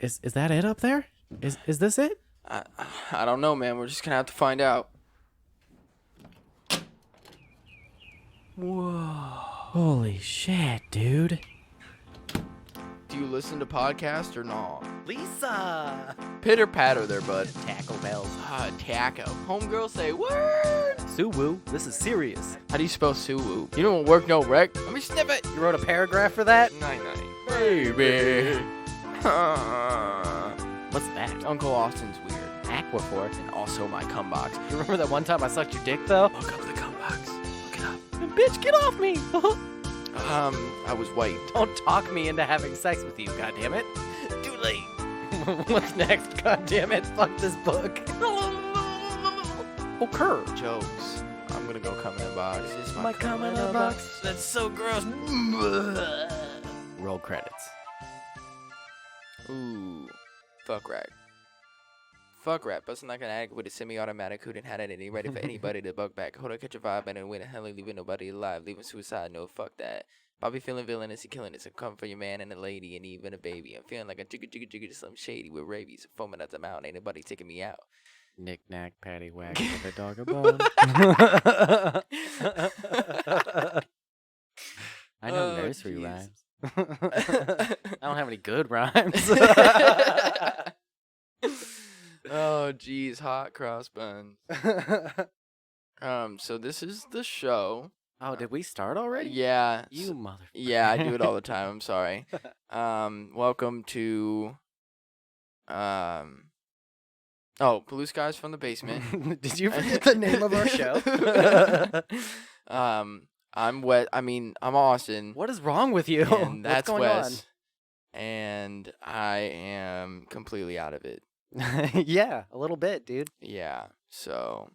Is that it up there? Is this it? I don't know, man. We're just gonna have to find out. Whoa. Holy shit, dude. Do you listen to podcasts or not? Lisa! Pitter patter there, bud. Taco bells. Taco. Homegirl say word. Suwoo, this is serious. How do you spell Suwoo? You don't work no rec. Let me sniff it. You wrote a paragraph for that? Night. Baby. What's that? Uncle Austin's weird. Aquaphor. And also my Cum Box. You remember that one time I sucked your dick, though? Look up the Cum Box. Look it up. Bitch, get off me! I was white. Don't talk me into having sex with you, goddammit. Too late. What's next, goddammit? Fuck this book. Occur. Jokes. I'm gonna go cum in a box. Is this My cum in a box. That's so gross. Roll credits. Ooh. Fuck rat. Fuck rat. Busting like an addict with a semi-automatic who didn't have any ready for anybody to buck back. Hold on, catch a vibe and then win a hell leaving nobody alive. Leaving suicide. No, fuck that. Bobby feeling villainous and killing it. So come for your man and a lady and even a baby. I'm feeling like a jigga to some shady with rabies. Foaming at the mouth. Ain't nobody taking me out. Knick knack, patty whack, give a dog a bone. I know nursery geez. rhymes. I don't have any good rhymes. Oh, geez, hot cross buns. So this is the show. Oh, did we start already? Yeah. You motherfucker. Yeah, I do it all the time. I'm sorry. Welcome to Blue Skies from the Basement. Did you forget the name of our show? I'm Austin. What is wrong with you? And that's What's going Wes. And I am completely out of it. on? Yeah, a little bit, dude. Yeah. So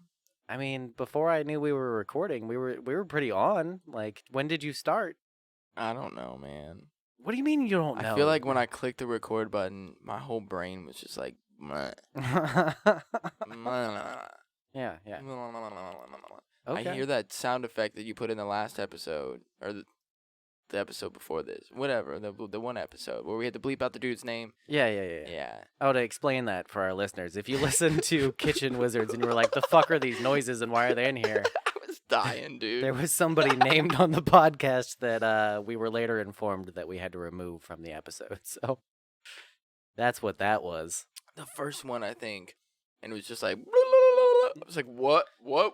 I mean, before I knew we were recording, we were pretty on. Like, when did you start? I don't know, man. What do you mean you don't know? I feel like when I clicked the record button, my whole brain was just like, meh. yeah. I hear that sound effect that you put in the last episode, or the episode before this, whatever, the one episode where we had to bleep out the dude's name. Yeah. Oh, to explain that for our listeners, if you listen to Kitchen Wizards and you were like, the fuck are these noises and why are they in here? I was dying, dude. There was somebody named on the podcast that we were later informed that we had to remove from the episode. So that's what that was. The first one, I think, and it was just like, I was like, what? Whoa,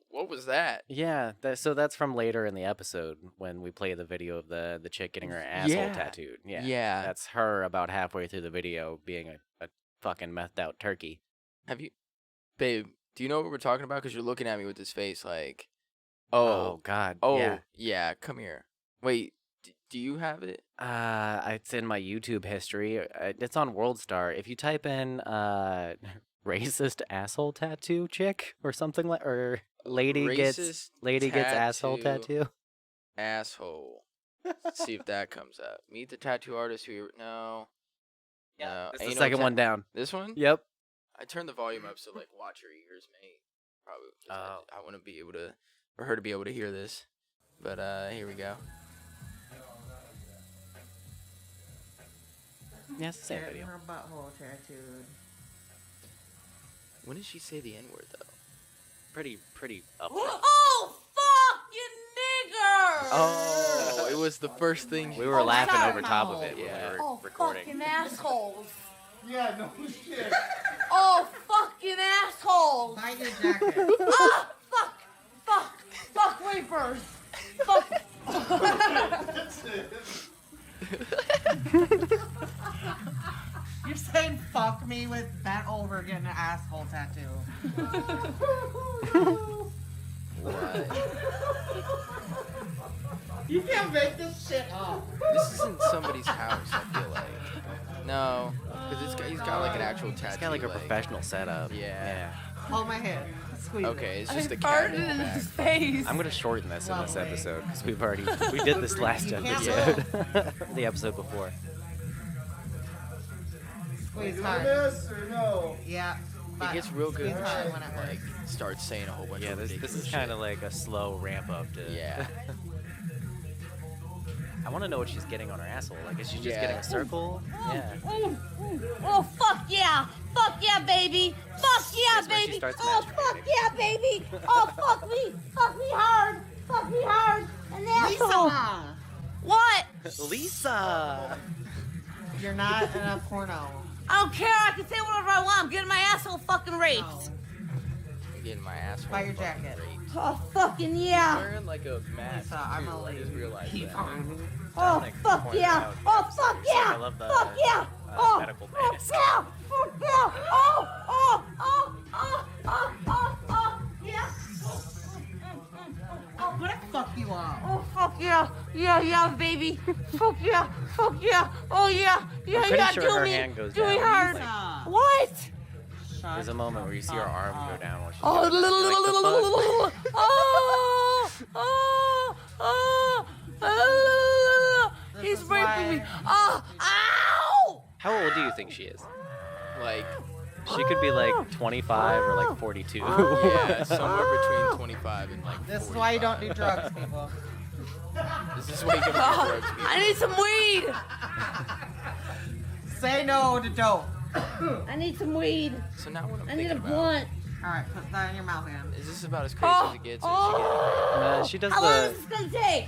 what was that? Yeah, so that's from later in the episode when we play the video of the chick getting her asshole tattooed. Yeah. That's her about halfway through the video being a fucking methed out turkey. Babe, do you know what we're talking about? Because you're looking at me with this face like, oh God. Yeah, come here. Wait, do you have it? It's in my YouTube history. It's on WorldStar. If you type in racist asshole tattoo chick or something like, or lady gets asshole tattoo. Asshole. Let's see if that comes up. Meet the tattoo artist who no. It's the second one down. This one? Yep. I turned the volume up so like watch your ears, mate. Probably. I want to be able to, for her to be able to hear this. But here we go. Yeah, it's the same video. Her butthole tattooed. When did she say the N-word though? Pretty up. Oh, fuck you nigger! Oh, it was the first thing. We were laughing over top of it Yeah. when we Oh, were recording. fucking assholes. Yeah, no shit. Oh, fucking assholes. Buy your jacket. Ah, fuck rapers. Fuck. That's it. You're saying fuck me with bent over getting an asshole tattoo. What? You can't make this shit up. This isn't somebody's house, I feel like. No, because he's got like an actual tattoo. It's got like a professional setup. Yeah. Hold my hand. Squeeze Okay, it's I just the cat farted in the in back. his face. I'm gonna shorten this in this Lovely. episode because we did this last You can't episode, the episode before. Squeeze Doing hard. this or no? Yeah. It gets real good Squeeze when hard she when it like starts saying a whole bunch Yeah, of this ridiculous is kind of like a slow ramp up to. Yeah. I want to know what she's getting on her asshole. Like, is she just Yeah. getting a circle? Yeah. Oh, fuck yeah. Fuck yeah, baby. Fuck yeah, That's where she baby. starts Oh, fuck masturbating. yeah, baby. Oh, fuck me. Fuck me hard. Fuck me hard. And asshole. Lisa! What? Lisa! You're not in a porno. I don't care. I can say whatever I want. I'm getting my asshole fucking raped. No. I'm getting my asshole. Buy your fucking jacket. raped. Oh, fucking yeah. Wearing like a mask. Lisa, I'm too, a I just lady. realized Keep that. on. Oh, Dominic fuck pointed yeah. out, Oh, fuck it's like, yeah. I love the Fuck yeah. Oh, medical oh, mask. yeah. Fuck yeah. Oh, yeah. I'm gonna fuck you up. Oh, fuck yeah. Yeah, baby. Fuck yeah. Fuck yeah. Oh, yeah. Yeah, pretty yeah. sure Do her me. hand goes Do me down. hard. Lisa. What? Shut There's a moment where you see her arm go down while she's Oh, doing that. You're like, the fuck? He's This is raping me. why- Ow! How old do you think she is? Like, She could be like 25 or like 42. yeah, somewhere between 25 and like. This is why you don't do 45. drugs, people. This is why you don't do drugs. people. I need some weed. Say no to dope. I need some weed. So now what I'm I need a thinking about blunt. Alright, put that in your mouth, man. is this about as crazy as it gets? Or is She does How long the. is this gonna take?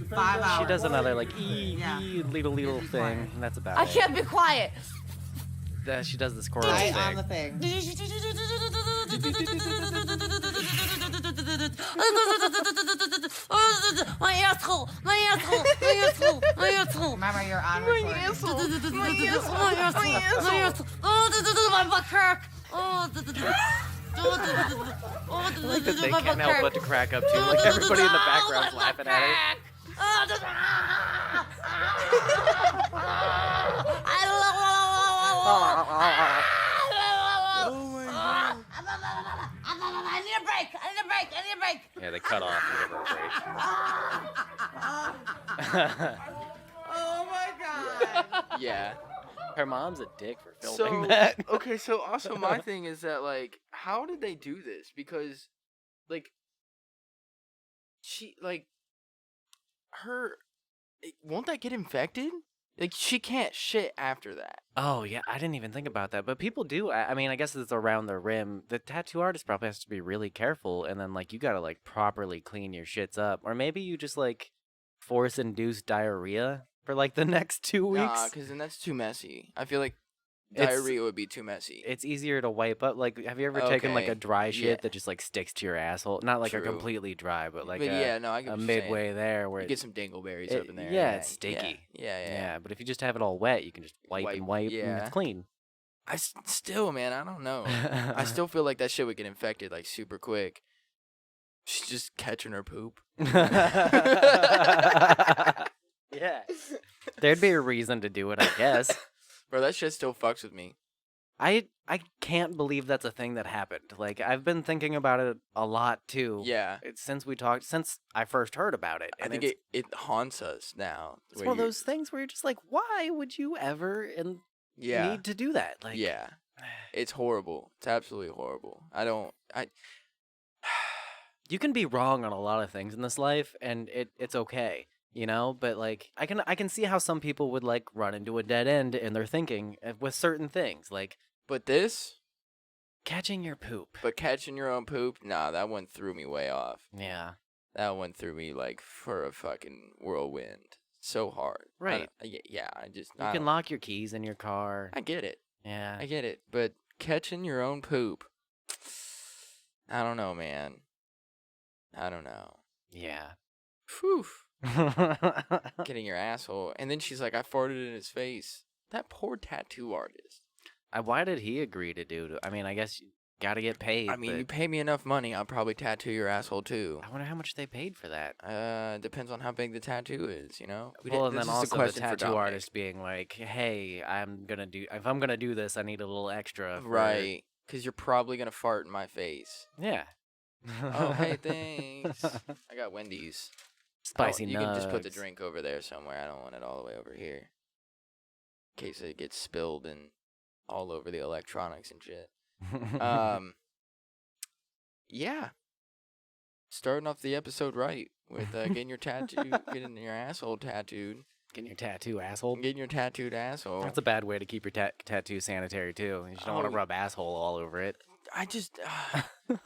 5 hours. She does another like Yeah. little Be thing. quiet. And that's about I it. can't be quiet. She does the squirrel Right thing. on the thing. My asshole. My asshole. My asshole. My asshole. Remember, you're on recording. My asshole. My asshole. Oh, my butt crack. Oh, Like that they can't help but to crack up too. Like everybody in the background's laughing at her. I need a break. I need a break. I need a break. Yeah, they cut off and give her a break. Oh my god. Yeah. Her mom's a dick for So filming that. okay, so also my thing is that like, how did they do this? Because, like, she like, her, won't that get infected? Like, she can't shit after that. Oh yeah, I didn't even think about that. But people do. I mean, I guess it's around the rim. The tattoo artist probably has to be really careful, and then like you gotta like properly clean your shits up, or maybe you just like force-induced diarrhea for like the next 2 weeks. Nah, because then that's too messy. I feel like It's- diarrhea would be too messy. It's easier to wipe up. Like, have you ever taken like Okay, a dry shit yeah. that just like sticks to your asshole? Not like a True. completely dry, but like but a, yeah, no, I get a what you're saying. midway there where You it, get some dingleberries it- up in there. yeah, it's sticky. Yeah. yeah. But if you just have it all wet, you can just wipe and wipe, and yeah. it's clean. Still, man, I don't know. I still feel like that shit would get infected like super quick. She's just catching her poop. Yeah. There'd be a reason to do it, I guess. Bro, that shit still fucks with me. I can't believe that's a thing that happened. Like, I've been thinking about it a lot too. Yeah. Since I first heard about it. I And think it haunts us now. it's where one of you're- those things where you're just like, why would you ever Yeah. need to do that? Like, Yeah. It's horrible. It's absolutely horrible. You can be wrong on a lot of things in this life, and it's okay, you know. But like, I can see how some people would like run into a dead end in their thinking with certain things, like But this, catching your poop. but catching your own poop, nah, that one threw me way off. Yeah, That one threw me like for a fucking whirlwind. So hard. Right. Yeah, I just. you can lock your keys in your car. I get it. Yeah, I get it. But catching your own poop, I don't know, man. I don't know. yeah. Whew. Getting your asshole. And then she's like, I farted in his face. That poor tattoo artist. Why did he agree to do it? I mean, I guess you gotta get paid. I mean, but you pay me enough money, I'll probably tattoo your asshole too. I wonder how much they paid for that. Depends on how big the tattoo is, you know? Well, and this then is a also the question for tattoo Dominic. artist being like, "Hey, if I'm gonna do this, I need a little extra." Right. Because you're probably going to fart in my face. Yeah. Oh, hey, thanks. I got Wendy's. Spicy You can just put the nugs. drink over there somewhere. I don't want it all the way over here. In case it gets spilled and all over the electronics and shit. Yeah. starting off the episode right with getting your asshole tattooed. Getting your tattoo, asshole. Getting your tattooed asshole. That's a bad way to keep your tattoo sanitary, too. You just don't want to rub asshole all over it. I just...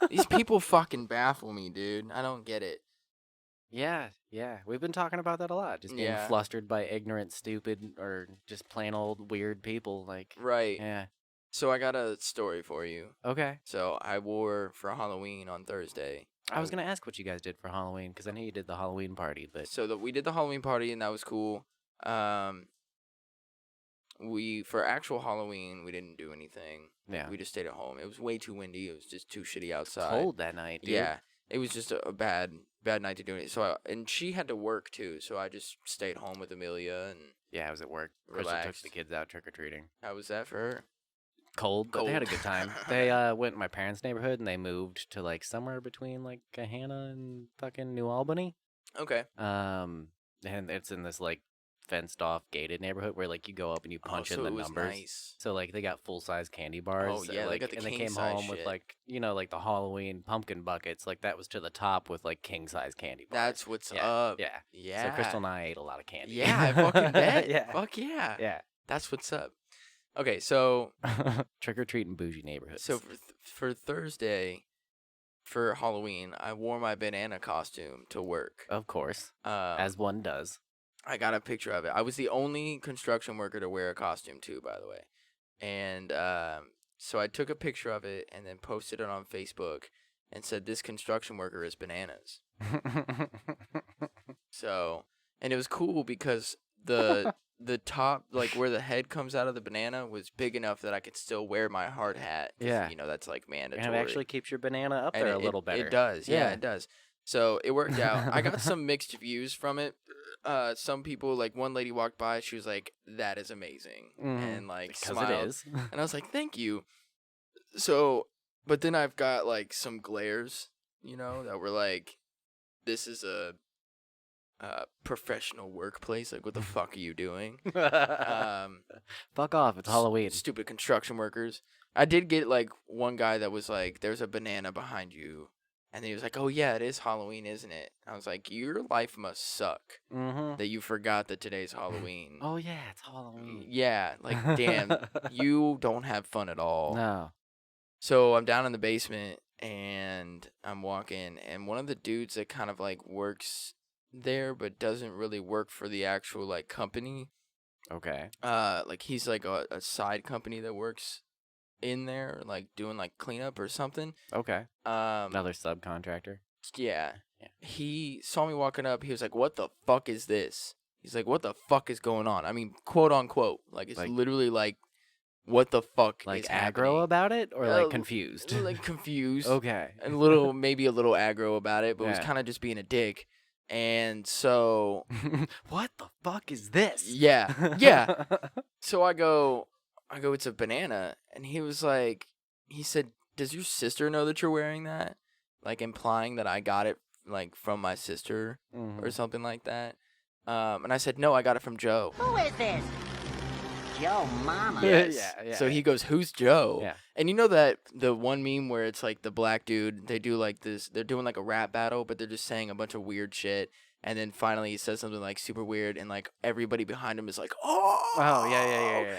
these people fucking baffle me, dude. I don't get it. Yeah. We've been talking about that a lot. Just being flustered by ignorant, stupid, or just plain old weird people. Like, right. Yeah. So I got a story for you. Okay. So I wore for Halloween on Thursday. I was going to ask what you guys did for Halloween, because I know you did the Halloween party, but... So we did the Halloween party, and that was cool. For actual Halloween, we didn't do anything. Yeah. We just stayed at home. It was way too windy. It was just too shitty outside. Cold that night, dude. Yeah. It was just a bad night to do it. So and she had to work too, so I just stayed home with Amelia and I was at work. Crystal took relaxed. the kids out trick-or-treating. How was that for her? Cold, but they had a good time. They went in my parents' neighborhood, and they moved to, like, somewhere between, like, Gahanna and fucking New Albany. Okay. And it's in this, like, fenced-off, gated neighborhood where, like, you go up and you punch in the numbers. Nice. So, like, they got full-size candy bars. Oh, yeah, like, they got the and they came king-size home with, shit. like, like the Halloween pumpkin buckets. Like, that was to the top with, like, king-size candy bars. That's what's up. Yeah. Yeah. So Crystal and I ate a lot of candy. Yeah, I fucking bet. Yeah. Fuck yeah. Yeah. That's what's up. Okay, so trick-or-treating bougie neighborhoods. So for Thursday, for Halloween, I wore my banana costume to work. Of course, as one does. I got a picture of it. I was the only construction worker to wear a costume too, by the way. And so I took a picture of it and then posted it on Facebook and said, "This construction worker is bananas." So, and it was cool because the top, like where the head comes out of the banana, was big enough that I could still wear my hard hat. Yeah. That's like mandatory. And it actually keeps your banana up there a little better. It does. Yeah, it does. So it worked out. I got some mixed views from it. Some people, like one lady walked by, she was like, "That is amazing." And like because smiled. it is. And I was like, "Thank you." So, but then I've got like some glares, that were like, "This is a professional workplace. Like, what the fuck are you doing?" Fuck off. It's Halloween. Stupid construction workers. I did get like one guy that was like, "There's a banana behind you." And then he was like, "Oh yeah, it is Halloween, isn't it?" I was like, "Your life must suck that you forgot that today's Halloween." Oh yeah, it's Halloween. Yeah, like damn, you don't have fun at all. No. So I'm down in the basement and I'm walking, and one of the dudes that kind of like works there but doesn't really work for the actual like company. Okay. Like he's like a side company that works in there, like doing like cleanup or something. Okay. Another subcontractor. Yeah. He saw me walking up. He was like, "What the fuck is this?" He's like, "What the fuck is going on?" I mean, quote unquote. Like it's literally like, "What the fuck like is aggro happening?" about it or like confused? Like confused. Okay. And maybe a little aggro about it, but was kind of just being a dick. And so, what the fuck is this? Yeah. So I go, "It's a banana." And he said, "Does your sister know that you're wearing that?" Like implying that I got it like from my sister or something like that. And I said, "No, I got it from Joe." Who is this? Joe Mama. Yes. Yeah. So he goes, "Who's Joe?" Yeah. And you know that the one meme where it's like the black dude, they do like this, they're doing like a rap battle, but they're just saying a bunch of weird shit. And then finally he says something like super weird, and like everybody behind him is like, "Oh." Oh, yeah.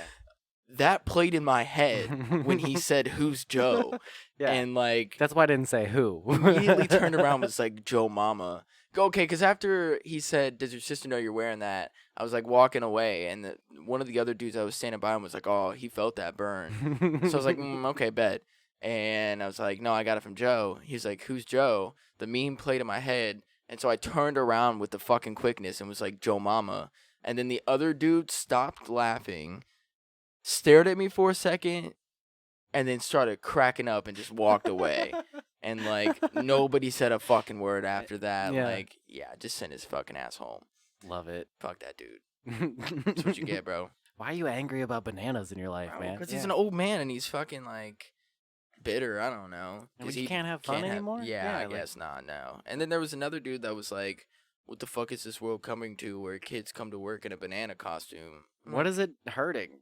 That played in my head when he said, "Who's Joe?" Yeah. And like That's why I didn't say who. immediately turned around and was like, "Joe Mama." Okay, because after he said, "Does your sister know you're wearing that?" I was like walking away, and one of the other dudes I was standing by him was like, "Oh, he felt that burn." So I was like, "Okay, bet." And I was like, "No, I got it from Joe." He's like, "Who's Joe?" The meme played in my head, and so I turned around with the fucking quickness and was like, "Joe Mama." And then the other dude stopped laughing, stared at me for a second, and then started cracking up and just walked away. And like nobody said a fucking word after that. Yeah. Like, just send his fucking ass home. Love it. Fuck that dude. That's what you get, bro. Why are you angry about bananas in your life, man? Because he's an old man and he's fucking like bitter. I don't know. Because he can't have fun anymore? Yeah, I guess not. No. And then there was another dude that was like what the fuck is this world coming to where kids come to work in a banana costume? What is it hurting?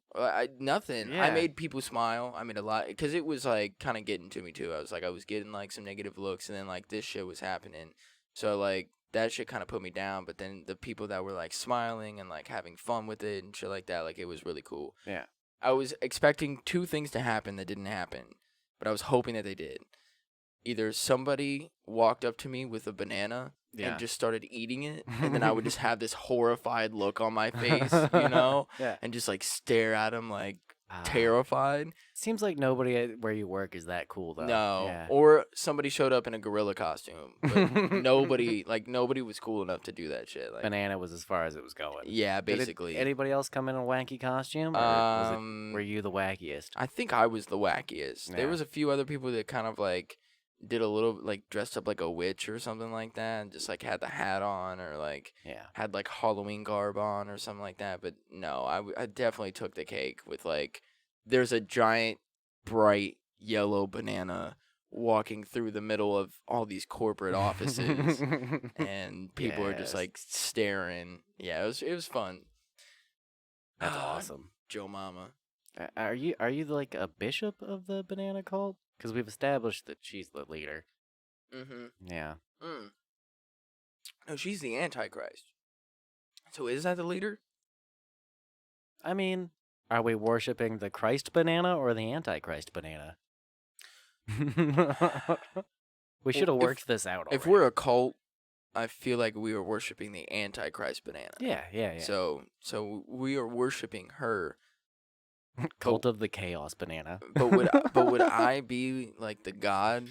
Nothing. Yeah. I made people smile. I made a lot because it was like kind of getting to me too. I was getting like some negative looks, and then like this shit was happening. So like that shit kind of put me down. But then the people that were like smiling and like having fun with it and shit like that, like it was really cool. Yeah. I was expecting two things to happen that didn't happen, but I was hoping that they did. Either somebody walked up to me with a banana and just started eating it, and then I would just have this horrified look on my face, you know, Yeah. and just like stare at him like terrified. Seems like nobody where you work is that cool though. No, Yeah. or somebody showed up in a gorilla costume, but nobody was cool enough to do that shit. Like, Banana was as far as it was going. yeah, Did basically. anybody else come in a wacky costume? Or were you the wackiest? I think I was the wackiest. Yeah. There was a few other people that kind of like did a little like dressed up like a witch or something like that, and just like had the hat on or like had like Halloween garb on or something like that. But no, I definitely took the cake with like there's a giant bright yellow banana walking through the middle of all these corporate offices and people are just like staring. Yeah, it was fun. That's awesome. Joe Mama. Are you like a bishop of the banana cult? Because we've established that she's the leader. Mm-hmm. Yeah. No, she's the Antichrist. So is that the leader? I mean, are we worshiping the Christ banana or the Antichrist banana? We should have worked this out already. If we're a cult, I feel like we are worshiping the Antichrist banana. Yeah. So we are worshiping her. Cult of the Chaos banana. But would I be like the god?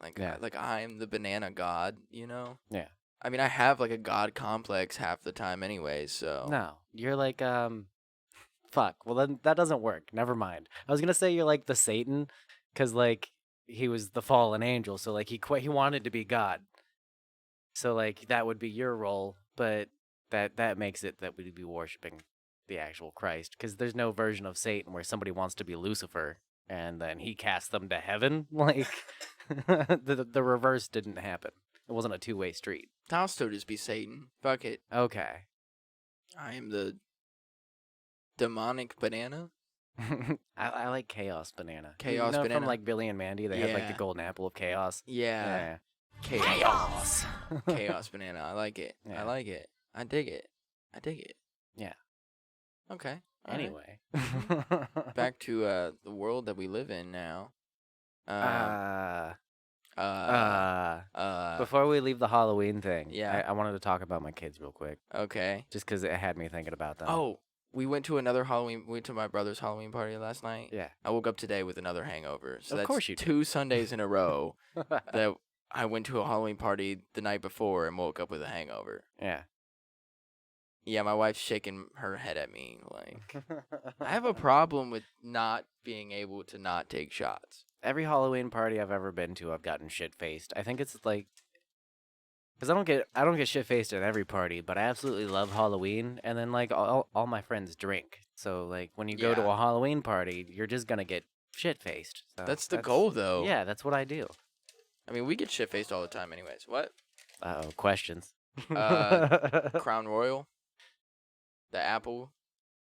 Like I am the banana god, you know? Yeah. I mean, I have like a god complex half the time anyway, so. No, you're like fuck. Well, then that doesn't work. Never mind. I was gonna say you're like the Satan, because like he was the fallen angel, so like he wanted to be God. So like that would be your role, but that makes it that we'd be worshiping the actual Christ, because there's no version of Satan where somebody wants to be Lucifer and then he casts them to heaven. Like the reverse didn't happen. It wasn't a two-way street. I'll still just be Satan. Fuck it. Okay. I am the demonic banana. I like Chaos banana. Chaos banana banana from like Billy and Mandy. They had like the golden apple of chaos. Yeah. Chaos. Chaos banana. I like it. Yeah. I like it. I dig it. Yeah. Okay. All right. Anyway. Back to the world that we live in now. Before we leave the Halloween thing, Yeah. I wanted to talk about my kids real quick, Okay. just because it had me thinking about them. Oh, we went to another Halloween. We went to my brother's Halloween party last night. Yeah. I woke up today with another hangover. So Of that's course you did. 2 Sundays in a row that I went to a Halloween party the night before and woke up with a hangover. Yeah. Yeah, my wife's shaking her head at me like I have a problem with not being able to not take shots. Every Halloween party I've ever been to, I've gotten shit faced. I think it's like, because I don't get shit faced at every party, but I absolutely love Halloween, and then like all my friends drink. So like when you go to Yeah. a Halloween party, you're just gonna get shit faced. So That's the goal, though. Yeah, that's what I do. I mean, we get shit faced all the time, anyways. What? Questions. Crown Royal, the apple.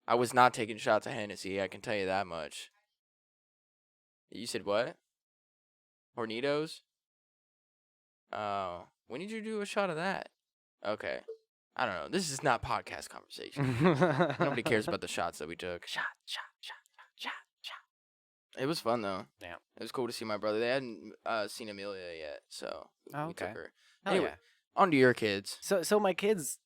I was not taking shots of Hennessy. I can tell you that much. You said what? Hornitos? When did you do a shot of that? Okay. I don't know. This is not podcast conversation. Nobody cares about the shots that we took. Shot. It was fun, though. Yeah. It was cool to see my brother. They hadn't seen Amelia yet, so Oh, we took okay. her. Hell Anyway, yeah. on to your kids. So my kids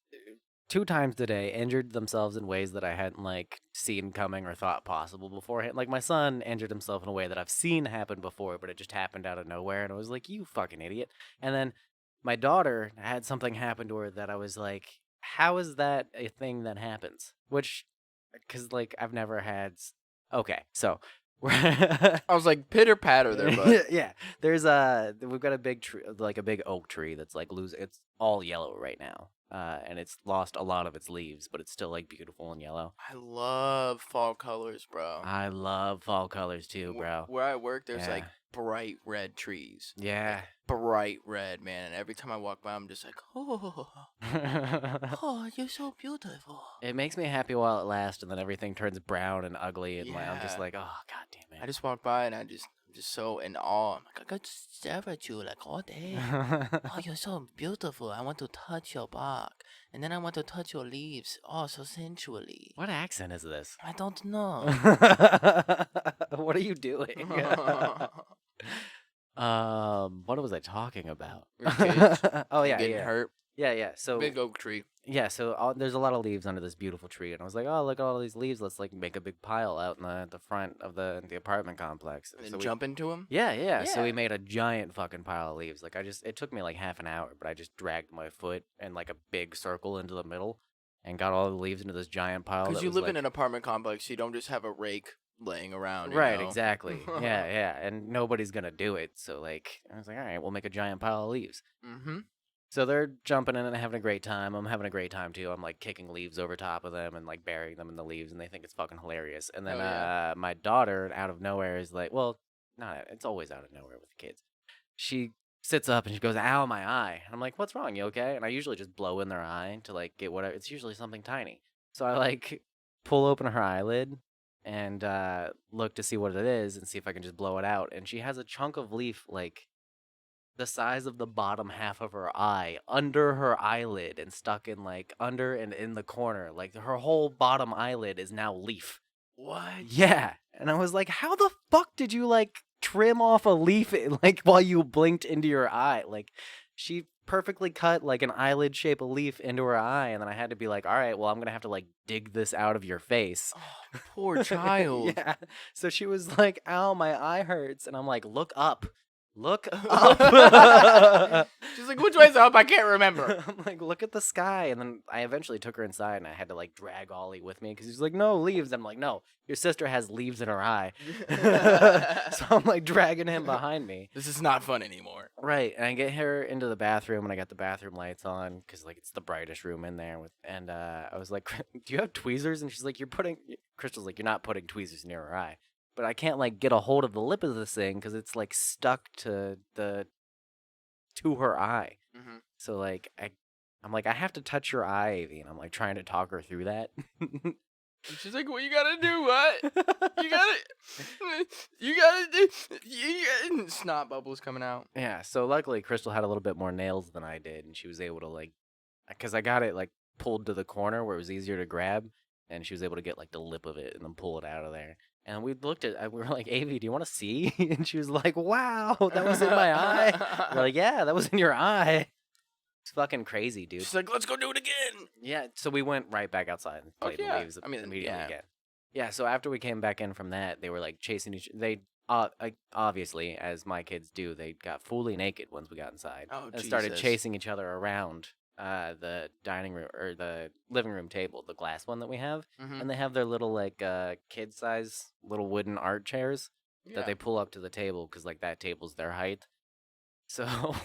2 times today injured themselves in ways that I hadn't like seen coming or thought possible beforehand. Like my son injured himself in a way that I've seen happen before, but it just happened out of nowhere, and I was like, "You fucking idiot!" And then my daughter had something happen to her that I was like, "How is that a thing that happens?" Which, because like I've never had. Okay, so. I was like, pitter patter there, bud. Yeah, we've got a big tree, like a big oak tree that's like it's all yellow right now, and it's lost a lot of its leaves, but it's still like beautiful and yellow. I love fall colors, bro. I love fall colors too, bro. Where I work, there's like bright red trees. Yeah. Bright red, man. And every time I walk by, I'm just like, oh, oh, you're so beautiful. It makes me happy while it lasts, and then everything turns brown and ugly, and like, I'm just Yeah. like, oh, god damn I just walk by and I'm just so in awe. I'm like, I could stare at you like all day. Oh, you're so beautiful. I want to touch your bark. And then I want to touch your leaves. Oh, so sensually. What accent is this? I don't know. What are you doing? What was I talking about? Your kids Oh yeah, getting yeah, hurt. yeah. So Big oak tree. yeah, so there's a lot of leaves under this beautiful tree, and I was like, oh, look at all these leaves. Let's like make a big pile out in the front of the apartment complex. And So then we- jump into them. Yeah. So we Yeah. made a giant fucking pile of leaves. Like it took me like half an hour, but I just dragged my foot in like a big circle into the middle, and got all the leaves into this giant pile. Because that you was, live like, in an apartment complex, you don't just have a rake laying around. You Right, know? exactly. Yeah, and nobody's gonna do it. So like, I was like, all right, we'll make a giant pile of leaves. Mm-hmm. So they're jumping in and having a great time. I'm having a great time too. I'm like kicking leaves over top of them and like burying them in the leaves, and they think it's fucking hilarious. And then Oh, yeah. my daughter, out of nowhere, is like, well, it's always out of nowhere with the kids. She sits up and she goes, "Ow, my eye!" And I'm like, "What's wrong? You okay?" And I usually just blow in their eye to like get whatever. It's usually something tiny. So I like pull open her eyelid and look to see what it is and see if I can just blow it out. And she has a chunk of leaf like the size of the bottom half of her eye under her eyelid and stuck in like under and in the corner. Like her whole bottom eyelid is now leaf. What? Yeah. And I was like, how the fuck did you like trim off a leaf like while you blinked into your eye? Like she perfectly cut like an eyelid shape of leaf into her eye, and then I had to be like, all right, well, I'm gonna have to like dig this out of your face. Oh, poor child. Yeah. So she was like, ow, my eye hurts. And I'm like, look up. Look up. She's like, which way's up? I can't remember. I'm like, look at the sky. And then I eventually took her inside, and I had to like drag Ollie with me because he's like, no, leaves. And I'm like, no, your sister has leaves in her eye. So I'm like dragging him behind me. This is not fun anymore. Right. And I get her into the bathroom, and I got the bathroom lights on because like it's the brightest room in there. And I was like, do you have tweezers? And she's like, Crystal's like, you're not putting tweezers near her eye. But I can't like get a hold of the lip of this thing because it's like stuck to her eye. Mm-hmm. So like I'm like, I have to touch your eye, Avy, and I'm like trying to talk her through that. She's like, what you gotta do? What? Snot bubbles coming out. Yeah. So luckily, Crystal had a little bit more nails than I did, and she was able to like, because I got it like pulled to the corner where it was easier to grab, and she was able to get like the lip of it and then pull it out of there. And we looked at, we were like, Avy, do you want to see? And she was like, wow, that was in my eye. We're like, yeah, that was in your eye. It's fucking crazy, dude. She's like, let's go do it again. Yeah, so we went right back outside and played yeah. the leaves I mean, immediately yeah. again. Yeah, so after we came back in from that, they were like chasing obviously, as my kids do, they got fully naked once we got inside. Oh, and started Jesus. chasing each other around the dining room or the living room table, the glass one that we have. Mhm. And they have their little like kid size little wooden art chairs that they pull up to the table because like that table's their height. So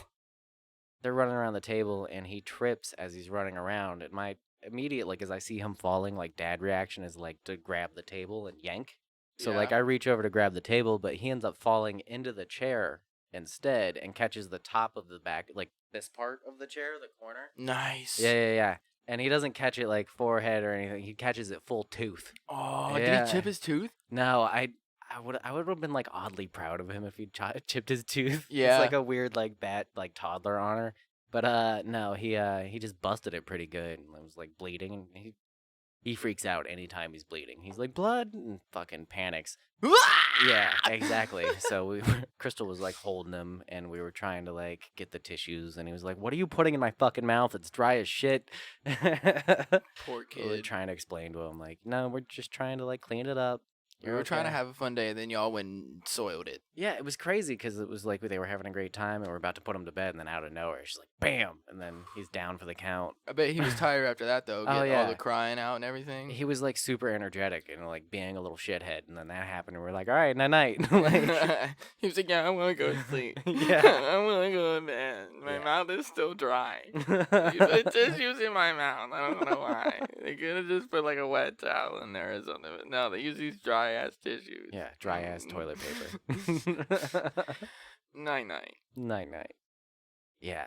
they're running around the table and he trips as he's running around. And my immediate like as I see him falling, like dad reaction is like to grab the table and yank. So like Yeah. I reach over to grab the table, but he ends up falling into the chair instead and catches the top of the back, like this part of the chair, the corner. Nice. Yeah. And he doesn't catch it like forehead or anything. He catches it full tooth. Oh, Yeah. did he chip his tooth? No, I would have been like oddly proud of him if he chipped his tooth. Yeah. It's like a weird like like toddler honor. But no, he just busted it pretty good and it was like bleeding, and he freaks out anytime he's bleeding. He's like blood and fucking panics. Yeah, exactly. So Crystal was like holding him, and we were trying to like get the tissues, and he was like, "What are you putting in my fucking mouth? It's dry as shit." Poor We were kid. trying to explain to him like, "No, we're just trying to like clean it up." We were trying to have a fun day, and then y'all went and soiled it. Yeah, it was crazy because it was like they were having a great time, and we're about to put him to bed, and then out of nowhere, she's like, "Bam!" and then he's down for the count. I bet he was tired after that, though. Oh, Getting yeah. all the crying out and everything. He was like super energetic and like being a little shithead, and then that happened, and we're like, "All right, night." Like, He was like, yeah, I want to go to sleep. Yeah. I want to go to bed. My Yeah. mouth is still dry. It's tissues in my mouth. I don't know why. They could have just put like a wet towel in there or something. But no, they use these dry dry ass tissues. Yeah, dry ass toilet paper. Night. Night. Yeah.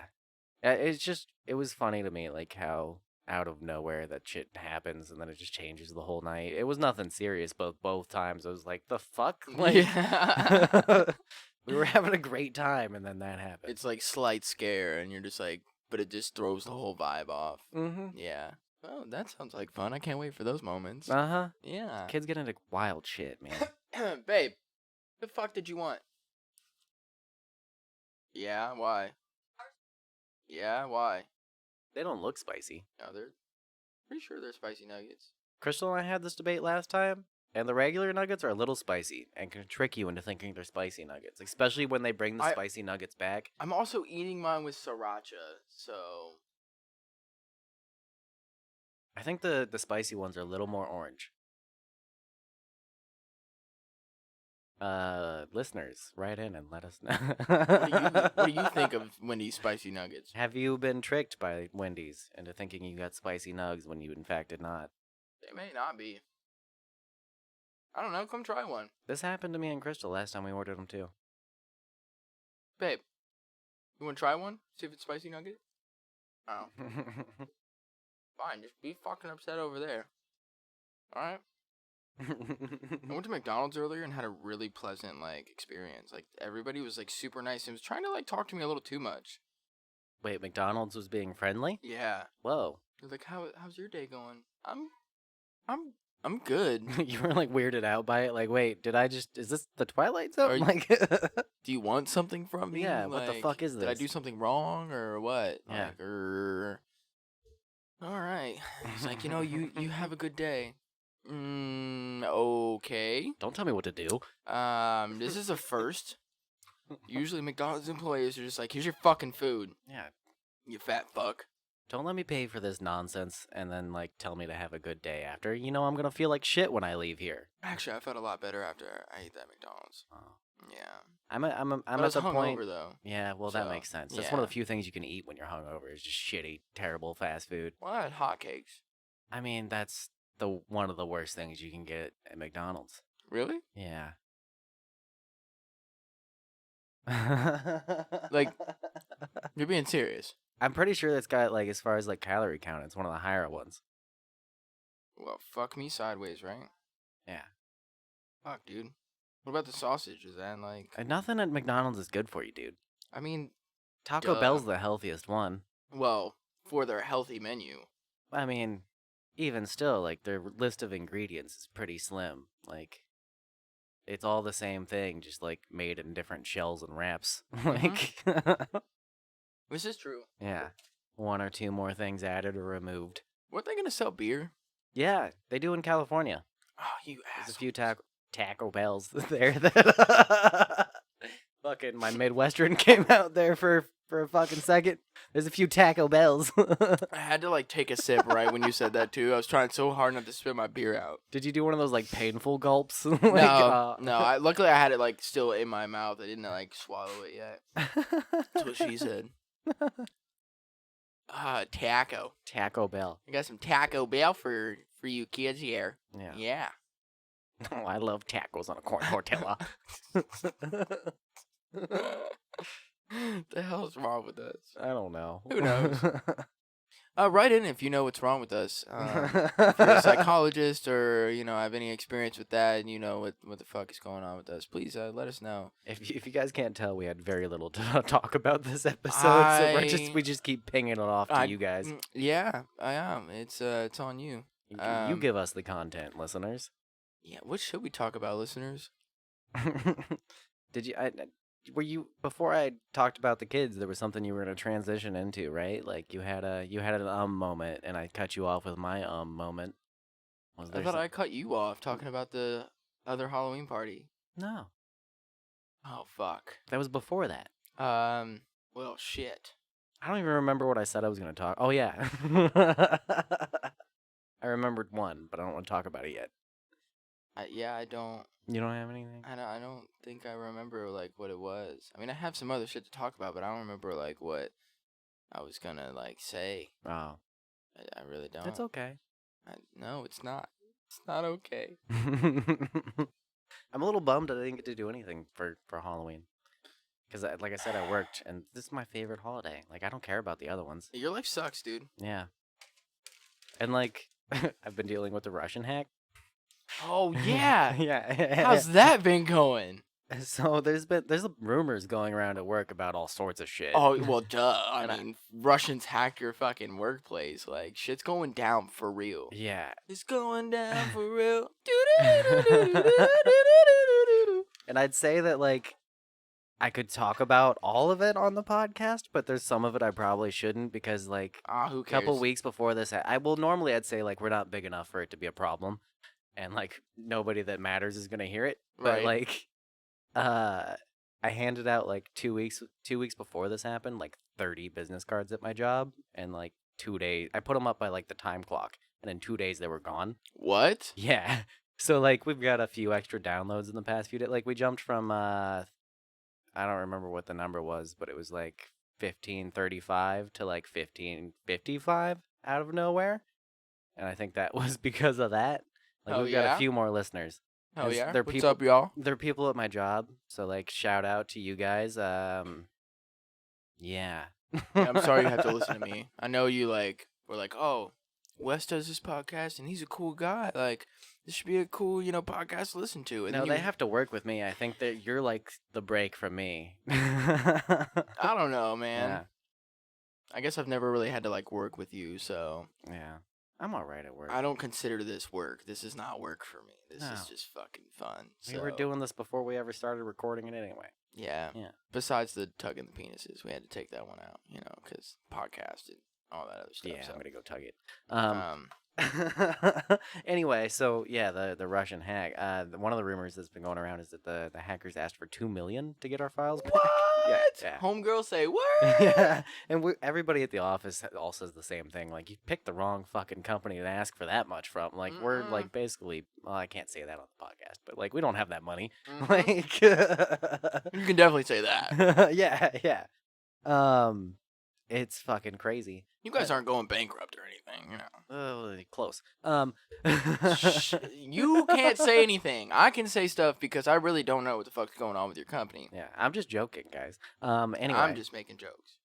It was funny to me, like, how out of nowhere that shit happens and then it just changes the whole night. It was nothing serious, but both times I was like, the fuck? Like, Yeah. we were having a great time and then that happened. It's like slight scare, and you're just like, but it just throws the whole vibe off. Mm-hmm. Yeah. Oh, that sounds like fun. I can't wait for those moments. Uh-huh. Yeah. Kids get into wild shit, man. Babe, the fuck did you want? Yeah, why? Yeah, why? They don't look spicy. No, they're pretty sure they're spicy nuggets. Crystal and I had this debate last time, and the regular nuggets are a little spicy and can trick you into thinking they're spicy nuggets, especially when they bring the spicy nuggets back. I'm also eating mine with sriracha, so I think the spicy ones are a little more orange. Listeners, write in and let us know. what do you think of Wendy's spicy nuggets? Have you been tricked by Wendy's into thinking you got spicy nugs when you in fact did not? They may not be. I don't know. Come try one. This happened to me and Crystal last time we ordered them too. Babe, you want to try one? See if it's spicy nugget? Oh. Fine, just be fucking upset over there. Alright? I went to McDonald's earlier and had a really pleasant, like, experience. Like, everybody was, like, super nice and was trying to, like, talk to me a little too much. Wait, McDonald's was being friendly? Yeah. Whoa. They're like, how's your day going? I'm good. You were like weirded out by it. Like, wait, is this the Twilight Zone? Like, Like, do you want something from me? Yeah, what the Like, fuck is Did I this? do something wrong or what? Yeah. Like, all right. He's like, you have a good day. Okay. don't tell me what to do. This is a first. Usually McDonald's employees are just like, here's your fucking food, Yeah. you fat fuck. Don't let me pay for this nonsense and then like tell me to have a good day after. You know I'm gonna feel like shit when I leave here. Actually, I felt a lot better after I ate that McDonald's. Oh. Yeah. I'm But at I was the point. hungover though. Yeah, well that So, makes sense. That's one of yeah. the few things you can eat when you're hungover is just shitty, terrible fast food. Well, I had hotcakes. I mean, that's one of the worst things you can get at McDonald's. Really? Yeah. Like, you're being serious. I'm pretty sure that's got like as far as like calorie count, it's one of the higher ones. Well, fuck me sideways, right? Yeah. Fuck, dude. What about the sausage? Is that like? And nothing at McDonald's is good for you, dude. I mean, Taco Duh. Bell's the healthiest one. well, for their healthy menu. I mean, even still, like their list of ingredients is pretty slim. Like, it's all the same thing, just like made in different shells and wraps. Like, This is true. yeah, one or two more things added or removed. Weren't they gonna sell beer? Yeah, they do in California. Oh, you There's ass. a few Taco Bells there that fucking my Midwestern came out there for a fucking second. There's a few Taco Bells. I had to like take a sip right when you said that too. I was trying so hard not to spit my beer out. Did you do one of those like painful gulps? Like, No. Luckily, I had it like still in my mouth. I didn't like swallow it yet. That's what she said. Taco. Taco Bell. I got some Taco Bell for you kids here. Yeah. Yeah. Oh, I love tacos on a corn tortilla. The hell's wrong with us? I don't know. Who knows? Write in if you know what's wrong with us. If you're a psychologist or have any experience with that, and you know what the fuck is going on with us, please let us know. If you guys can't tell, we had very little to talk about this episode, so we just keep pinging it off to you guys. Yeah, I am. It's on you. You give us the content, listeners. Yeah, what should we talk about, listeners? Did you? Were you before I talked about the kids? There was something you were gonna transition into, right? Like you had an moment, and I cut you off with my moment. Was I there? thought I cut you off talking about the other Halloween party. No, Oh fuck. that was before that. Well, shit. I don't even remember what I said I was gonna talk. Oh yeah, I remembered one, but I don't want to talk about it yet. Yeah, I don't. You don't have anything? I don't think I remember like what it was. I mean, I have some other shit to talk about, but I don't remember like what I was gonna like say. Oh, I really don't. that's okay. No, it's not. It's not okay. I'm a little bummed that I didn't get to do anything for Halloween. Because, like I said, I worked, and this is my favorite holiday. Like, I don't care about the other ones. Your life sucks, dude. Yeah. And, like, I've been dealing with the Russian hack. Oh, yeah. Yeah. How's that been going? So there's rumors going around at work about all sorts of shit. Oh, well, duh. I And mean, Russians hack your fucking workplace. Like, shit's going down for real. Yeah. It's going down for real. And I'd say that, like, I could talk about all of it on the podcast, but there's some of it I probably shouldn't because, like, Who a cares? couple weeks before this, normally I'd say, like, we're not big enough for it to be a problem. And, like, nobody that matters is going to hear it. But, Right. like, I handed out, like, 2 weeks before this happened, like, 30 business cards at my job. And, like, 2 days, I put them up by, like, the time clock. And in 2 days, they were gone. What? Yeah. So, like, we've got a few extra downloads in the past few days. Like, we jumped from, I don't remember what the number was, but it was, like, 1535 to, like, 1555 out of nowhere. And I think that was because of that. Like, Oh, we've got yeah? a few more listeners. Oh, It's- yeah? they're What's people- up, y'all? They're people at my job. So, like, shout out to you guys. Yeah. I'm sorry you have to listen to me. I know you, like, were like, oh, Wes does this podcast, and he's a cool guy. Like, this should be a cool, podcast to listen to. And No, then they you- have to work with me. I think that you're, like, the break from me. I don't know, man. Yeah. I guess I've never really had to, like, work with you, so Yeah. I'm all right at work. I don't consider this work. This is not work for me. This No. is just fucking fun. We were so, doing this before we ever started recording it anyway. Yeah. Yeah. Besides the tugging the penises, we had to take that one out, because podcast and all that other stuff. Yeah, so. I'm gonna go tug it. Anyway, so yeah, the Russian hack. One of the rumors that's been going around is that the hackers asked for $2 million to get our files back. What? Yeah. Homegirl say what? Yeah, and everybody at the office all says the same thing. Like, you picked the wrong fucking company to ask for that much from. Like, we're Mm-mm. like basically, well, I can't say that on the podcast, but like, we don't have that money. Mhm. Like, You can definitely say that. yeah. It's fucking crazy. You guys aren't going bankrupt or anything, Close. Shh, you can't say anything. I can say stuff because I really don't know what the fuck's going on with your company. Yeah, I'm just joking, guys. Anyway. I'm just making jokes.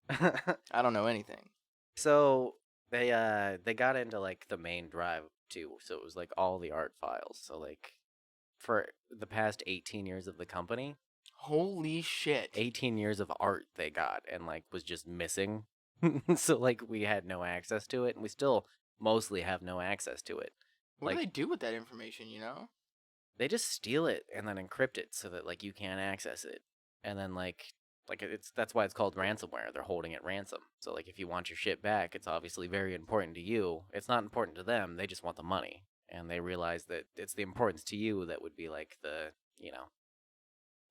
I don't know anything. So they got into like the main drive too. So it was like all the art files. So like for the past 18 years of the company, Holy shit. 18 years of art they got and like was just missing. So like we had no access to it, and we still mostly have no access to it. What do like- they do with that information, They just steal it and then encrypt it so that like you can't access it. And then like that's why it's called ransomware. They're holding it ransom. So like if you want your shit back, it's obviously very important to you. It's not important to them. They just want the money. And they realize that it's the importance to you that would be like the,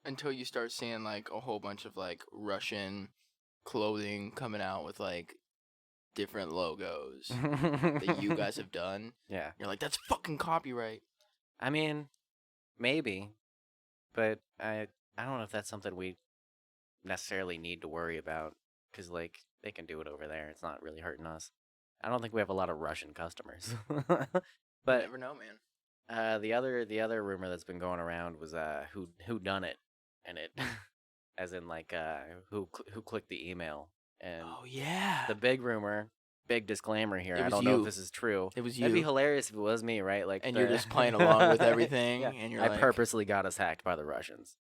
Until you start seeing, like, a whole bunch of, like, Russian clothing coming out with, like, different logos that you guys have done. Yeah. You're like, that's fucking copyright. I mean, maybe, but I don't know if that's something we necessarily need to worry about, because like they can do it over there. It's not really hurting us. I don't think we have a lot of Russian customers. You But never know, man. the other rumor that's been going around was who done it, and it as in like who clicked the email, and Oh, yeah. the big rumor. Big disclaimer here. It I was don't know if you. this is true. It was It'd be you. hilarious if it was me, right? Like, And you're just playing along with everything, and you're I like- purposely got us hacked by the Russians.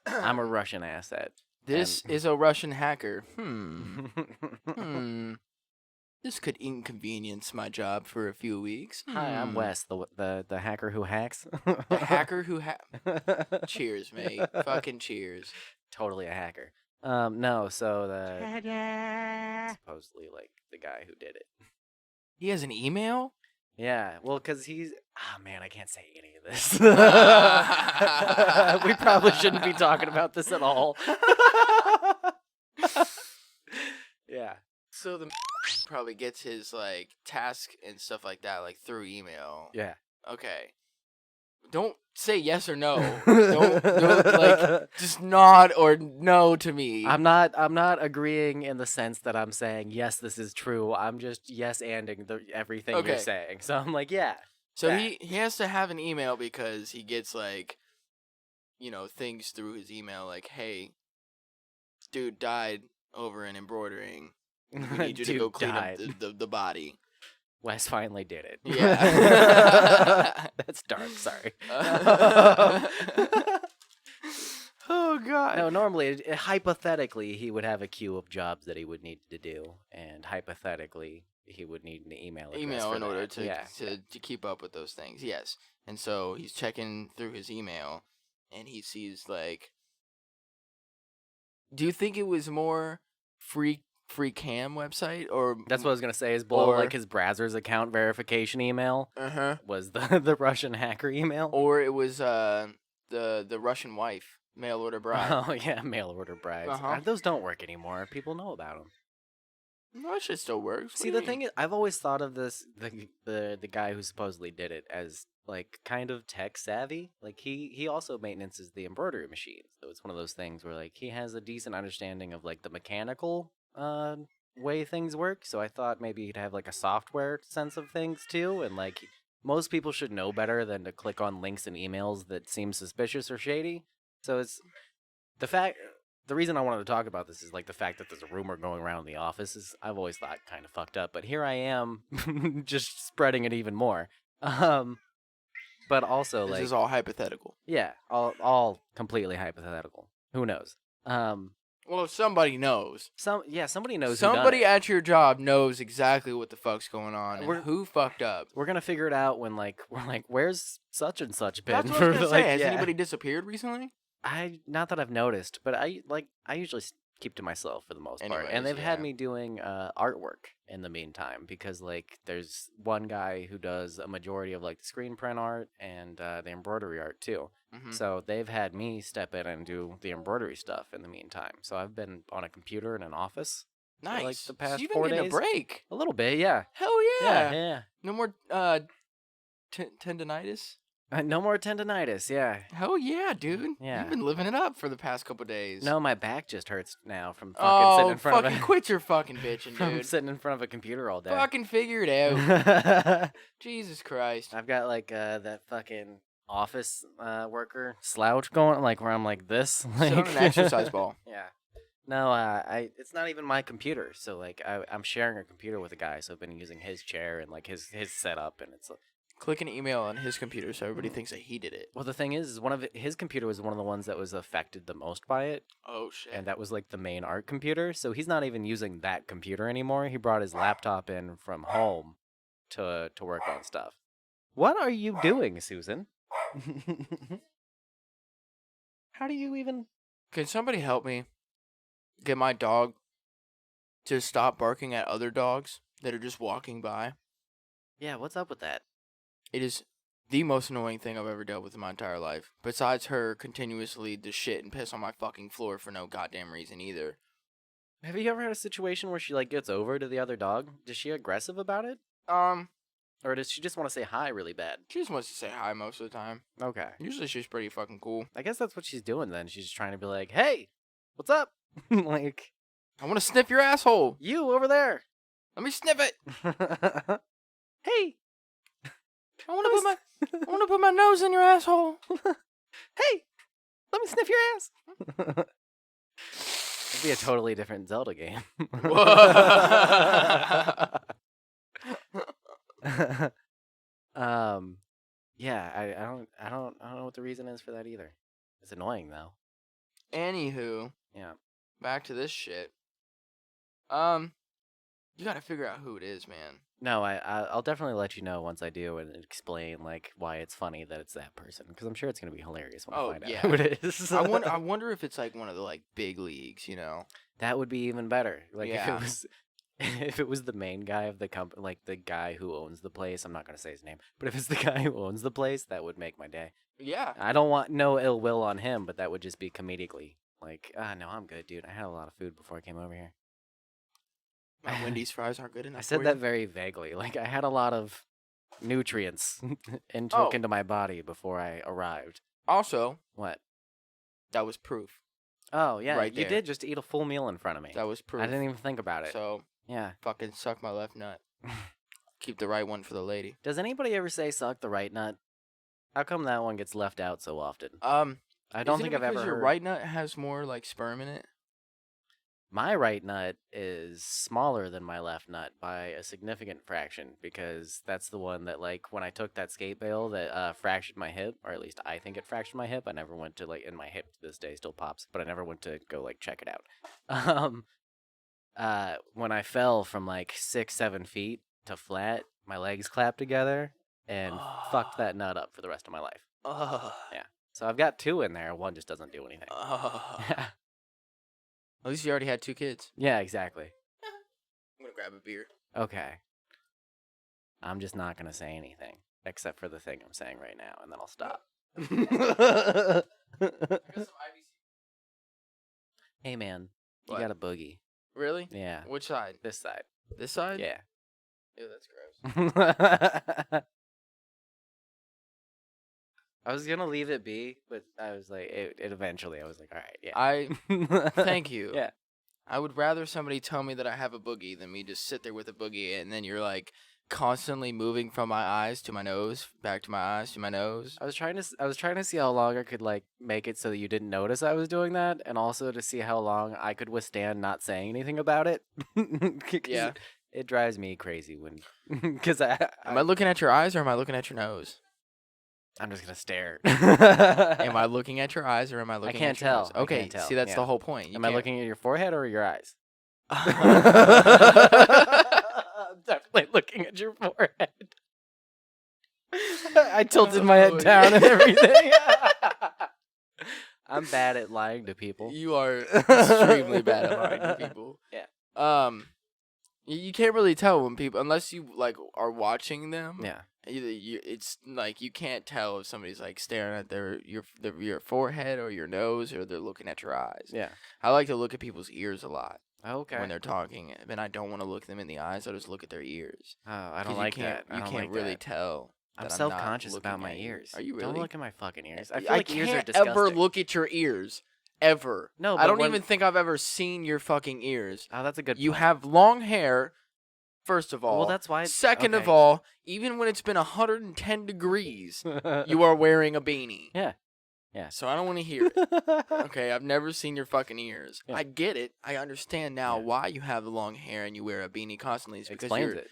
I'm a Russian asset. This is a Russian hacker. Hi, This could inconvenience my job for a few weeks. I'm Wes, the hacker who hacks. The hacker who Cheers, mate. Fucking cheers. Totally a hacker. No, so supposedly like the guy who did it. He has an email? Yeah, well, because he's... man, I can't say any of this. We probably shouldn't be talking about this at all. Yeah. So the probably gets his, like, task and stuff like that, like, through email. Yeah. Okay. Don't say yes or no. don't like, just nod or no to me. I'm not agreeing in the sense that I'm saying, yes, this is true. I'm just yes-anding everything you're Okay. saying. So I'm like, yeah. So that. he has to have an email because he gets like, things through his email like, hey, dude died over in embroidering. We need you to go Dude clean died. up the body. Wes finally did it. Yeah. That's dark. Sorry. Oh God. No, normally, hypothetically, he would have a queue of jobs that he would need to do, and hypothetically, he would need an email address Email for in order that. to, yeah. to keep up with those things. Yes. And so he's checking through his email, and he sees like. Do you think it was more free cam website or? That's what I was gonna say. Is below or- like his Brazzers account verification email Uh-huh. was the Russian hacker email. Or it was the Russian wife mail order bride. Oh yeah, mail order brides. Uh-huh. Those don't work anymore. People know about them. No, that shit still works. See, the thing is, I've always thought of this the guy who supposedly did it as like kind of tech savvy. Like he also maintenances the embroidery machines. So it's one of those things where like he has a decent understanding of like the mechanical way things work. So I thought maybe he'd have like a software sense of things too, and like most people should know better than to click on links in emails that seem suspicious or shady. So it's the reason I wanted to talk about this is like the fact that there's a rumor going around in the office is I've always thought kind of fucked up, but here I am just spreading it even more. But also this like is all hypothetical. yeah, all completely hypothetical. Who knows? Well, if somebody knows. Somebody knows. Somebody who done it. at your job knows exactly what the fuck's going on and We're- who fucked up. We're gonna figure it out when like we're like, where's such and such been? That's what I was gonna say. Like, Has yeah. anybody disappeared recently? Not that I've noticed, but I usually keep to myself for the most part. Anyways, And they've had yeah. me doing artwork in the meantime because like there's one guy who does a majority of like the screen print art and the embroidery art too. Mhm. So they've had me step in and do the embroidery stuff in the meantime. So I've been on a computer in an office. Nice. like, the past so you've 4 been getting days. a break. A little bit, yeah. Hell yeah. Yeah. No more tendonitis. No more tendonitis, yeah. Hell yeah, dude. Yeah. You've been living it up for the past couple days. No, my back just hurts now from fucking sitting Oh, in front fucking of a quit your fucking bitching, from dude. sitting in front of a computer all day. Fucking figure it out. Jesus Christ. I've got like that fucking office worker slouch going, like where I'm like this. Sit on like- an exercise ball. Yeah. No, it's not even my computer. So like I'm sharing a computer with a guy, so I've been using his chair and like his setup, and it's Click an email on his computer so everybody thinks that he did it. well, the thing is his computer was one of the ones that was affected the most by it, Oh shit. and that was like the main art computer. So he's not even using that computer anymore. He brought his laptop in from home to work on stuff. What are you doing, Susan? How do you even? Can somebody help me get my dog to stop barking at other dogs that are just walking by? Yeah, what's up with that? It is the most annoying thing I've ever dealt with in my entire life. Besides her continuously to shit and piss on my fucking floor for no goddamn reason either. Have you ever had a situation where she like gets over to the other dog? Is she aggressive about it? Or does she just want to say hi really bad? She just wants to say hi most of the time. Okay. Usually she's pretty fucking cool. I guess that's what she's doing then. She's just trying to be like, hey, what's up? like, I want to sniff your asshole. you over there. Let me sniff it. hey, I want to put my nose in your asshole. hey, let me sniff your ass. It'd be a totally different Zelda game. Yeah, I don't know what the reason is for that either. It's annoying though. Anywho, Yeah. back to this shit. You gotta figure out who it is, man. No, I'll definitely let you know once I do and explain like why it's funny that it's that person because I'm sure it's gonna be hilarious when Oh, I find yeah. out who it is. I wonder if it's like one of the like big leagues, you know? That would be even better. Like Yeah. if it was the main guy of the company, like the guy who owns the place. I'm not gonna say his name, but if it's the guy who owns the place, that would make my day. Yeah. I don't want no ill will on him, but that would just be comedically. Like, no, I'm good, dude. I had a lot of food before I came over here. My Wendy's fries aren't good enough. I said for that you? very vaguely. Like I had a lot of nutrients took Oh. into my body before I arrived. Also, What? that was proof. Oh yeah, Right you there. did just eat a full meal in front of me. That was proof. I didn't even think about it. So, Yeah. fucking suck my left nut. Keep the right one for the lady. Does anybody ever say suck the right nut? How come that one gets left out so often? I don't think I've ever because your heard. right nut has more like sperm in it. My right nut is smaller than my left nut by a significant fraction because that's the one that, like, when I took that skate bail that fractured my hip, or at least I think it fractured my hip. I never went to, like, and my hip to this day still pops, but I never went to go, like, check it out. When I fell from, like, 6-7 feet to flat, my legs clapped together and fucked that nut up for the rest of my life. Yeah. So I've got 2 in there. One just doesn't do anything. Yeah. At least you already had 2 kids. Yeah, exactly. I'm gonna grab a beer. Okay. I'm just not going to say anything except for the thing I'm saying right now, and then I'll stop. Hey, man. You What? got a boogie. Really? Yeah. Which side? This side. This side? Yeah. Ew, that's gross. I was going to leave it be, but I was like, it eventually, I was like, all right, yeah. Thank you. Yeah. I would rather somebody tell me that I have a boogie than me just sit there with a boogie and then you're like constantly moving from my eyes to my nose, back to my eyes to my nose. I was trying to see how long I could like make it so that you didn't notice I was doing that, and also to see how long I could withstand not saying anything about it. 'Cause Yeah. it drives me crazy when because Am I looking at your eyes or am I looking at your nose? I'm just gonna stare. Am I looking at your eyes or am I looking can't at your nose? tell. I Okay, can't tell. see, that's Yeah. the whole point. You Am I can't- looking at your forehead or your eyes? I'm I'm definitely looking at your forehead. I tilted my head down and everything. I'm bad at lying to people. You are extremely bad at lying to people. Yeah. You can't really tell when people, unless you like are watching them. Yeah. It's like you can't tell if somebody's like staring at your forehead or your nose or they're looking at your eyes. Yeah. I like to look at people's ears a lot Okay. when they're talking, and I don't want to look them in the eyes. I just look at their ears. Oh, I 'Cause don't like that. I You don't can't like really that. tell. I'm that not self-conscious about looking my at you. ears. Are you really? Don't look at my fucking ears. I feel I like ears are can't disgusting. ever look at your ears. Ever. No, I but don't when- even think I've ever seen your fucking ears. Oh, that's a good. You point. have long hair, first of all. Well, that's why. Second of okay. all, even when it's been 110 degrees, you are wearing a beanie. Yeah. Yeah. So I don't want to hear it. Okay, I've never seen your fucking ears. Yeah. I get it. I understand now Yeah. why you have the long hair and you wear a beanie constantly. It's because Explains you're it.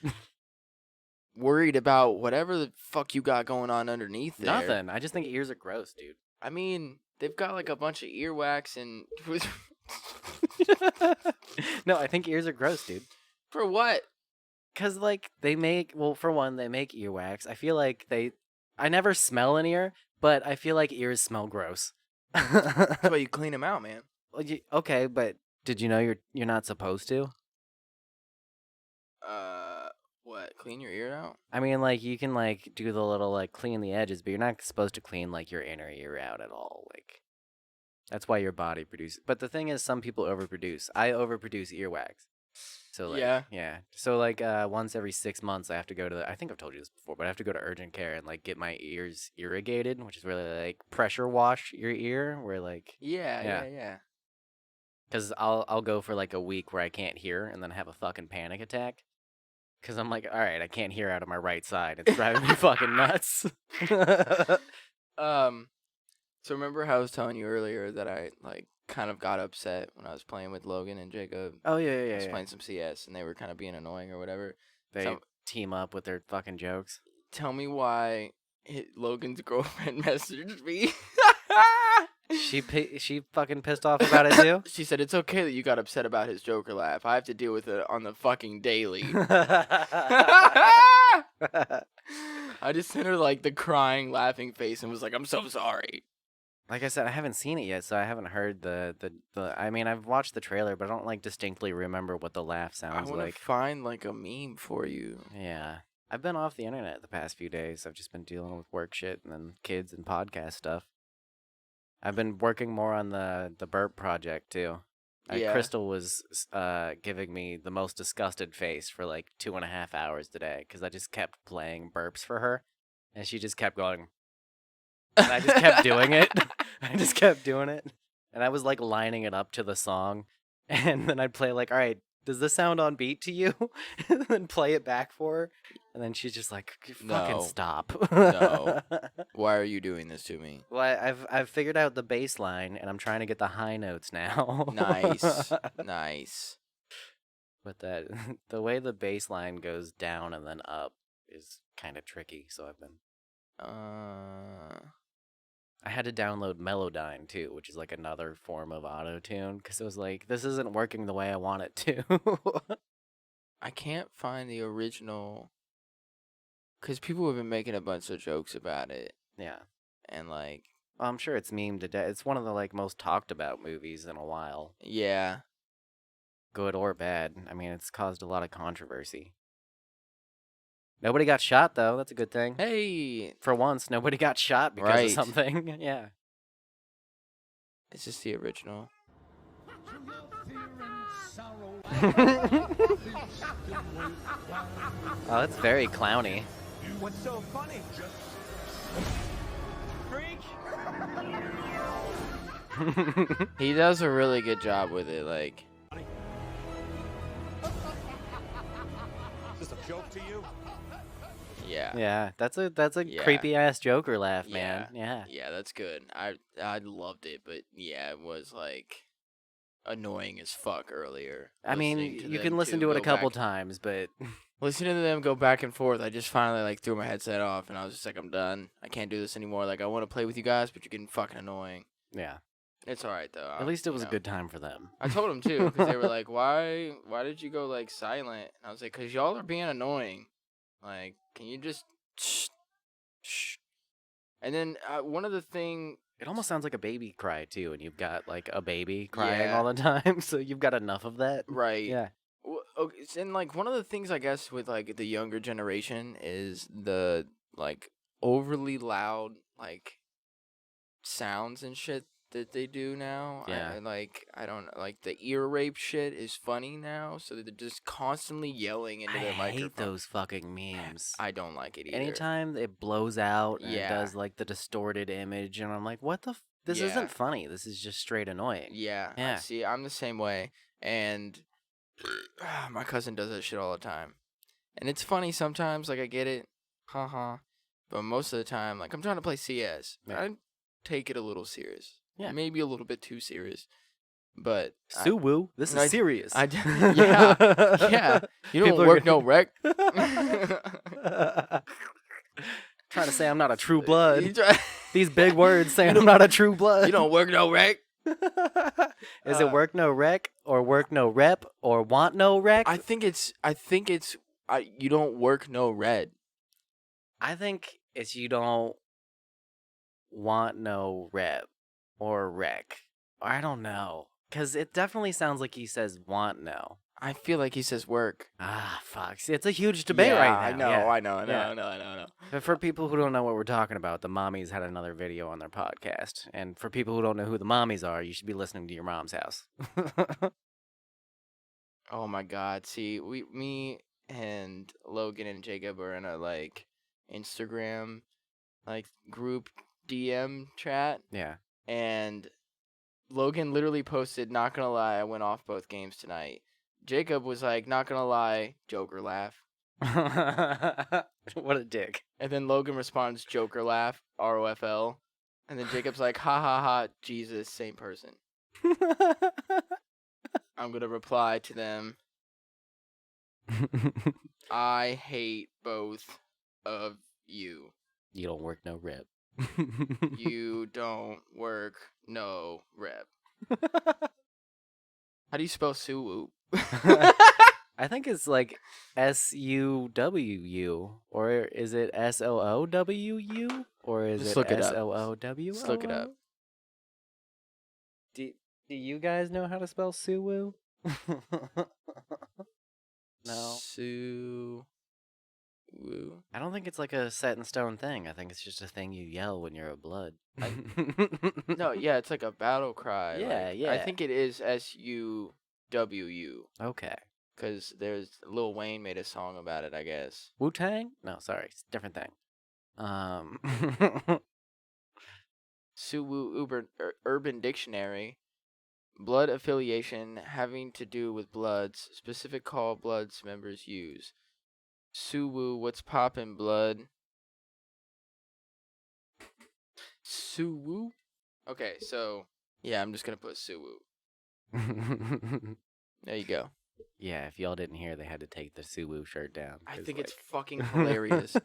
worried about whatever the fuck you got going on underneath there. Nothing. I just think ears are gross, dude. I mean, they've got like a bunch of earwax and... No, I think ears are gross, dude. For what? Cause like they make, well, for one, they make earwax. I feel like I never smell an ear, but I feel like ears smell gross. That's why you clean them out, man. Well, okay, but did you know you're not supposed to? What? Clean your ear out? I mean, like you can like do the little like clean the edges, but you're not supposed to clean like your inner ear out at all. Like that's why your body produces. But the thing is, some people overproduce. I overproduce earwax. So like, yeah. So like once every 6 months, I have to go to I think I've told you this before, but I have to go to urgent care and like get my ears irrigated, which is really like pressure wash your ear, where like Yeah. because I'll go for like a week where I can't hear and then have a fucking panic attack. Because I'm like, all right, I can't hear out of my right side. It's driving me fucking nuts. So remember how I was telling you earlier that I like kind of got upset when I was playing with Logan and Jacob? Oh, I yeah. was playing some CS and they were kind of being annoying or whatever. They team up with their fucking jokes. Tell me why Logan's girlfriend messaged me. She fucking pissed off about it too? She said, it's okay that you got upset about his Joker laugh. I have to deal with it on the fucking daily. I just sent her like the crying, laughing face and was like, I'm so sorry. Like I said, I haven't seen it yet, so I haven't heard the I mean, I've watched the trailer, but I don't like distinctly remember what the laugh I sounds want to like. find like a meme for you. Yeah. I've been off the internet the past few days. I've just been dealing with work shit and then kids and podcast stuff. I've been working more on the burp project too. Yeah. Crystal was giving me the most disgusted face for like 2.5 hours today because I just kept playing burps for her, and she just kept going. And I just kept doing it. And I was like lining it up to the song, and then I'd play like, all right, does this sound on beat to you? And then play it back for her. And then she's just like, fucking No. stop. No. Why are you doing this to me? Well, I've figured out the bass line, and I'm trying to get the high notes now. Nice. Nice. But the way the bass line goes down and then up is kind of tricky, so I've been... I had to download Melodyne, too, which is like another form of auto-tune, because it was like, this isn't working the way I want it to. I can't find the original, because people have been making a bunch of jokes about it, Yeah. and like, Well, I'm sure it's memed to death. It's one of the like most talked about movies in a while. yeah. Good or bad. I mean, it's caused a lot of controversy. Nobody got shot, though. That's a good thing. Hey, For once, nobody got shot because Right. of something. Yeah. is this the original? Oh, it's very clowny. What's so funny? Freak? He does a really good job with it, like, Is this a joke to you? yeah. Yeah, that's a Yeah. creepy ass Joker laugh, man. Yeah. Yeah, that's good. I loved it, but yeah, it was like annoying as fuck earlier. I mean, listening to you them can listen two to it a go couple back- times, but Listening to them go back and forth, I just finally like threw my headset off and I was just like, I'm done. I can't do this anymore. Like, I want to play with you guys, but you're getting fucking annoying. yeah. It's all right though. At least it was you a know. good time for them. I told them too because they were like, "Why did you go like silent?" And I was like, "Cause y'all are being annoying. Like, can you just shh?" And then one of the thing, It almost sounds like a baby cry too, and you've got like a baby crying Yeah. all the time, so you've got enough of that. right? Yeah. Okay, and like one of the things I guess with like the younger generation is the like overly loud like sounds and shit that they do now. Yeah. I don't know, like the ear rape shit is funny now, so they're just constantly yelling into I their hate microphone. those fucking memes. I don't like it either. Anytime it blows out and it Yeah. does like the distorted image, and I'm like, what the? This Yeah. isn't funny. This is just straight annoying. Yeah, Yeah. see, I'm the same way, and my cousin does that shit all the time, and it's funny sometimes. Like I get it, haha, but most of the time, like I'm trying to play CS, Yeah. I take it a little serious. Yeah. Maybe a little bit too serious, but Suwu, this I- is serious. yeah, yeah. You don't People are work gonna- no rec. Trying to say I'm not a true blood. You try- These big words saying I'm not a true blood. you don't work no rec. Is it work no rec or work no rep or want no rec? I think it's you don't work no red. I think it's you don't want no rep or rec. I don't know. Because it definitely sounds like he says want no. I feel like he says work. Ah, fuck. See, it's a huge debate Yeah, right now. Yeah. I know. Yeah. But for people who don't know what we're talking about, the mommies had another video on their podcast. And for people who don't know who the mommies are, you should be listening to your mom's house. Oh my God! See, me and Logan and Jacob are in a like Instagram like group DM chat, Yeah. and Logan literally posted, "Not gonna lie, I went off both games tonight." Jacob was like, "Not gonna lie, Joker laugh," What a dick. and then Logan responds, "Joker laugh, ROFL," and then Jacob's like, "Ha ha ha, Jesus, same person." I'm gonna reply to them. I hate both of you. You don't work no rep. You don't work no rep. How do you spell Suwu? I think it's like SUWU, or is it SOOWU, or is Just it look it up. SOOW? Just look it up. Do you guys know how to spell Suwu? No. Suwu. I don't think it's like a set in stone thing. I think it's just a thing you yell when you're a blood. No, yeah, it's like a battle cry. Yeah, like, yeah. I think it is SUWU. Okay. Because there's Lil Wayne made a song about it, I guess. Wu Tang? No, sorry, it's a different thing. Suwu Urban Dictionary. blood affiliation having to do with bloods. Specific call bloods members use. Suwoo, what's poppin', blood? Suwoo? Okay, so yeah, I'm just gonna put Suwoo. There you go. Yeah, if y'all didn't hear, they had to take the Suwoo shirt down. I 'cause, think it's like- fucking hilarious.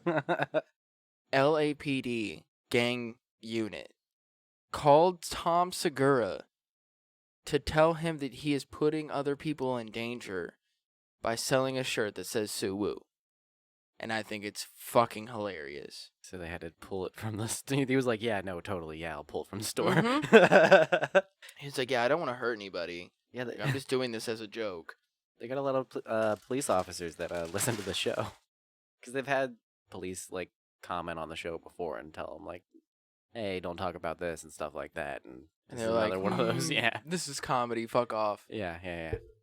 LAPD gang unit called Tom Segura to tell him that he is putting other people in danger by selling a shirt that says Suwoo. And I think it's fucking hilarious. So they had to pull it from the store. He was like, yeah, no, totally. Yeah, I'll pull it from the store. He's like, yeah, I don't want to hurt anybody. Yeah, Like, I'm just doing this as a joke. they got a lot of police officers that listen to the show. Because they've had police, like, comment on the show before and tell them, like, hey, don't talk about this and stuff like that. And And this they're is like, another one of those. Yeah. This is comedy. Fuck off. Yeah.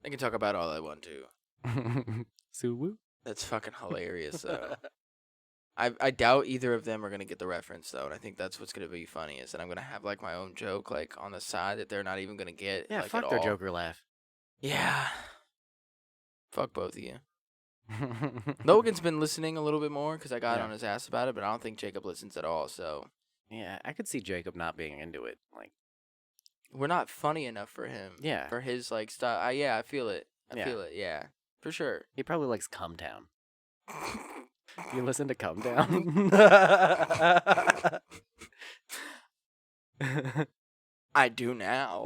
They can talk about all they want to. Suwoo? That's fucking hilarious, though. I doubt either of them are gonna get the reference though, and I think that's what's gonna be funny is that I'm gonna have like my own joke like on the side that they're not even gonna get. Yeah, like, fuck at their all. Joker laugh. Yeah. Fuck both of you. Logan's been listening a little bit more because I got Yeah. on his ass about it, but I don't think Jacob listens at all. So Yeah, I could see Jacob not being into it. Like, we're not funny enough for him. Yeah. For his like style. Yeah, I feel it. I Yeah. feel it. Yeah, for sure. he probably likes Cum Town. You listen to Cum Town? I do now.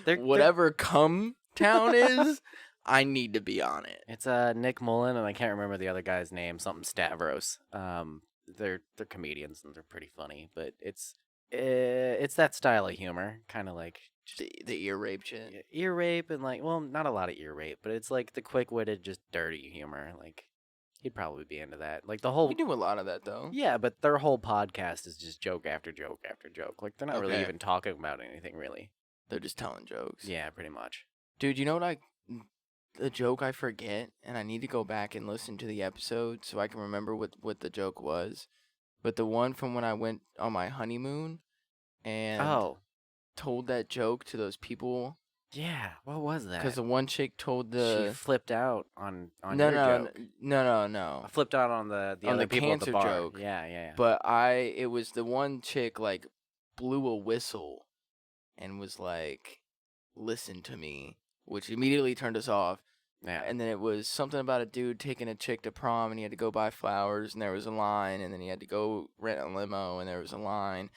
They're- Whatever Cum Town is, I need to be on it. It's Nick Mullen, and I can't remember the other guy's name. Something Stavros. They're comedians and they're pretty funny, but it's that style of humor, kind of like just The ear rape shit. ear rape and like, well, not a lot of ear rape, but it's like the quick-witted, just dirty humor. Like, he'd probably be into that. Like the whole We do a lot of that though. yeah, but their whole podcast is just joke after joke after joke. Like they're not really Okay. even talking about anything really. They're just telling jokes. Yeah, pretty much. Dude, you know what the joke I forget, and I need to go back and listen to the episode so I can remember what the joke was. But the one from when I went on my honeymoon and Oh, told that joke to those people, yeah. What was that? because the one chick told she the flipped out on no your no joke. no. Flipped out on the On other the people at the cancer bar. joke. Yeah. But it was the one chick like blew a whistle and was like, "Listen to me," which immediately turned us off. Yeah. And then it was something about a dude taking a chick to prom, and he had to go buy flowers, and there was a line, and then he had to go rent a limo, and there was a line,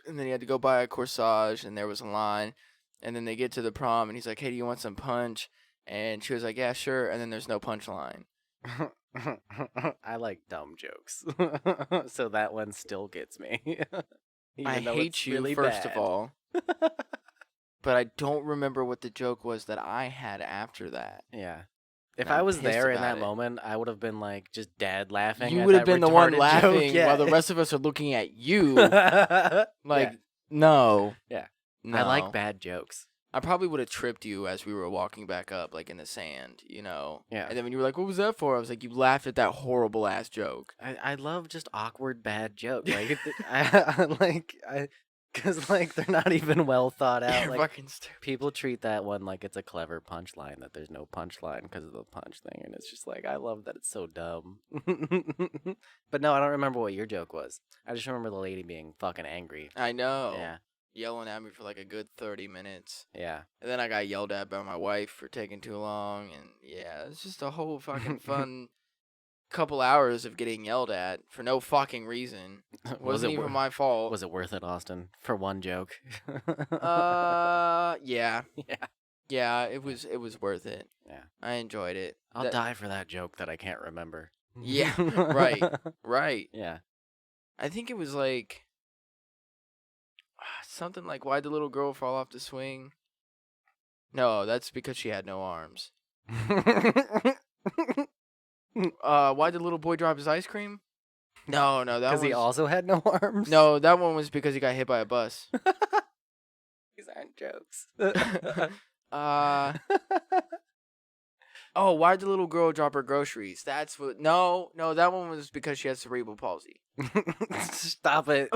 and then he had to go buy a corsage, and there was a line, and then they get to the prom, and he's like, "Hey, do you want some punch?" And she was like, "Yeah, sure," and then there's no punchline. I like dumb jokes, so that one still gets me. Even I though hate it's you, really first bad. of all. But I don't remember what the joke was that I had after that. Yeah. If And I'm I was pissed there in about that it. moment, I would have been like just dead laughing. You at would have that been the one retarded laughing joke. Yeah. while the rest of us are looking at you. like, Like, no. Yeah. No. I like bad jokes. I probably would have tripped you as we were walking back up, like in the sand, you know? Yeah. And then when you were like, "What was that for?" I was like, "You laughed at that horrible ass joke." I love just awkward bad jokes. Like, because like they're not even well thought out. You're Like, fucking stupid. people treat that one like it's a clever punchline, that there's no punchline because of the punch thing, and it's just like, I love that it's so dumb. But no, I don't remember what your joke was. I just remember the lady being fucking angry. I know. Yeah, Yelling at me for like a good 30 minutes. yeah. And then I got yelled at by my wife for taking too long. And yeah, it's just a whole fucking fun couple hours of getting yelled at for no fucking reason. Wasn't even my fault. Was it worth it, Austin, for one joke? Yeah. yeah. Yeah, it was worth it. Yeah. I enjoyed it. I'll That- die for that joke that I can't remember. Yeah, right. Right. Yeah. I think it was like something like, "Why'd the little girl fall off the swing?" No, that's because she had no arms. Why'd the little boy drop his ice cream? No, that Because was he also had no arms? no, that one was because he got hit by a bus. These aren't jokes. Oh, why'd the little girl drop her groceries? That's what. No, that one was because she has cerebral palsy. Stop it.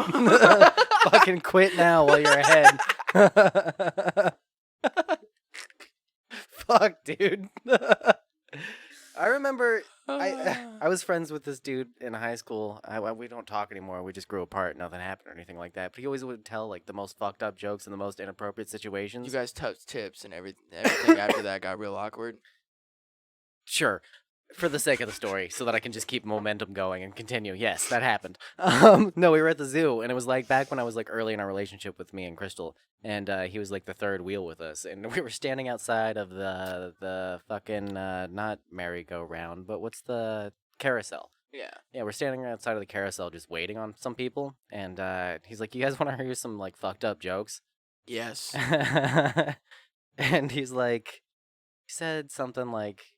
Fucking quit now while you're ahead. Fuck, dude. I remember I was friends with this dude in high school. We don't talk anymore. We just grew apart. Nothing happened or anything like that. But he always would tell like the most fucked up jokes in the most inappropriate situations. You guys touched tips and everything after that got real awkward. Sure. For the sake of the story, so that I can just keep momentum going and continue. Yes, that happened. No, we were at the zoo, and it was like back when I was like early in our relationship with me and Crystal, and he was like the third wheel with us, and we were standing outside of the fucking not merry-go-round, but what's the carousel? Yeah, we're standing outside of the carousel just waiting on some people, and he's like, "You guys want to hear some like fucked up jokes?" Yes. And he's like, he said something like,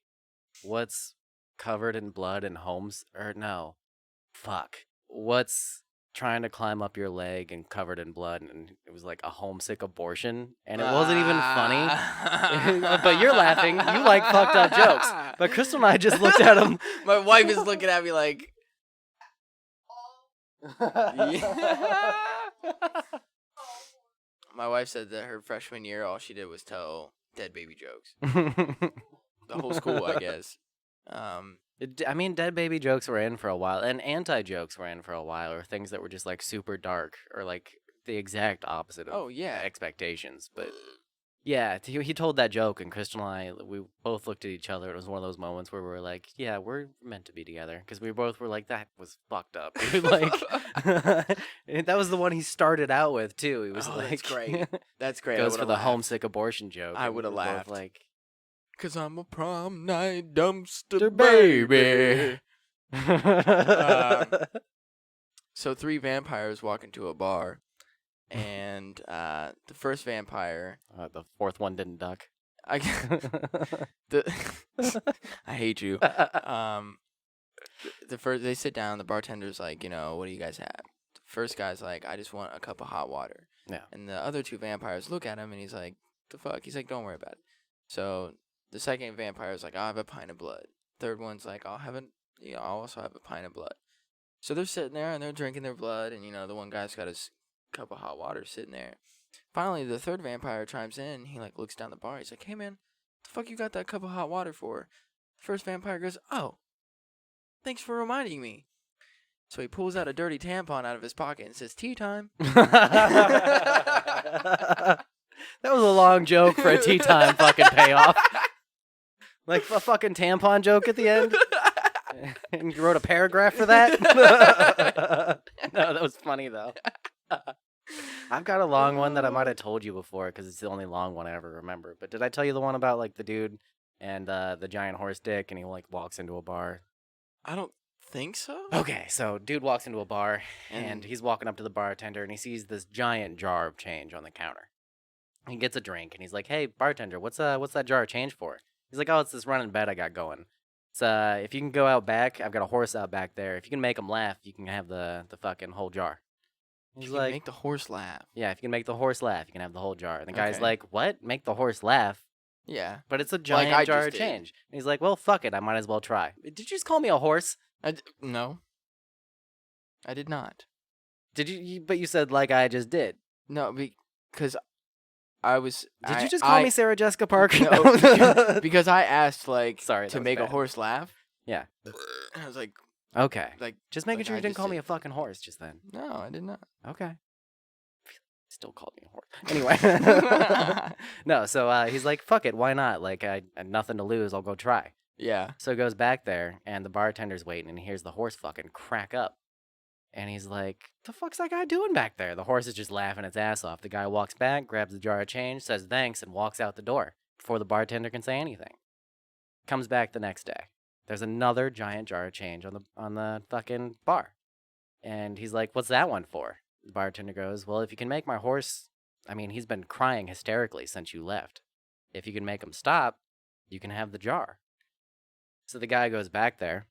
"What's covered in blood and homes?" Or no, fuck. What's trying to climb up your leg and covered in blood? And it was like a homesick abortion, and it wasn't even funny. But you're laughing. You like fucked up jokes. But Crystal and I just looked at him. My wife is looking at me like. Yeah. My wife said that her freshman year, all she did was tell dead baby jokes. The whole school, I guess. I mean, dead baby jokes were in for a while, and anti-jokes were in for a while, or things that were just like super dark, or like the exact opposite of expectations. But yeah, he told that joke, and Crystal and I, we both looked at each other. It was one of those moments where we were like, yeah, we're meant to be together, because we both were like, that was fucked up. Like, and that was the one he started out with too. He was like, that's great. That's great. Goes for the homesick abortion joke. I would have laughed. Like, 'cause I'm a prom night dumpster baby. So 3 vampires walk into a bar, and the first vampire, the fourth one didn't duck. I hate you. The first, they sit down. The bartender's like, what do you guys have? The first guy's like, I just want a cup of hot water. Yeah. And the other 2 vampires look at him, and he's like, the fuck? He's like, don't worry about it. So the second vampire's like, I'll have a pint of blood. Third one's like, I'll also have a pint of blood. So they're sitting there and they're drinking their blood, and the one guy's got his cup of hot water sitting there. Finally, the third vampire chimes in. He like looks down the bar. He's like, hey man, the fuck you got that cup of hot water for? The first vampire goes, oh, thanks for reminding me. So he pulls out a dirty tampon out of his pocket and says, tea time. That was a long joke for a tea time fucking payoff. Like a fucking tampon joke at the end. And you wrote a paragraph for that? No, that was funny though. I've got a long one that I might have told you before because it's the only long one I ever remember. But did I tell you the one about like the dude and the giant horse dick and he like walks into a bar? I don't think so. Okay, so dude walks into a bar and he's walking up to the bartender and he sees this giant jar of change on the counter. He gets a drink and he's like, "Hey bartender, what's that jar of change for?" He's like, "Oh, it's this running bet I got going. It's if you can go out back, I've got a horse out back there. If you can make him laugh, you can have the fucking whole jar." He's like, make the horse laugh. "Yeah, if you can make the horse laugh, you can have the whole jar." And the guy's like, "What? Make the horse laugh?" Yeah. But it's a giant jar of change. And he's like, "Well, fuck it. I might as well try." Did you just call me a horse? No. I did not. Did you? But you said like I just did. No, because I was. Did you just call me Sarah Jessica Parker? No, because I asked like to make a horse laugh. Yeah. I was like, okay. Like just making sure you didn't call me a fucking horse just then. No, I did not. Okay. Still called me a horse. Anyway. No, so he's like, fuck it, why not? Like, I had nothing to lose, I'll go try. Yeah. So he goes back there, and the bartender's waiting, and he hears the horse fucking crack up. And he's like, the fuck's that guy doing back there? The horse is just laughing its ass off. The guy walks back, grabs the jar of change, says thanks, and walks out the door before the bartender can say anything. Comes back the next day. There's another giant jar of change on the fucking bar. And he's like, what's that one for? The bartender goes, well, if you can make my horse, he's been crying hysterically since you left. If you can make him stop, you can have the jar. So the guy goes back there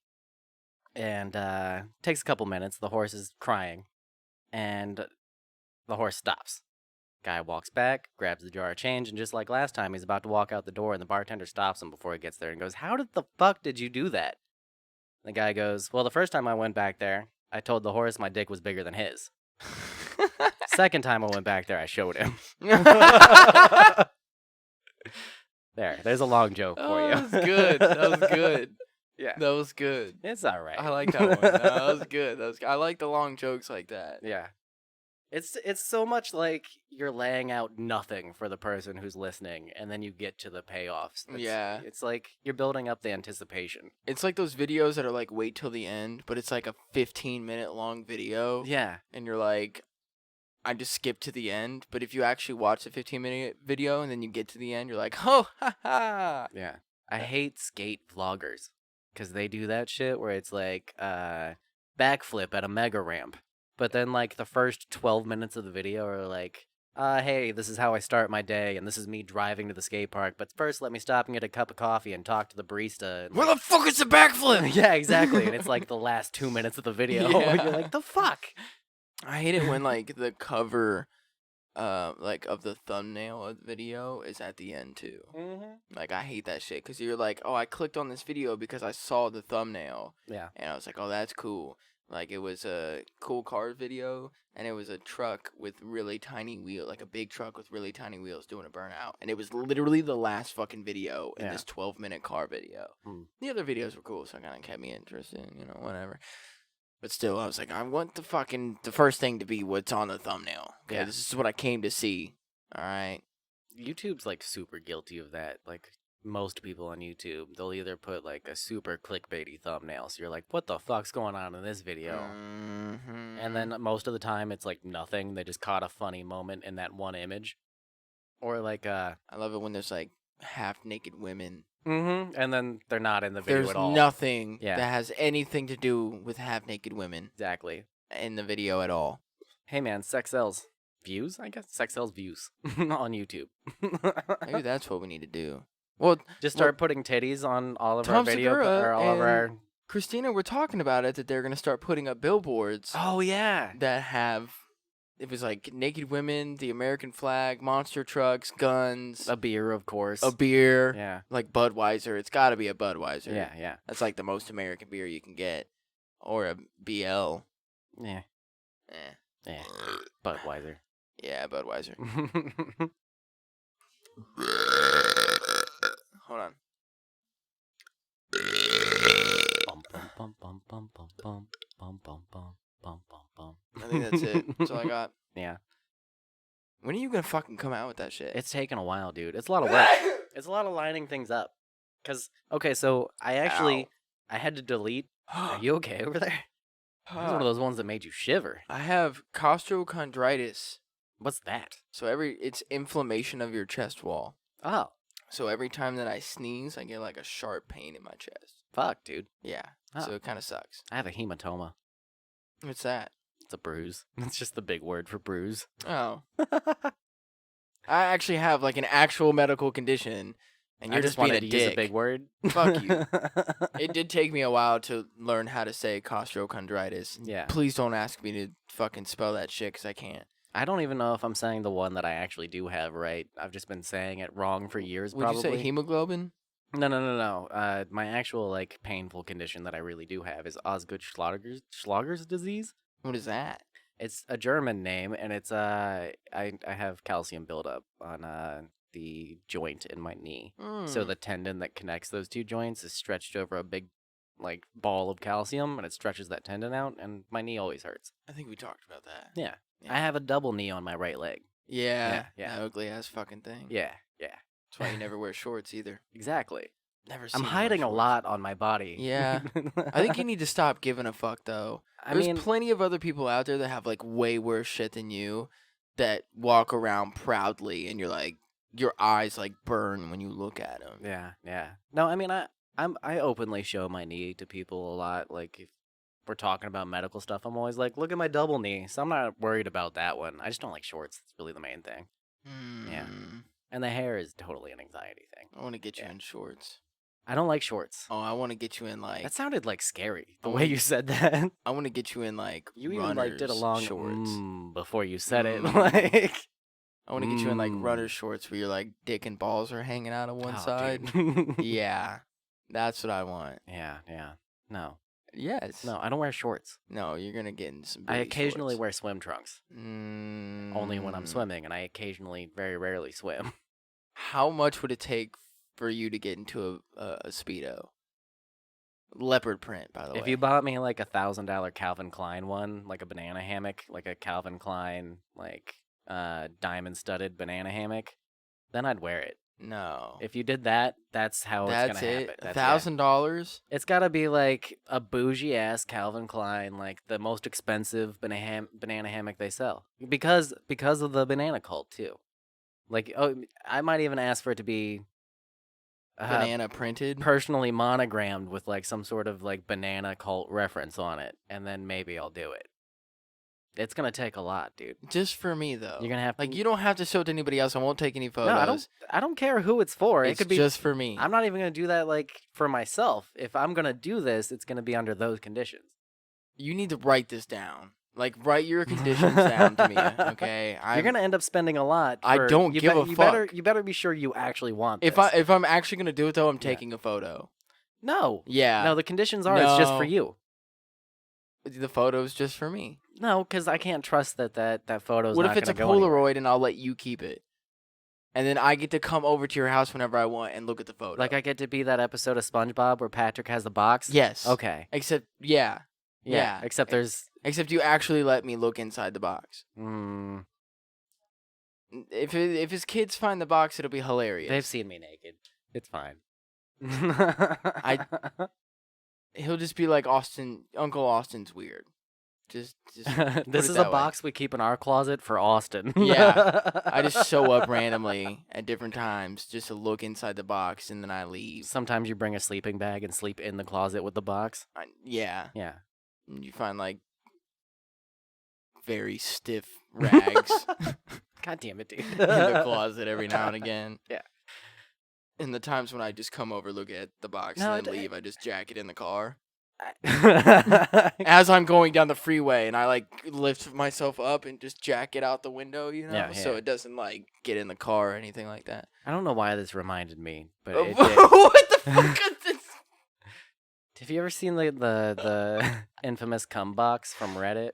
and takes a couple minutes. The horse is crying and the horse stops. Guy walks back, grabs the jar of change, and just like last time, he's about to walk out the door and the bartender stops him before he gets there and goes, how the fuck did you do that? The guy goes, well, the first time I went back there, I told the horse my dick was bigger than his. Second time I went back there, I showed him. There's a long joke for you. That was good. That was good. Yeah. That was good. It's all right. I like that one. No, that was good. I like the long jokes like that. Yeah. It's so much like you're laying out nothing for the person who's listening, and then you get to the payoffs. Yeah. It's like you're building up the anticipation. It's like those videos that are like wait till the end, but it's like a 15-minute long video. Yeah. And you're like, I just skipped to the end. But if you actually watch the 15-minute video and then you get to the end, you're like, oh, ha ha. Yeah. I hate skate vloggers because they do that shit where it's like backflip at a mega ramp. But then like the first 12 minutes of the video are like, hey, this is how I start my day, and this is me driving to the skate park. But first, let me stop and get a cup of coffee and talk to the barista. And, Where the fuck is the backflip? yeah, exactly. And it's like the last 2 minutes of the video. Yeah. And you're like, the fuck? I hate it when like the cover like of the thumbnail of the video is at the end too. Mm-hmm. Like I hate that shit because you're like, oh, I clicked on this video because I saw the thumbnail. Yeah. And I was like, oh, that's cool. Like it was a cool car video, and it was a truck with really tiny wheels, like a big truck with really tiny wheels doing a burnout. And it was literally the last fucking video in this 12-minute car video. The other videos were cool, so it kind of kept me interested, whatever. But still, I was like, I want the first thing to be what's on the thumbnail. Okay, Yeah. this is what I came to see. All right. YouTube's like super guilty of that. Like most people on YouTube, they'll either put like a super clickbaity thumbnail, so you're like, what the fuck's going on in this video? Mm-hmm. And then most of the time it's like nothing. They just caught a funny moment in that one image. Or like I love it when there's like half naked women. and then they're not in the video There's at all. nothing Yeah. that has anything to do with half naked women Exactly. in the video at all. Hey man, sex sells views, I guess. Sex sells views on YouTube. Maybe that's what we need to do. Well, Just start putting titties on all of our Tom video Segura or all of our. Christina, we're talking about it, that they're going to start putting up billboards Oh yeah. that have, it was like naked women, the American flag, monster trucks, guns, A beer, of course. a beer, Yeah. like Budweiser. It's got to be a Budweiser. Yeah, yeah. That's like the most American beer you can get. Or a BL. Yeah. Eh. Yeah. Budweiser. Yeah, Budweiser. Hold on. Bum, bum, bum, bum, bum, bum, bum, bum, bum, bum, bum, bum. I think that's it. That's all I got. Yeah. When are you gonna fucking come out with that shit? It's taken a while, dude. It's a lot of work. It's a lot of lining things up. Cause okay, so I had to delete. Are you okay over there? This is one of those ones that made you shiver. I have costochondritis. What's that? So it's inflammation of your chest wall. Oh, So every time that I sneeze, I get like a sharp pain in my chest. fuck, dude. Yeah. Oh. So it kind of sucks. I have a hematoma. What's that? It's a bruise. It's just the big word for bruise. Oh. I actually have like an actual medical condition, and you're I just just being wanted a to use dick. a big word. Fuck you. It did take me a while to learn how to say costochondritis. Yeah. Please don't ask me to fucking spell that shit, because I can't. I don't even know if I'm saying the one that I actually do have right. I've just been saying it wrong for years. Would probably. you say hemoglobin? No. My actual like painful condition that I really do have is Osgood-Schlager's disease. What is that? It's a German name, and it's I have calcium buildup on the joint in my knee. So Mm. the tendon that connects those two joints is stretched over a big like ball of calcium, and it stretches that tendon out, and my knee always hurts. I think we talked about that. Yeah. Yeah. I have a double knee on my right leg. Yeah. Yeah. That ugly ass fucking thing. Yeah. That's why you never wear shorts either. Exactly. Never. I'm seen you wear hiding a shorts. lot on my body. Yeah. I think you need to stop giving a fuck, though. There's plenty of other people out there that have like way worse shit than you, that walk around proudly, and you're like, your eyes like burn when you look at them. Yeah. No, I mean, I openly show my knee to people a lot. Like, if we're talking about medical stuff, I'm always like, look at my double knee. So I'm not worried about that one. I just don't like shorts. It's really the main thing. Yeah. And the hair is totally an anxiety thing. I want to get you Yeah. in shorts. I don't like shorts. Oh, I want to get you in like. That sounded like scary, the Oh, way you said that. I want to get you in like. You even like did a runners long shorts. before you said it. Mm. Like, I want to get you in like Mm. runner shorts where your like dick and balls are hanging out on one oh, side. dude. Yeah, that's what I want. Yeah. No. Yes. No, I don't wear shorts. No, you're gonna get in some. I booty occasionally shorts. wear swim trunks. Only when I'm swimming, and I occasionally, very rarely swim. How much would it take for you to get into a Speedo? Leopard print, by the way. If you bought me like $1,000 Calvin Klein one, like a banana hammock, like a Calvin Klein like diamond studded banana hammock, then I'd wear it. No. If you did that, that's how That's it's gonna it. happen. That's it. $1,000. It's gotta be like a bougie ass Calvin Klein, like the most expensive banana hammock they sell, because of the banana cult too. Like, oh, I might even ask for it to be Banana printed. personally monogrammed with like some sort of like banana cult reference on it, and then maybe I'll do it. It's gonna take a lot, dude. Just for me though. You're gonna have like to. you don't have to show it to anybody else. I won't take any photos. No, I don't care who it's for. It's It could be just for me. I'm not even gonna do that like for myself. If I'm gonna do this, it's gonna be under those conditions. You need to write this down. Like write your conditions down to me, okay? You're gonna end up spending a lot. I don't give a fuck. You better be sure you actually want this. If I'm actually gonna do it though, I'm taking a photo. No. Yeah. No, the conditions are it's just for No. you. The photo's just for me. No, because I can't trust that photo's What not if it's a gonna go anywhere. Polaroid and I'll let you keep it? And then I get to come over to your house whenever I want and look at the photo. Like I get to be that episode of SpongeBob where Patrick has the box? Yes. Okay. Except yeah. Yeah. Except there's Except you actually let me look inside the box. mm, If his kids find the box, it'll be hilarious. they've seen me naked. It's fine. He'll just be like Uncle Austin's weird. Just put This it is that a way. box we keep in our closet for Austin. Yeah. I just show up randomly at different times just to look inside the box and then I leave. Sometimes you bring a sleeping bag and sleep in the closet with the box. Yeah. Yeah. And you find like very stiff rags God damn it, dude. in the closet every now and again. Yeah. And the times when I just come over, look at the box, No, and then leave, I just jack it in the car. I As I'm going down the freeway, and I like lift myself up and just jack it out the window, you know, Yeah, so yeah. it doesn't like get in the car or anything like that. don't know why this reminded me, but it did. What the fuck is this? Have you ever seen the infamous Cum Box from Reddit?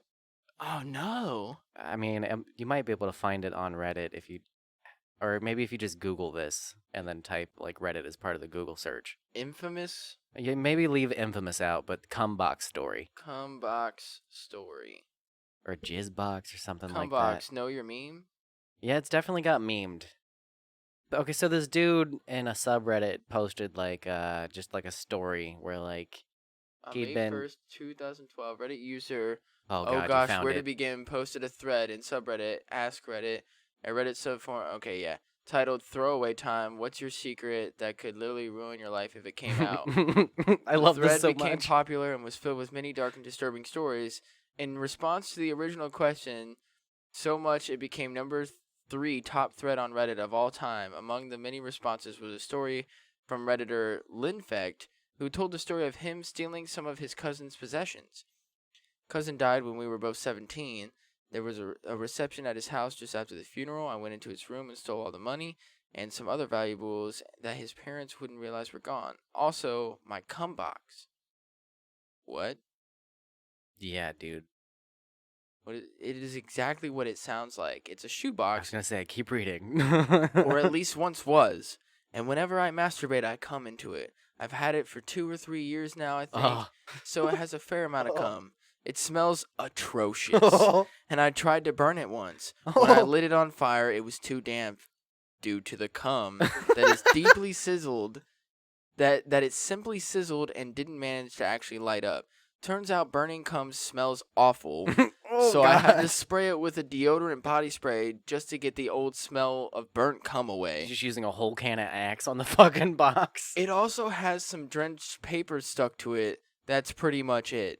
Oh no! I mean, you might be able to find it on Reddit if you, or maybe if you just Google this and then type like Reddit as part of the Google search. Infamous You maybe leave infamous out, but Cum Box story Cum Box story. or Jizz Box or something Cum like Box, that. know your meme? Yeah, it's definitely got memed. But okay, so this dude in a subreddit posted like just like a story where like On He'd May been- 1st, 2012, Reddit user oh Oh god, gosh, you found where it. to begin? Posted a thread in subreddit, Ask Reddit, a Reddit subforum. Okay, yeah. Titled Throwaway Time. What's your secret that could literally ruin your life if it came out? I love the thread this so became much. popular and was filled with many dark and disturbing stories. In response to the original question, so much it became number 3 top thread on Reddit of all time. Among the many responses was a story from Redditor Linfect, who told the story of him stealing some of his cousin's possessions. Cousin died when we were both 17. There was a reception at his house just after the funeral. I went into his room and stole all the money and some other valuables that his parents wouldn't realize were gone. Also, my cum box. What? Yeah, dude. It is exactly what it sounds like. It's a I was shoebox, gonna say, keep reading. or at least once was. And whenever I masturbate, I come into it. I've had it for 2 or 3 years now, I think. Oh. So it has a fair amount of cum. It smells atrocious. And I tried to burn it once. When I lit it on fire, it was too damp due to the cum that is deeply sizzled, that it simply sizzled and didn't manage to actually light up. Turns out burning cum smells awful, so I had to spray it with a deodorant body spray just to get the old smell of burnt cum away. Just using a whole can of Axe on the fucking box. It also has some drenched paper stuck to it. That's pretty much it.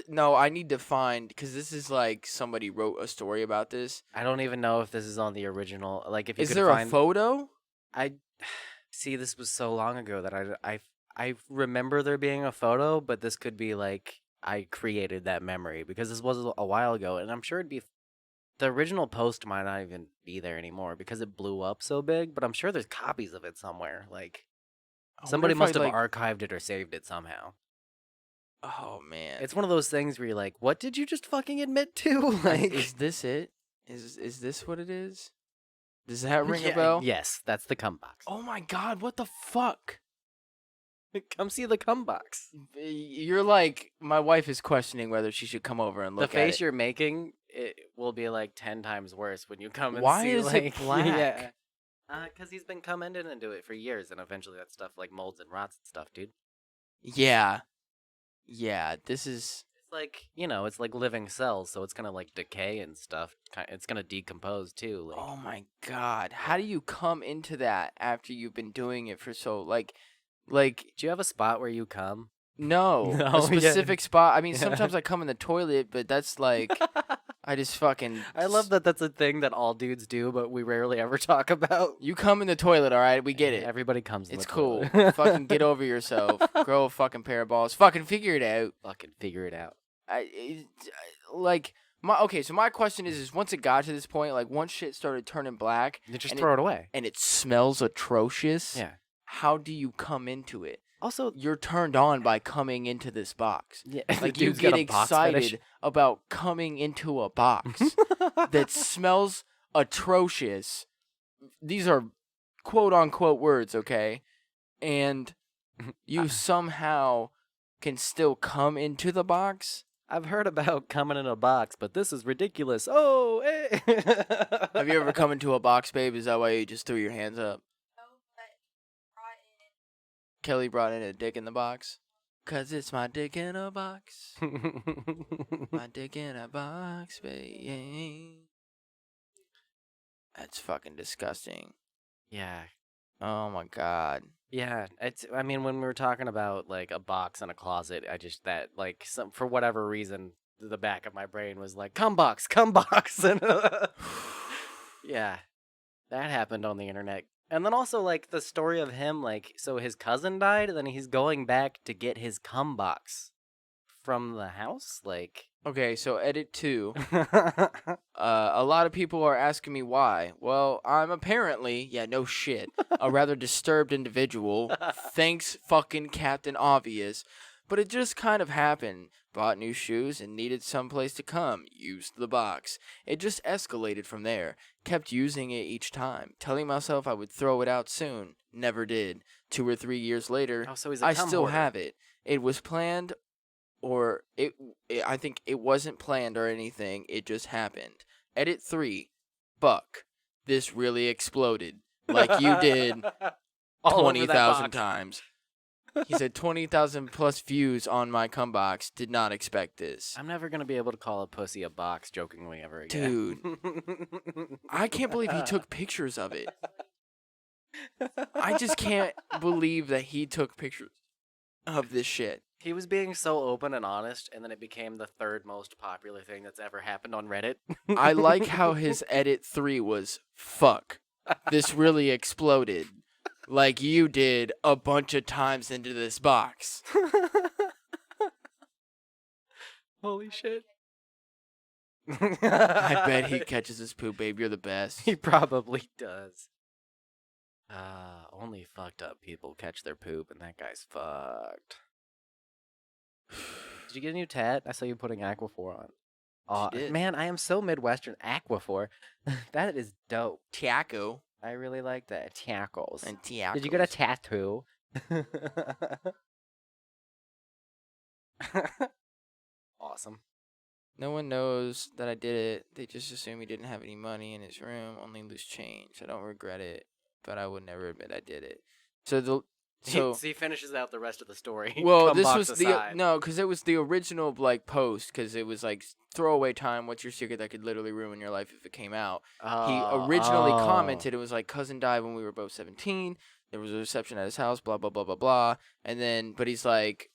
No, I need to find, because this is like somebody wrote a story about this. I don't even know if this is on the original. Like, if you Is could there find, a photo? I see. This was so long ago that I remember there being a photo, but this could be like I created that memory because this was a while ago, and I'm sure it'd be the original post might not even be there anymore because it blew up so big. But I'm sure there's copies of it somewhere. Like, Somebody if must I, have like- archived it or saved it somehow. Oh man. It's one of those things where you're like, what did you just fucking admit to? Like, Is this it? Is this what it is? Does that ring Yeah, a bell? Yes, that's the cum box. Oh my god, what the fuck? Come see the cum box. You're like, my wife is questioning whether she should come over and The look at face it. you're making, it will be like 10 times worse when you come and Why see is like it black? Yeah. Because he's been coming in into it for years, and eventually that stuff like molds and rots and stuff, dude. Yeah. Yeah, this is... It's like, it's like living cells, so it's gonna like decay and stuff. It's gonna decompose too. Like, Oh my god. How do you come into that after you've been doing it for so... Like... do you have a spot where you come? No. No, A yeah. specific spot. I mean, Yeah. sometimes I come in the toilet, but that's like... I just fucking... I love that that's a thing that all dudes do, but we rarely ever talk about. You come in the toilet, alright? We get it. Everybody comes in It's the cool. toilet. Fucking get over yourself. Grow a fucking pair of balls. Fucking figure it out. Fucking figure it out. So my question is once it got to this point, like once shit started turning black You just and throw it away. and it smells atrocious, Yeah. how do you come into it? Also, You're turned on by coming into this box. yeah, Like the you dude's got get a box fetish. excited about coming into a box that smells atrocious. These are quote unquote words, okay? And you somehow can still come into the box? I've heard about coming in a box, but this is ridiculous. Oh, hey. Have you ever come into a box, babe? Is that why you just threw your hands up? Kelly brought in a dick in the box. 'Cause it's my dick in a box. My dick in a box, baby. That's fucking disgusting. Yeah. Oh my god. Yeah, I mean, when we were talking about like a box and a closet, for whatever reason, the back of my brain was like, cum box, and yeah, that happened on the internet. And then also like the story of him, like, so his cousin died, and then he's going back to get his cum box from the house, like. Okay, so edit 2. A lot of people are asking me why. Well, I'm apparently, yeah, no shit, a rather disturbed individual. Thanks, fucking Captain Obvious. But it just kind of happened. Bought new shoes and needed someplace to come. Used the box. It just escalated from there. Kept using it each time. Telling myself I would throw it out soon. Never did. 2 or 3 years later, Oh, so he's a I cum still hoarder. have it. It was planned, or I think it wasn't planned or anything. It just happened. Edit 3. Buck. This really exploded. Like you did All over that 20,000 box. times. He said 20,000 plus views on my cum box. Did not expect this. I'm never gonna be able to call a pussy a box jokingly ever again. Dude. I can't believe he took pictures of it. I just can't believe that he took pictures of this shit. He was being so open and honest, and then it became the third most popular thing that's ever happened on Reddit. I like how his edit 3 was, fuck. This really exploded. Like you did a bunch of times into this box. Holy shit. I bet he catches his poop, babe. You're the best. He probably does. Only fucked up people catch their poop, and that guy's fucked. Did you get a new tat? I saw you putting Aquaphor on. Oh, She did. man, I am so Midwestern. Aquaphor. That is dope. Tiaco. I really like that. Tackles. And Tiaco. Did you get a tattoo? Awesome. No one knows that I did it. They just assume he didn't have any money in his room, only loose change. I don't regret it, but I would never admit I did it. So he finishes out the rest of the story. well, Cum this box was aside. because it was the original like post, because it was like throwaway time. What's your secret that could literally ruin your life if it came out? He originally commented, it was like, cousin died when we were both 17. There was a reception at his house, blah, blah, blah, blah, blah. And then, but he's like,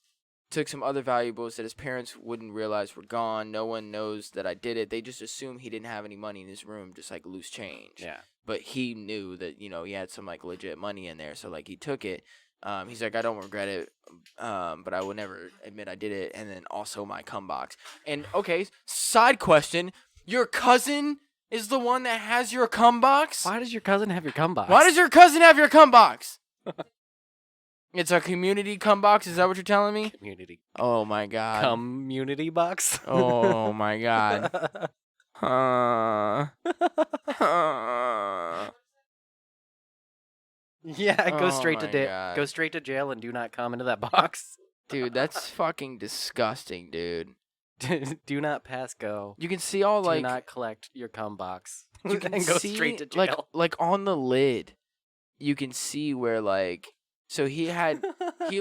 took some other valuables that his parents wouldn't realize were gone. No one knows that I did it. They just assume he didn't have any money in his room, just like loose change. Yeah. But he knew that, he had some like legit money in there. So like he took it. He's like, I don't regret it, but I will never admit I did it. And then also my cum box. And okay, side question: your cousin is the one that has your cum box? Why does your cousin have your cum box? Why does your cousin have your cum box? It's a community cum box. Is that what you're telling me? Community. Oh my god. Community box. Oh my god. Yeah, go Oh straight to my God. go straight to jail and do not come into that box. Dude, that's fucking disgusting, dude. Do not pass go. You can see all Do like not collect your cum box. you can and go see straight to jail. like on the lid. You can see where like so he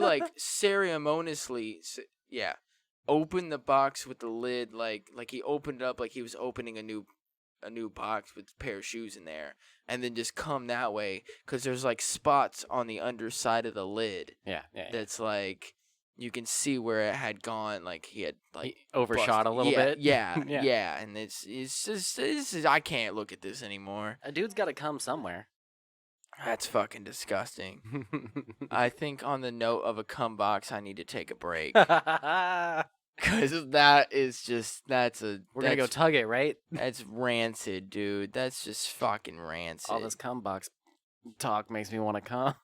like ceremoniously opened the box with the lid like he opened it up like he was opening a new box with a pair of shoes in there, and then just come that way because there's like spots on the underside of the lid Yeah. that's like you can see where it had gone, like he had like He overshot busted- a little bit. Yeah, Yeah. yeah, and it's just I can't look at this anymore. A dude's got to come somewhere. That's fucking disgusting. I think on the note of a cum box, I need to take a break because that is just We're gonna go tug it, right? that's rancid, dude. That's just fucking rancid. All this cum box talk makes me want to come.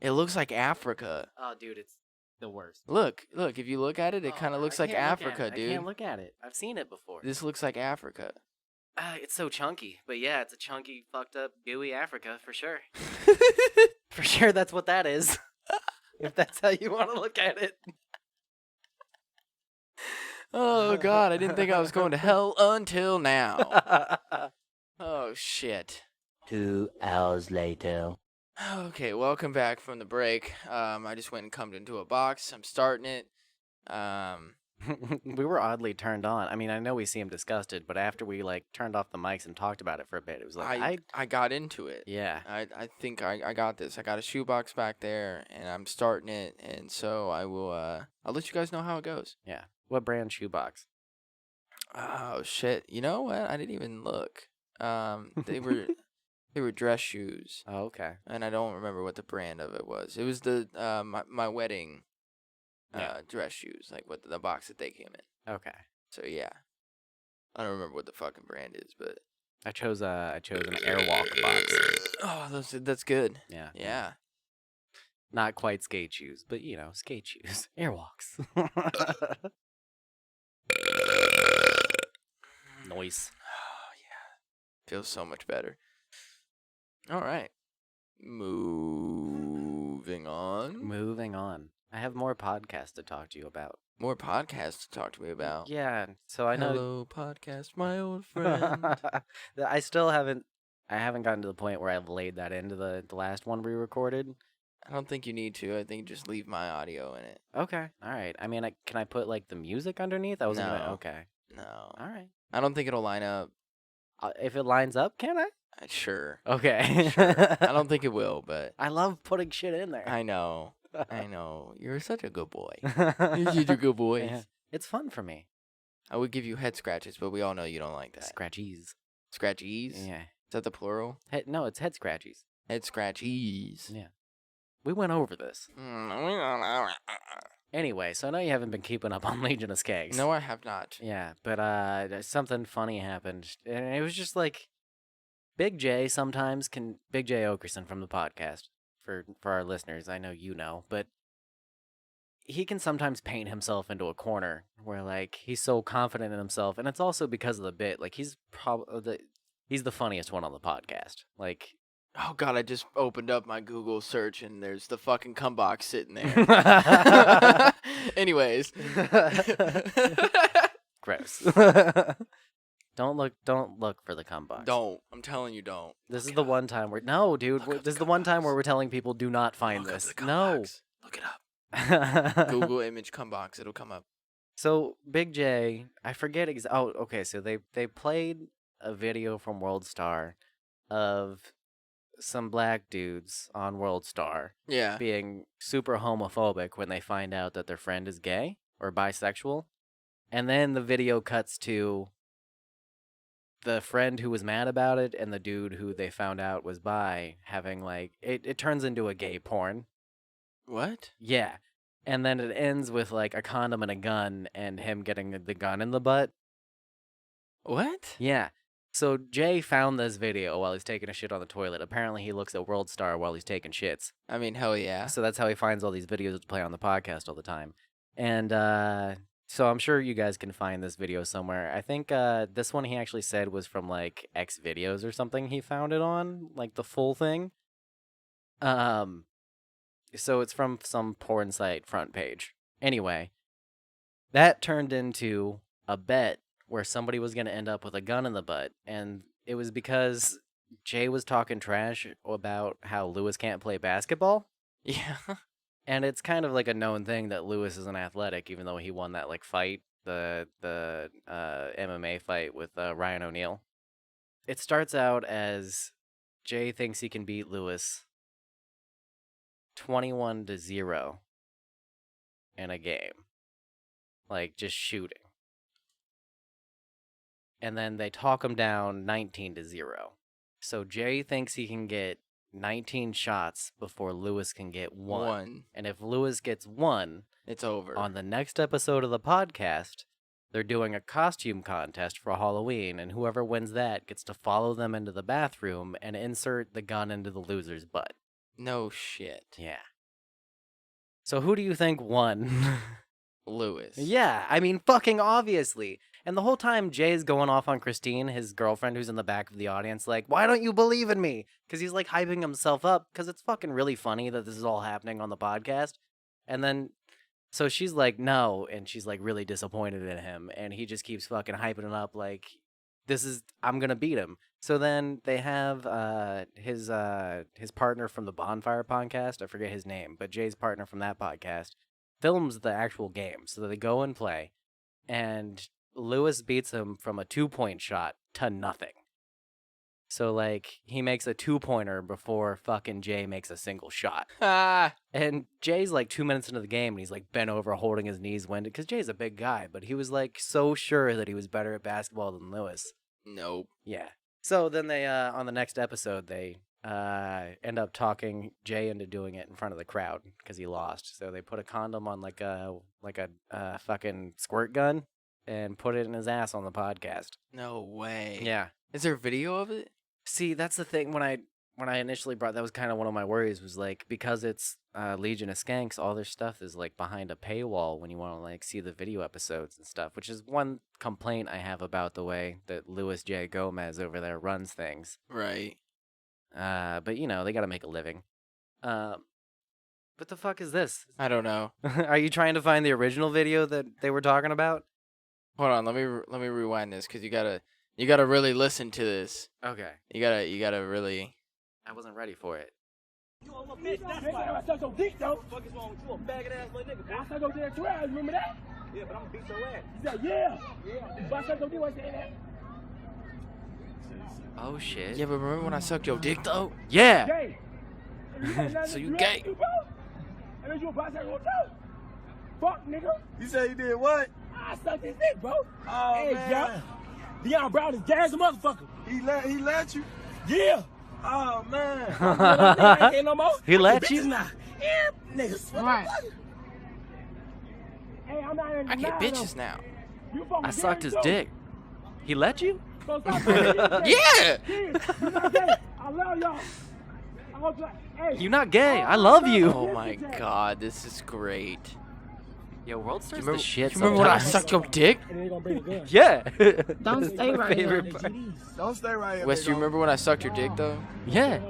It looks like Africa. Oh, dude, it's the worst. Look, if you look at it, it kind of looks I like can't look at Africa, it. dude. I can't look at it. I've seen it before. This looks like Africa. It's so chunky, but yeah, it's a chunky, fucked up, gooey Africa for sure. For sure, that's what that is. If that's how you want to look at it. Oh god, I didn't think I was going to hell until now. Oh shit. 2 hours later. Okay, welcome back from the break. I just went and cummed into a box. I'm starting it. We were oddly turned on. I mean, I know we seemed disgusted, but after we like turned off the mics and talked about it for a bit, it was like I got into it. yeah. I think I got this. I got a shoebox back there, and I'm starting it, and so I will. I'll let you guys know how it goes. Yeah. What brand shoebox? Oh shit! You know what? I didn't even look. They were they were dress shoes, Oh, okay. and I don't remember what the brand of it was. It was the my wedding Yeah. dress shoes, like what the box that they came in. Okay. So yeah, I don't remember what the fucking brand is, but I chose an Airwalk box. oh, that's good. Yeah. Yeah. Not quite skate shoes, but you know, skate shoes. Airwalks. Noise. Oh yeah, feels so much better. All right, moving on. Moving on. I have more podcasts to talk to you about. More podcasts to talk to me about. Yeah, so I know. Hello, podcast, my old friend. I still haven't. I haven't gotten to the point where I've laid that into the last one we recorded. I don't think you need to. I think just leave my audio in it. Okay, all right. I mean, can I put like the music underneath? I wasn't gonna. No. Okay, No, all right. I don't think it'll line up. If it lines up, can I? Sure. Okay. I don't think it will, but I love putting shit in there. I know. I know. You're such a good boy. You're such a good boy. Yeah. It's fun for me. I would give you head scratches, but we all know you don't like that. Scratchies. Scratchies? Yeah. Is that the plural? No, it's head scratchies. Head scratchies. Yeah. We went over this. No, Anyway, so I know you haven't been keeping up on Legion of Skags. I have not. Yeah, but something funny happened. And it was just like Big J Okerson from the podcast, for our listeners, I know you know, but he can sometimes paint himself into a corner where like he's so confident in himself, and it's also because of the bit. Like he's the funniest one on the podcast. Like Oh god, I just opened up my Google search and there's the fucking cum box sitting there. Anyways. gross. Don't look for the cum box. Don't. I'm telling you, don't. This is the one time where no, dude. Look up This is the the one cum time box. where we're telling people do not find Look up this. the cum No. box. Look it up. Google image cum box. It'll come up. So Big J, I forget oh, okay. So they played a video from World Star of some black dudes on World Star Yeah. being super homophobic when they find out that their friend is gay or bisexual, and then the video cuts to the friend who was mad about it and the dude who they found out was bi having like it turns into a gay porn. What? Yeah. And then it ends with like a condom and a gun and him getting the gun in the butt. What? Yeah. So Jay found this video while he's taking a shit on the toilet. Apparently, he looks at World Star while he's taking shits. I mean, hell yeah. So that's how he finds all these videos to play on the podcast all the time. And so I'm sure you guys can find this video somewhere. I think this one he actually said was from like X videos or something he found it on, like the full thing. So it's from some porn site front page. Anyway, that turned into a bet where somebody was going to end up with a gun in the butt. And it was because Jay was talking trash about how Lewis can't play basketball. Yeah. And it's kind of like a known thing that Lewis isn't athletic, even though he won that like fight, the MMA fight with Ryan O'Neal. It starts out as Jay thinks he can beat Lewis 21-0 in a game. Like, just shooting. And then they talk him down 19-0. So Jay thinks he can get 19 shots before Lewis can get one. And if Lewis gets one, it's over. On the next episode of the podcast, they're doing a costume contest for Halloween, and whoever wins that gets to follow them into the bathroom and insert the gun into the loser's butt. No shit. Yeah. So who do you think won? Lewis. Yeah, I mean, fucking obviously. And the whole time, Jay's going off on Christine, his girlfriend who's in the back of the audience, like, why don't you believe in me? Because he's, like, hyping himself up, because it's fucking really funny that this is all happening on the podcast. And then, so she's like, no, and she's, like, really disappointed in him, and he just keeps fucking hyping it up, like, I'm gonna beat him. So then they have his partner from the Bonfire podcast, I forget his name, but Jay's partner from that podcast, films the actual game. So they go and play, and Lewis beats him from a 2-point shot to nothing. So, like, he makes a 2-pointer before fucking Jay makes a single shot. And Jay's, like, 2 minutes into the game, and he's, like, bent over holding his knees winded, because Jay's a big guy, but he was, like, so sure that he was better at basketball than Lewis. Nope. Yeah. So then they, on the next episode, they end up talking Jay into doing it in front of the crowd, because he lost. So they put a condom on, like a fucking squirt gun, and put it in his ass on the podcast. No way. Yeah. Is there video of it? See, that's the thing. When I initially brought, that was kind of one of my worries, was like, because it's Legion of Skanks, all their stuff is like behind a paywall when you want to like see the video episodes and stuff, which is one complaint I have about the way that Louis J. Gomez over there runs things. Right. But you know, they got to make a living. What the fuck is this? I don't know. Are you trying to find the original video that they were talking about? Hold on, let me rewind this, because you gotta really listen to this. Okay. You gotta really. I wasn't ready for it. You a little bitch, that's why. I suck your dick, though. What the fuck is wrong with you? A faggot ass little nigga. I suck your dick too, remember that? Yeah, but I'm gonna beat your ass. You said, yeah. If I suck your dick, why you say that? Oh shit. Yeah, but remember when I sucked your dick though? Yeah. Gay. So you gay? And then you a bisexual too. Fuck, nigga. You say you did what? I sucked his dick, bro. Oh, hey, man. Deion Brown is gay as a motherfucker. He let you? Yeah. Oh, man. I ain't no more. He let you? Now. Yeah, niggas. Right. Hey, I'm not in I get denial, bitches though. now. You fucking I sucked gay, his too. dick. He let you? So stop saying you gay. Yeah. You're not gay. I love y'all. I want you, hey. You're not gay. I love you. Oh my god, this is great. Yo, World Star's remember, the shit. you remember when I sometimes. sucked your dick? And they gonna bring the gun. Yeah. Don't stay My right favorite here. part. Don't stay right here. Wes, big do you homie. remember when I sucked your dick though? Yeah.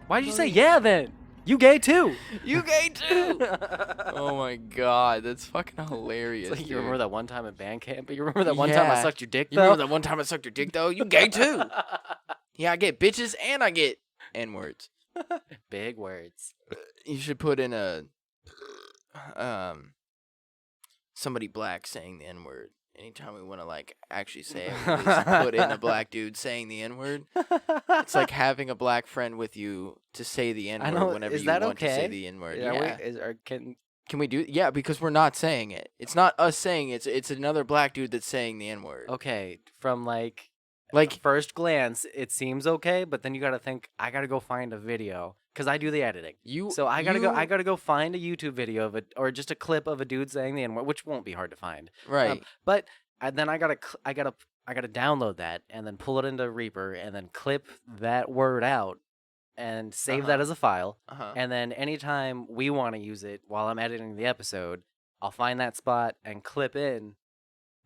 Why did you say yeah then? You gay too. You gay too. Oh my god, that's fucking hilarious. It's like, you dude. remember that one time at band camp? But you remember that one time I Yeah. sucked your dick You though? remember that one time I sucked your dick though? You gay too. Yeah, I get bitches and I get N-words. Big words. You should put in a somebody black saying the N-word. Anytime we want to like actually say it, we just put in a black dude saying the N-word. It's like having a black friend with you to say the I N-word know. whenever Is you that want to say okay? the N-word. Yeah. Yeah. Can Can we do? Yeah, because we're not saying it. It's not us saying it. It's another black dude that's saying the N-word. okay, from like Like first glance, it seems okay, but then you gotta think. I gotta go find a video because I do the editing. you. So I gotta go find a YouTube video of it, or just a clip of a dude saying the N-word, which won't be hard to find. Right. But then I gotta I got to download that and then pull it into Reaper and then clip that word out and save that as a file. And then anytime we want to use it while I'm editing the episode, I'll find that spot and clip in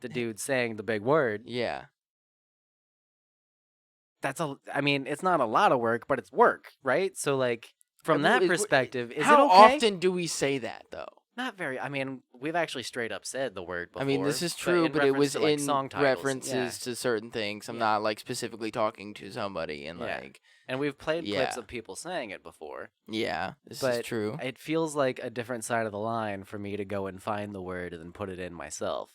the dude saying the big word. Yeah. I mean, it's not a lot of work, but it's work, right? So, like, from that perspective, is it okay? How often do we say that, though? Not very. I mean, we've actually straight up said the word before. I mean, this is true, but it was to, like, in song titles. references to certain things. I'm not, like, specifically talking to somebody and, like... And we've played clips of people saying it before. Yeah, this is true. It feels like a different side of the line for me to go and find the word and then put it in myself.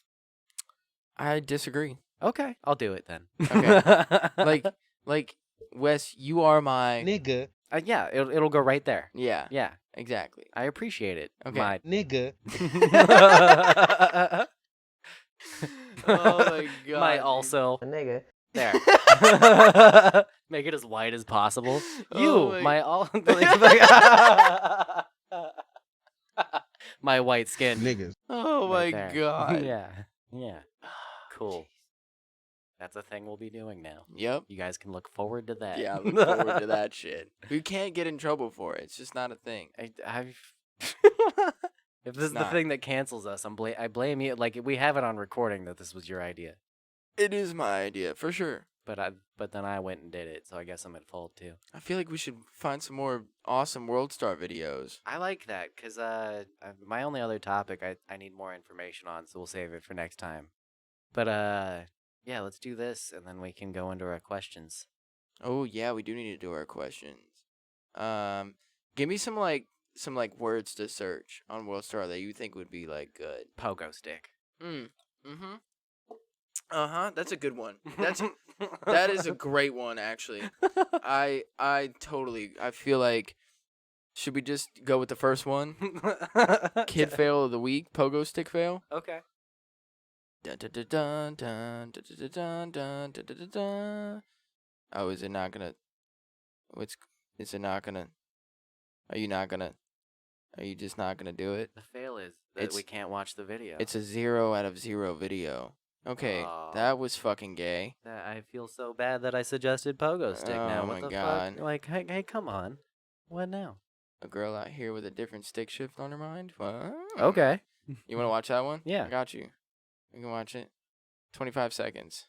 I disagree. Okay, I'll do it then. Okay. like, Wes, you are my... Nigga. Yeah, it'll go right there. Yeah. Yeah. Exactly. I appreciate it. Okay. My nigga. Oh my god. My also. Nigga. There. Make it as wide as possible. Oh My all. My white skin. Niggas. Oh my Right there. god. Yeah. Yeah. Cool. That's a thing we'll be doing now. Yep. You guys can look forward to that. Yeah, look forward to that shit. We can't get in trouble for it. It's just not a thing. If this is the thing that cancels us, I blame you. Like, we have it on recording that this was your idea. It is my idea, for sure. But then I went and did it, so I guess I'm at fault too. I feel like we should find some more awesome World Star videos. I like that, because my only other topic I need more information on, so we'll save it for next time. But, yeah, let's do this, and then we can go into our questions. Oh, yeah, we do need to do our questions. Give me some words to search on World Star that you think would be, like, good. Pogo stick. Mm-hmm. Uh-huh, that's a good one. That is a great one, actually. I feel like, should we just go with the first one? Kid fail of the week, pogo stick fail? Okay. Dun, dun, dun, dun, dun, dun, dun, dun, dun, dun, dun, dun. Oh, is it not gonna... Is it not gonna... Are you just not gonna do it? The fail is that we can't watch the video. It's a 0 out of 0 video. Okay, that was fucking gay. I feel so bad that I suggested pogo stick now. Oh What my the god. fuck? Like, hey, come on. What now? A girl out here with a different stick shift on her mind? What? Okay. You want to watch that one? Yeah. I got you. You can watch it. 25 seconds.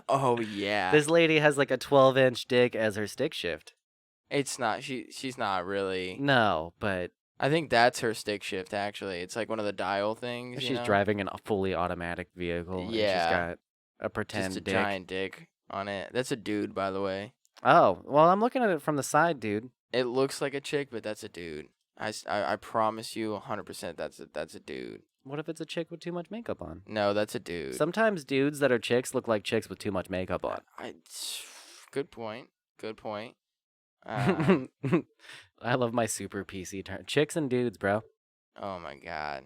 Oh, yeah. This lady has like a 12-inch dick as her stick shift. It's not. She's not really. No, but... I think that's her stick shift, actually. It's like one of the dial things. She's driving a fully automatic vehicle. Yeah. And she's got a pretend just a dick. giant dick on it. That's a dude, by the way. Oh, well, I'm looking at it from the side, dude. It looks like a chick, but that's a dude. I promise you 100% that's a dude. What if it's a chick with too much makeup on? No, that's a dude. Sometimes dudes that are chicks look like chicks with too much makeup on. Good point. Good point. I love my super PC term. Chicks and dudes, bro. Oh my god.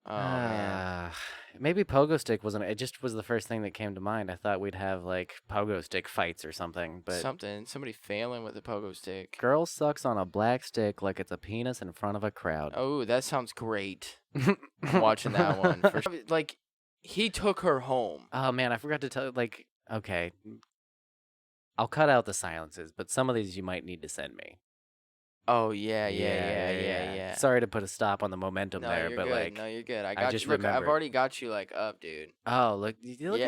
Oh man. Maybe pogo stick wasn't. It just was the first thing that came to mind. I thought we'd have like pogo stick fights or something, but somebody failing with a pogo stick. Girl sucks on a black stick like it's a penis in front of a crowd. Oh, that sounds great. I'm watching that one for sure. Like, he took her home. Oh man, I forgot to tell. Like, okay, I'll cut out the silences, but some of these you might need to send me. Oh yeah. Sorry to put a stop on the momentum no, there, you're but good. like, No, you're good. I got just you. Look, I've remembered. already got you like up, dude. Oh, look at you! Look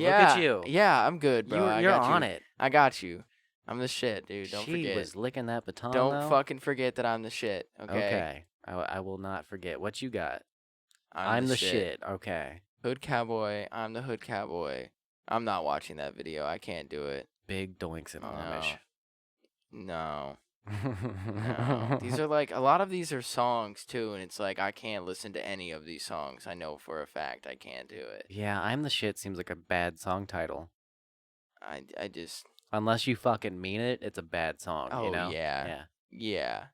at you! Yeah, I'm good, bro. You're I got on you. it. I got you. I'm the shit, dude. Don't forget. She was licking that baton. Don't though. fucking forget that I'm the shit. Okay. Okay. I will not forget. What you got? I'm the shit. Okay. Hood cowboy. I'm the hood cowboy. I'm not watching that video. I can't do it. Big doinks and Amish. No. No. These are like, a lot of these are songs too, and it's like I can't listen to any of these songs. I know for a fact I can't do it. Yeah, I'm the shit seems like a bad song title. I just... Unless you fucking mean it, it's a bad song, Oh, you know? yeah. Yeah.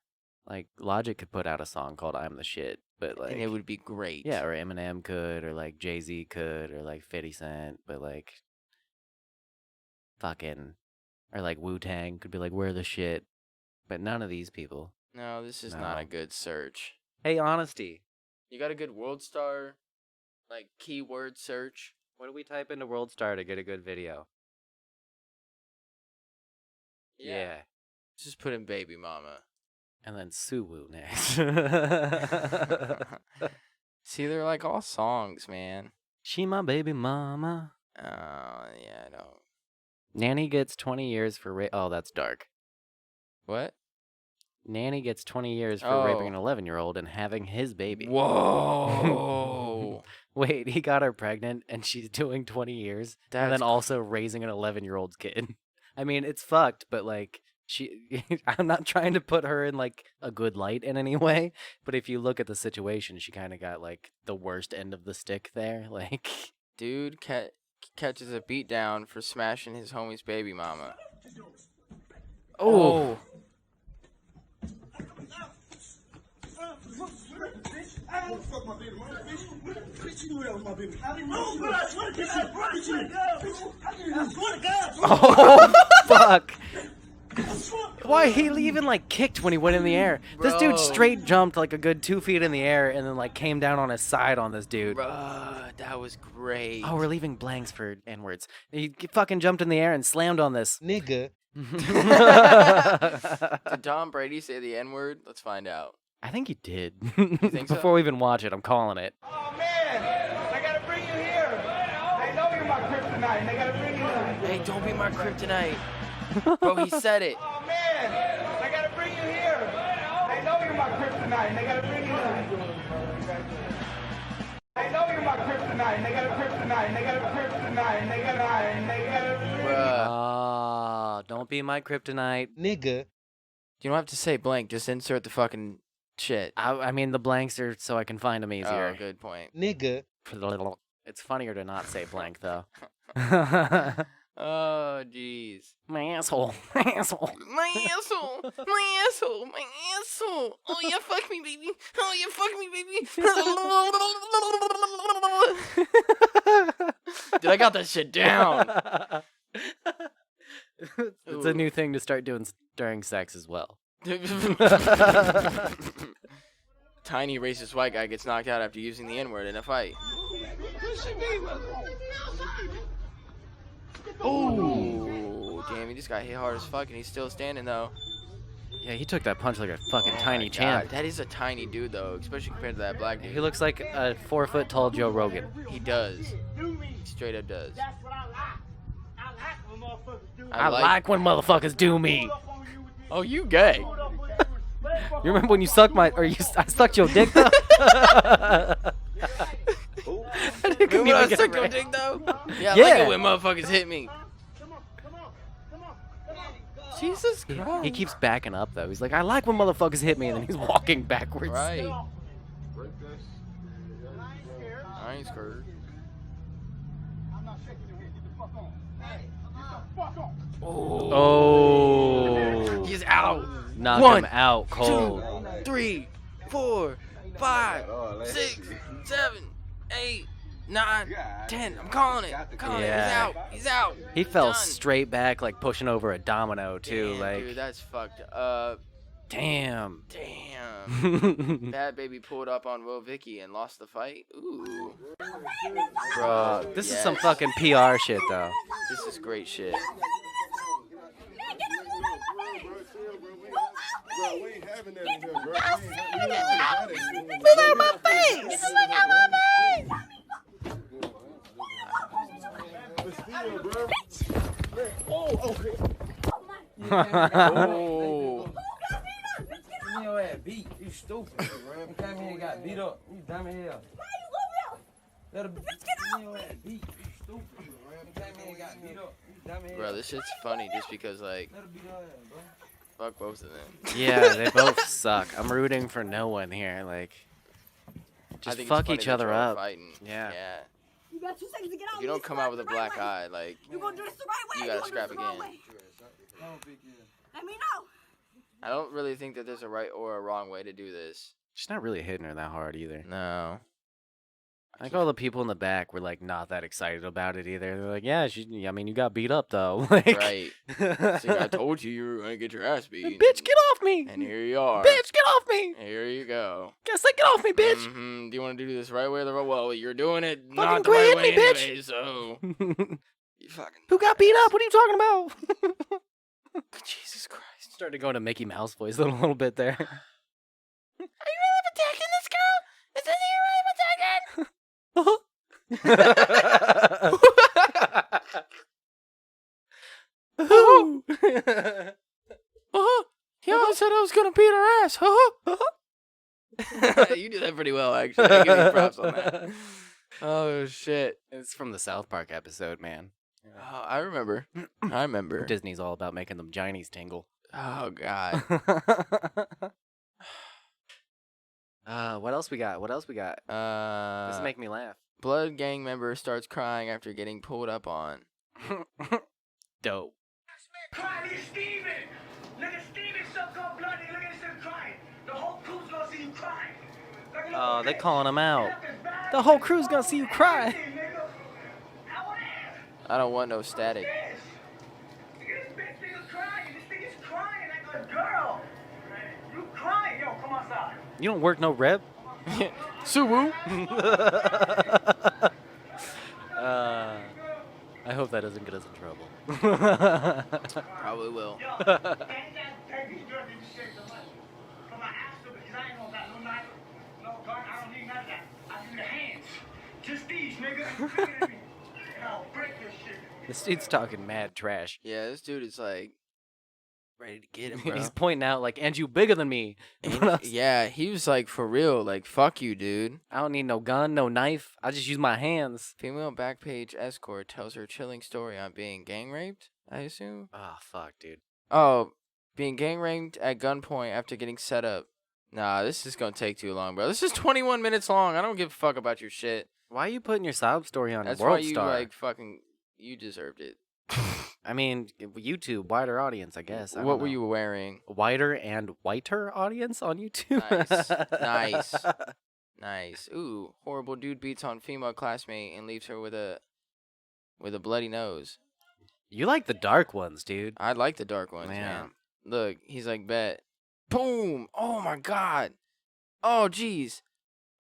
Like, Logic could put out a song called I'm the Shit, but like... And it would be great. Yeah, or Eminem could, or like Jay-Z could, or like 50 Cent, but like... Fucking... Or like Wu-Tang could be like, we're the shit. But none of these people. No, this is not a good search. Hey, honesty. You got a good World Star Like keyword search. What do we type into World Star to get a good video? Yeah. Just put in baby mama. And then Suwu next. See, they're like all songs, man. She my baby mama. Yeah, I don't. Nanny gets 20 years for oh, that's dark. What? Nanny gets 20 years for raping an 11-year-old and having his baby. Whoa. Wait, he got her pregnant and she's doing 20 years and then also raising an 11-year-old's kid. I mean, it's fucked, but like I'm not trying to put her in like a good light in any way, but if you look at the situation, she kind of got like the worst end of the stick there. Like, dude catches a beat down for smashing his homie's baby mama. Oh. Oh, fuck. Why he even like kicked when he went in the air? Bro. This dude straight jumped like a good 2 feet in the air and then like came down on his side on this dude. That was great. Oh, we're leaving blanks for N-words. He fucking jumped in the air and slammed on this. Nigga. Did Tom Brady say the N-word? Let's find out. I think he did. You think so? Before we even watch it, I'm calling it. Oh, man. I got to bring you here. They know you're my kryptonite. They got to bring you here. Hey, don't be my kryptonite. Bro, he said it. Oh, man. I got to bring you here. They know you're my kryptonite. They got to bring you here. They know you're my kryptonite. They got a kryptonite. They got a kryptonite. They got Bruh. Don't be my kryptonite. Nigga. You don't have to say blank. Just insert the fucking shit. I mean, the blanks are so I can find them easier. Oh, good point. Nigga. It's funnier to not say blank, though. Oh, jeez. My asshole. My asshole. My asshole. My asshole. My asshole. Oh, yeah, fuck me, baby. Oh, yeah, fuck me, baby. Dude, I got that shit down. It's a new thing to start doing during sex as well. Tiny racist white guy gets knocked out after using the N-word in a fight. Oh, damn, he just got hit hard as fuck and he's still standing though. Yeah, he took that punch like a fucking tiny champ. That is a tiny dude though, especially compared to that black dude. He looks like a 4-foot tall Joe Rogan. He does. He straight up does. That's what I like. I like when motherfuckers do I like when motherfuckers do me. Oh, you gay. You remember when you sucked I sucked your dick though? Remember when I sucked your dick though? Yeah, I like it when motherfuckers hit me. Jesus Christ. He keeps backing up though. He's like, I like when motherfuckers hit me, and then he's walking backwards. Right. I ain't scared. Oh. He's out. Knock him out cold. 2, 3, 4, 5, 6, 7, 8, 9, 10. I'm calling it. I'm calling it. He's out. He's out. He fell Done. straight back, like pushing over a domino too. Damn, like, dude, that's fucked up. damn. Damn. Bad Baby pulled up on Will Vicky and lost the fight. Ooh. Bro, this is some Yes. fucking PR shit though. This is great shit. Bro, we ain't having that in here, bro. Look at my face! Look at my face! Oh, okay. Oh. Your ass beat. You stupid, bro. You came here and got beat up. You dumb as hell. Let her beat. Your ass beat. You stupid, bro. You came here and got beat up. You dumb as hell. Bro, this shit's funny just because, like, Let her beat her ass, bro. fuck both of them. Yeah, they both suck. I'm rooting for no one here. Like, I just think it's fuck funny each that other you're all up. Fighting. Yeah. You got 2 seconds to get out. If you don't come out with a black eye, like, You're gonna do this the right way. you gotta scrap again. Let me know. I don't really think that there's a right or a wrong way to do this. She's not really hitting her that hard either. No. I think all the people in the back were like not that excited about it either. They're like, "Yeah, I mean, you got beat up though." Like, Right. It's like, I told you were gonna get your ass beat. Bitch, get off me! And here you are. Bitch, get off me! Here you go. Guess I get off me, bitch! Mm-hmm. Do you want to do this right way or the wrong? Well, you're doing it Fucking not the quit right hitting way me, bitch. anyway, so you fucking. Who got beat up? What are you talking about? Jesus Christ. Started going to Mickey Mouse voice a little bit there. Are you really protecting this girl? Is this you really protecting? Yeah, I said I was gonna beat her ass. You did that pretty well, actually. I give you props on that. Oh shit! It's from the South Park episode, man. Oh, I remember. I remember. Disney's all about making them Ginies tingle. Oh god. What else we got? This make me laugh. Blood gang member starts crying after getting pulled up on. Dope. Crying, look at Steven! Look at Steven, so-called blood, nigga. Look at this nigga crying. The whole crew's gonna see you crying. Like a little Oh, they bitch. calling him out. Get up this bag, The whole nigga. crew's gonna see you cry. Everything, nigga. I want ass. I don't want no static. Look at this bitch nigga crying. This nigga's crying like a girl. You crying. Yo, come outside. You don't work no rep? Suwoo. I hope that doesn't get us in trouble. Probably will. Yo, take these drugs and shit the money. But my ass stupid, because I ain't gonna got no knife, no gun. I don't need none of that. I do the hands. Just these, nigga. You looking at me. And I'll break this shit. This dude's talking mad trash. Yeah, this dude is like ready to get him, bro. He's pointing out like, and you bigger than me. Yeah, he was like, for real, like, fuck you, dude. I don't need no gun, no knife. I just use my hands. Female Backpage escort tells her chilling story on being gang raped, I assume. Oh, fuck, dude. Oh, being gang raped at gunpoint after getting set up. Nah, this is gonna take too long, bro. This is 21 minutes long. I don't give a fuck about your shit. Why are you putting your sob story on That's World why you, Star? like, fucking, you deserved it. I mean, YouTube, wider audience, I guess. What were you wearing? Wider and whiter audience on YouTube? Nice. Nice. Ooh, horrible dude beats on female classmate and leaves her with a bloody nose. You like the dark ones, dude. I like the dark ones, man. Look, he's like, bet. Boom! Oh my god! Oh jeez!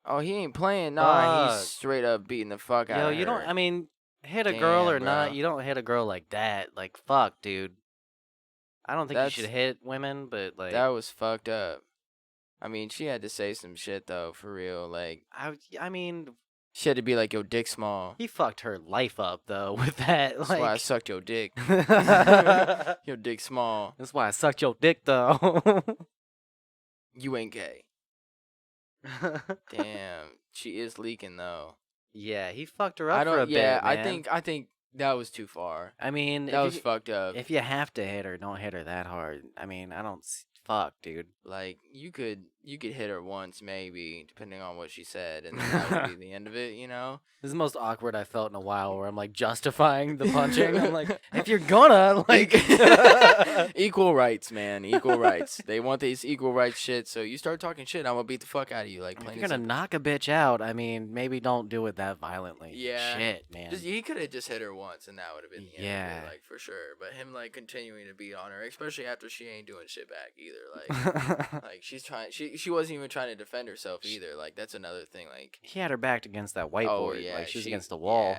Oh, he ain't playing. Nah, he's straight up beating the fuck out of her. Yo, you don't, I mean, hit a girl or Damn, not, bro. you don't hit a girl like that. Like, fuck, dude. I don't think That's- you should hit women, but like, That was fucked up. I mean, she had to say some shit though, for real. Like, I mean, she had to be like, "Yo, dick small." he fucked her life up though with that. That's why I Like, sucked your dick. that's Your dick small. why I sucked your dick though. You ain't gay. Damn, she is leaking though. Yeah, he fucked her up I don't. for a Yeah, bit, man. I think that was too far. I mean, That was fucked up. if you have to hit her, don't hit her that hard. I mean, I don't. Fuck, dude. Like, you could hit her once maybe, depending on what she said, and then that would be the end of it. You know. This is the most awkward I felt in a while, where I'm like justifying the punching. I'm like, if you're gonna like, Equal rights, man. Equal rights. They want this equal rights shit. So you start talking shit, I'm gonna beat the fuck out of you. Like, if plain you're and gonna simple. knock a bitch out, I mean, maybe don't do it that violently. Yeah. Shit, man. He could have just hit her once, and that would have been the end of Yeah. it, like, for sure. But him, like, continuing to beat on her, especially after she ain't doing shit back either. Like, she's trying. She wasn't even trying to defend herself either. Like, that's another thing. Like, He had her backed against that whiteboard. oh yeah, like she was against the wall.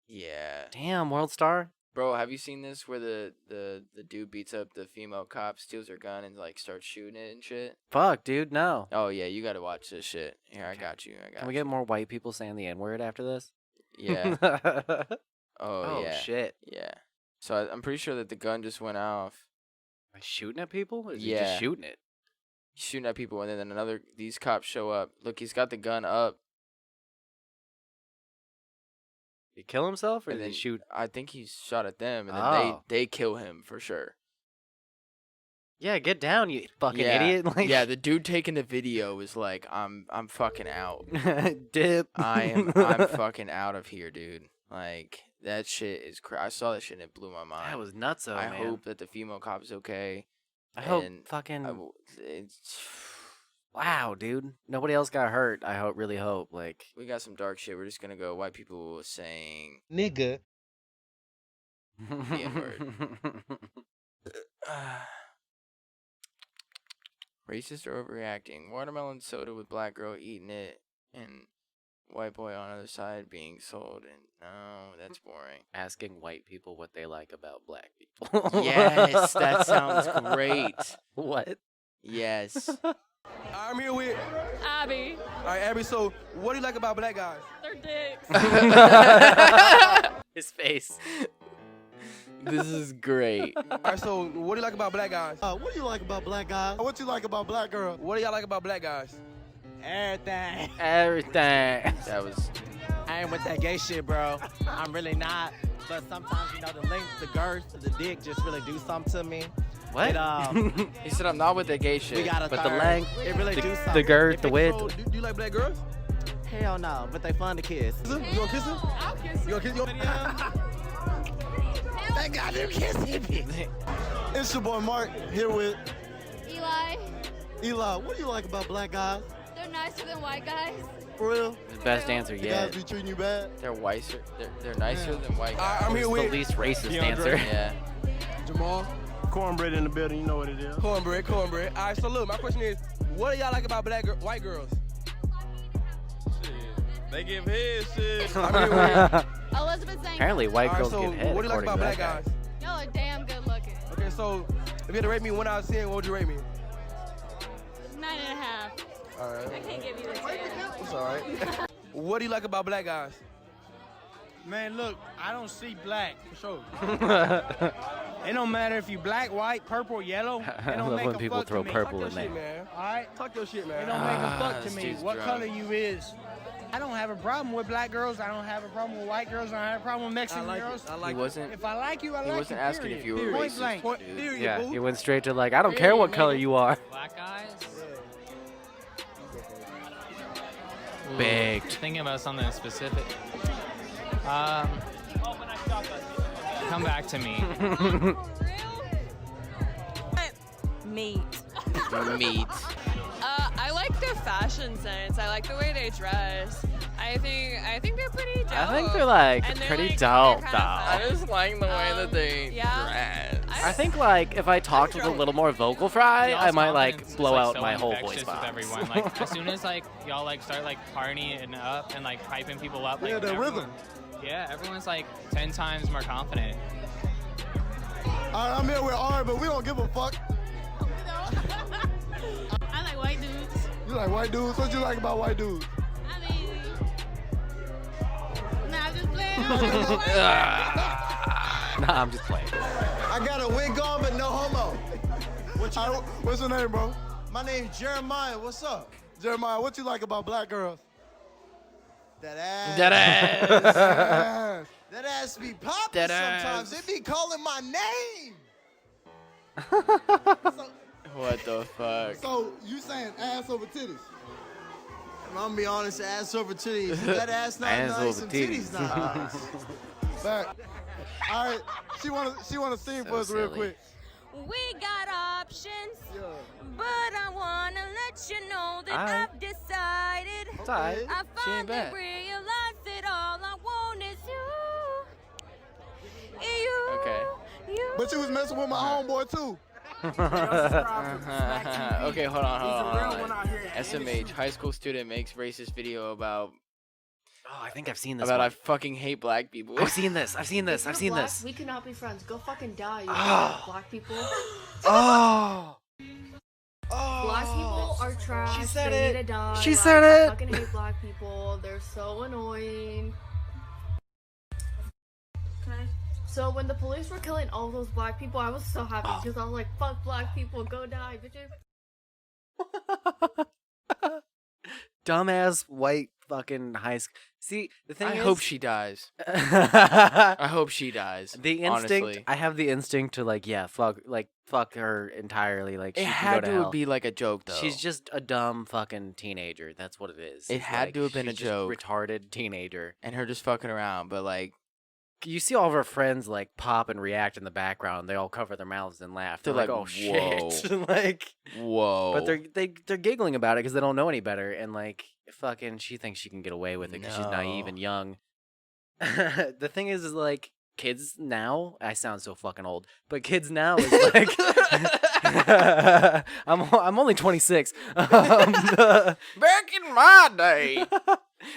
Yeah. Damn, World Star. Bro, have you seen this where the dude beats up the female cop, steals her gun, and like starts shooting it and shit? Fuck, dude, no. Oh yeah, you gotta watch this shit. Here, I got you. Can we get more white people saying the N-word after this? Yeah. oh, Oh yeah. shit. Yeah. So I'm pretty sure that the gun just went off. Like, shooting at people? Or is he Yeah. just shooting it? He's shooting at people, and then these cops show up. Look, he's got the gun up. Did he kill himself or And did he then shoot? I think he shot at them, and then Oh. they kill him for sure. Yeah, get down, you fucking Yeah. idiot. Like, Yeah, the dude taking the video is like, I'm fucking out. dip. I'm fucking out of here, dude. Like, that shit is I saw that shit and it blew my mind. That was nuts, I man. hope that the female cop is okay. I hope and fucking. it's Wow, dude. Nobody else got hurt. I really hope. Like, We got some dark shit. We're just gonna go white people saying Nigga. the N-word. Racist or overreacting. Watermelon soda with black girl eating it and white boy on the other side being sold. And no, that's boring. asking white people what they like about black people. Yes, that sounds great. What? Yes. I'm here with Abby. All right, Abby. So, what do you like about black guys? They're dicks. His face. This is great. All right, so what do you like about black guys? What do you like about black guys? What you like about black girls? What do y'all like about black guys? Everything. Everything. That was. I ain't with that gay shit, bro. I'm really not. But sometimes, you know, the length, the girth, the dick just really do something to me. What? It, He said I'm not with that gay we shit. got a But the third. length, It really do something. the girth, If the it- width. So, do you like black girls? Hell no, but they fun to kiss. You gonna kiss her? I'll kiss You gonna kiss her? That goddamn kissing me. It's your boy Mark here with Eli, Eli. What do you like about black guys? they're nicer than white guys. For real? the best answer The yet. guys be treating you bad? They're whiter. They're nicer than white guys. I'm here The with least racist DeAndre. answer. Yeah. Jamal. Cornbread in the building, you know what it is. Cornbread. All right, so look, my question is, what do y'all like about white girls? They give head shit. I'm here with. Elizabeth saying, Apparently, white All right, girls so give head. what do you like according about to black that guys? y'all are damn good looking. Okay, so if you had to rate me 1 out of 10, what would you rate me? 9.5. All right, I can't give you a 10. it's all right. What do you like about black guys? Man, look, I don't see black, for sure. It don't matter if you black, white, purple, yellow. It I don't love make when a people fuck throw to me. purple Talk in your shit, there. man. All right? Talk your shit, It man. don't make a fuck to this me dude's what drunk. color you is. I don't have a problem with black girls. I don't have a problem with white girls. I don't have a problem with Mexican girls. I He like wasn't. If I like you, I like He you. wasn't asking period. if you were Point racist. blank. dude. Period, Yeah, boo. he went straight to like, I don't care what color you are. Black guys? Baked. Thinking about something specific. Come back to me. Meat. Meat. I like their fashion sense. I like the way they dress. I think they're pretty dope. I think they're like And they're, pretty like, dope, they're though. kind I just like the way that they yeah. dress. I think like if I talked with a little more vocal fry, Y'all's I might confidence like is, blow like, out so my whole infectious voice box. with everyone. Like as soon as like y'all like start like partying up and like hyping people up, like Yeah, the everyone- rhythm. Yeah, everyone's like 10 times more confident. All right, I'm here with R, but we don't give a fuck. I like white dudes. You like white dudes? What you like about white dudes? I mean, nah, I'm just playing. Nah, I'm just playing. I got a wig on, but no homo. What's your name, bro? My name's Jeremiah. What's up? Jeremiah, what you like about black girls? That ass. That ass. That ass be popping That sometimes. ass. They be calling my name. What the fuck? So you saying ass over titties? I'm gonna be honest, ass over titties. If that ass not Ass nice, over and titties not nice. Back. All right, she wanna sing for us real silly. quick. We got options, but I wanna let you know that Alright. I've decided. It's alright. I She ain't finally bad. realized that all I want is you. You. Okay. You. But you was messing with my homeboy too. Okay, hold on. SMH, high school student makes racist video about Oh, I think I've seen this. I one. fucking hate black people. I've seen this. I've seen this. If I've you're seen black, this. We cannot be friends. Go fucking die, you Ah. black people. Oh. Black people are trash. She said they it. need to die. She Like, said I it. fucking hate black people. They're so annoying. So when the police were killing all those black people, I was so happy because I was like, fuck black people, go die, bitches. Dumbass white fucking high school. See, the thing I is, hope she dies. I hope she dies. The instinct. honestly. I have the instinct to like, yeah, fuck her entirely. Like It she can had go to to hell. be like a joke though. She's just a dumb fucking teenager. That's what it is. It It's had like, to have been a she's just joke. Retarded teenager. and her just fucking around, but like you see all of our friends like pop and react in the background. They all cover their mouths and laugh. They're like, "Oh shit!" like, whoa. But they're giggling about it because they don't know any better. And like, fucking, she thinks she can get away with it because she's naive and young. The thing is like, kids now. I sound so fucking old, but kids now is like. I'm only 26. Back in my day.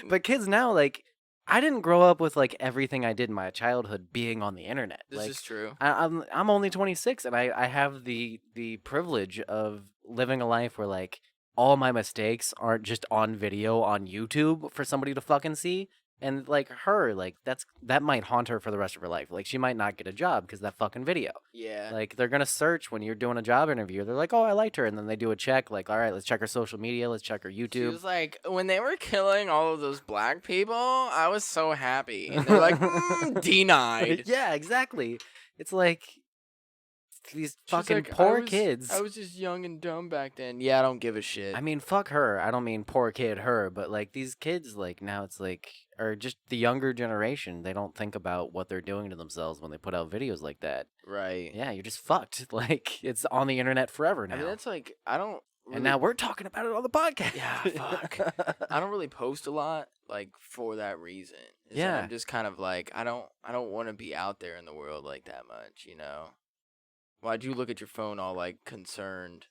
But kids now, like, I didn't grow up with like everything I did in my childhood being on the internet. This is true. I'm only 26, and I have the privilege of living a life where like all my mistakes aren't just on video on YouTube for somebody to fucking see. And like her, like that might haunt her for the rest of her life. Like she might not get a job because that fucking video. Yeah. Like they're gonna search when you're doing a job interview. They're like, "Oh, I liked her," and then they do a check. Like, "All right, let's check her social media. Let's check her YouTube." She was like, when they were killing all of those black people, I was so happy. And they're like, denied. Yeah, exactly. It's like these She's fucking like, poor kids. I was just young and dumb back then. Yeah, I don't give a shit. I mean, fuck her. I don't mean poor kid her, but like these kids, like now it's like, or just the younger generation, they don't think about what they're doing to themselves when they put out videos like that. Right. Yeah, you're just fucked. Like it's on the internet forever now. I mean, that's like, I don't. Really... And now we're talking about it on the podcast. Yeah, fuck. I don't really post a lot, like for that reason. Yeah. I'm just kind of like, I don't want to be out there in the world like that much, you know. Why'd you look at your phone all like concerned?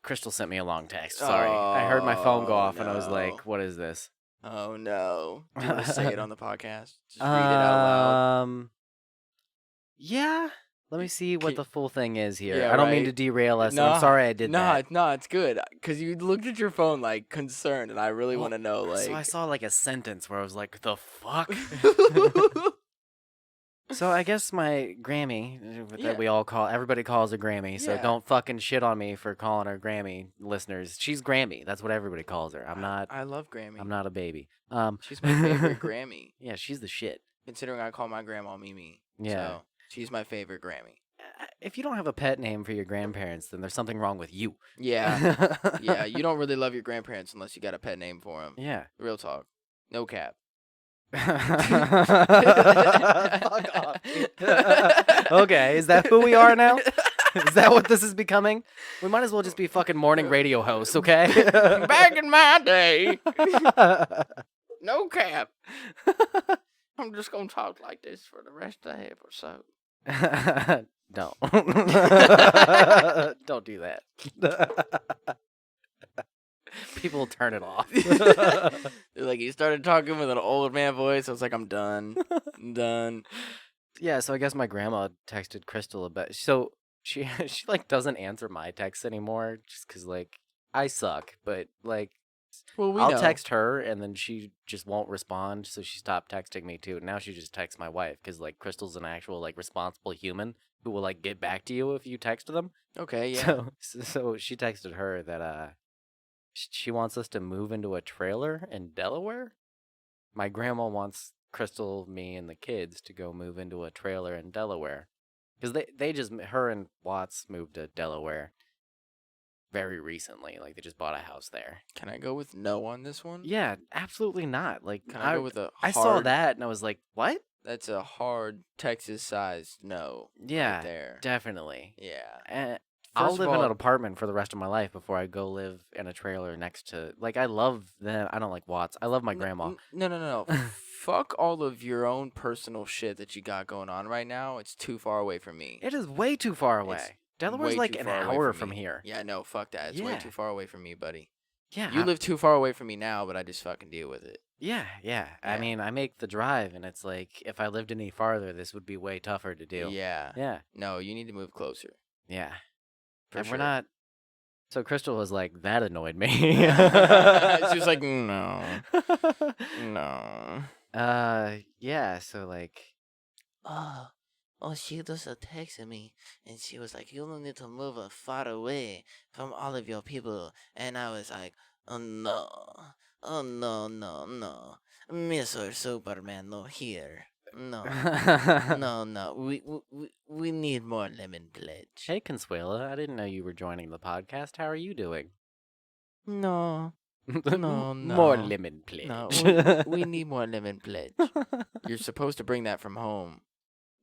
Crystal sent me a long text. Sorry, I heard my phone go off, and I was no. like, "What is this?" Oh no! Do you want to say it on the podcast? Just read it out loud. Yeah. Let me see what the full thing is here. Yeah, I don't mean to derail us. No, I'm sorry I did that. No, it's good because you looked at your phone like concerned, and I really want to know. Like, so I saw like a sentence where I was like, "The fuck." So I guess my Grammy that we all call, everybody calls her Grammy. So don't fucking shit on me for calling her Grammy, listeners. She's Grammy. That's what everybody calls her. I'm not. I love Grammy. I'm not a baby. She's my favorite Grammy. Yeah, she's the shit. Considering I call my grandma Mimi. Yeah. So she's my favorite Grammy. If you don't have a pet name for your grandparents, then there's something wrong with you. Yeah. Yeah, you don't really love your grandparents unless you got a pet name for them. Yeah. Real talk. No cap. Fuck off. Okay, is that who we are now? Is that what this is becoming? We might as well just be fucking morning radio hosts, okay? Back in my day. No cap. I'm just going to talk like this for the rest of the episode. Don't. Don't do that. People turn it off. They're like, you started talking with an old man voice. I was like, I'm done. I'm done. Yeah, so I guess my grandma texted Crystal about. So she like doesn't answer my texts anymore, just because like I suck. But like, well, I'll text her and then she just won't respond. So she stopped texting me too. Now she just texts my wife because like Crystal's an actual like responsible human who will like get back to you if you text them. Okay, yeah. So she texted her that she wants us to move into a trailer in Delaware. My grandma wants Crystal, me, and the kids to go move into a trailer in Delaware. Because her and Watts moved to Delaware very recently. Like, they just bought a house there. Can I go with no on this one? Yeah, absolutely not. Like, Can I go with a hard... I saw that, and I was like, what? That's a hard Texas-sized no. Yeah, right there. Definitely. Yeah. I'll live in an apartment for the rest of my life before I go live in a trailer next to... Like, I love them. I don't like Watts. I love my grandma. No. Fuck all of your own personal shit that you got going on right now. It's too far away from me. It is way too far away. Delaware's like an hour from here. Yeah, no, fuck that. It's way too far away from me, buddy. Yeah. You live too far away from me now, but I just fucking deal with it. Yeah. I mean, I make the drive, and it's like, if I lived any farther, this would be way tougher to do. Yeah. No, you need to move closer. Yeah. For sure. We're not... So Crystal was like, that annoyed me. She was like, no. Yeah, so like... she just texted me, and she was like, you don't need to move far away from all of your people. And I was like, oh no. Mr. Superman, no here. No. We need more lemon pledge. Hey, Consuela, I didn't know you were joining the podcast. How are you doing? No. More lemon pledge. No, we need more lemon pledge. You're supposed to bring that from home.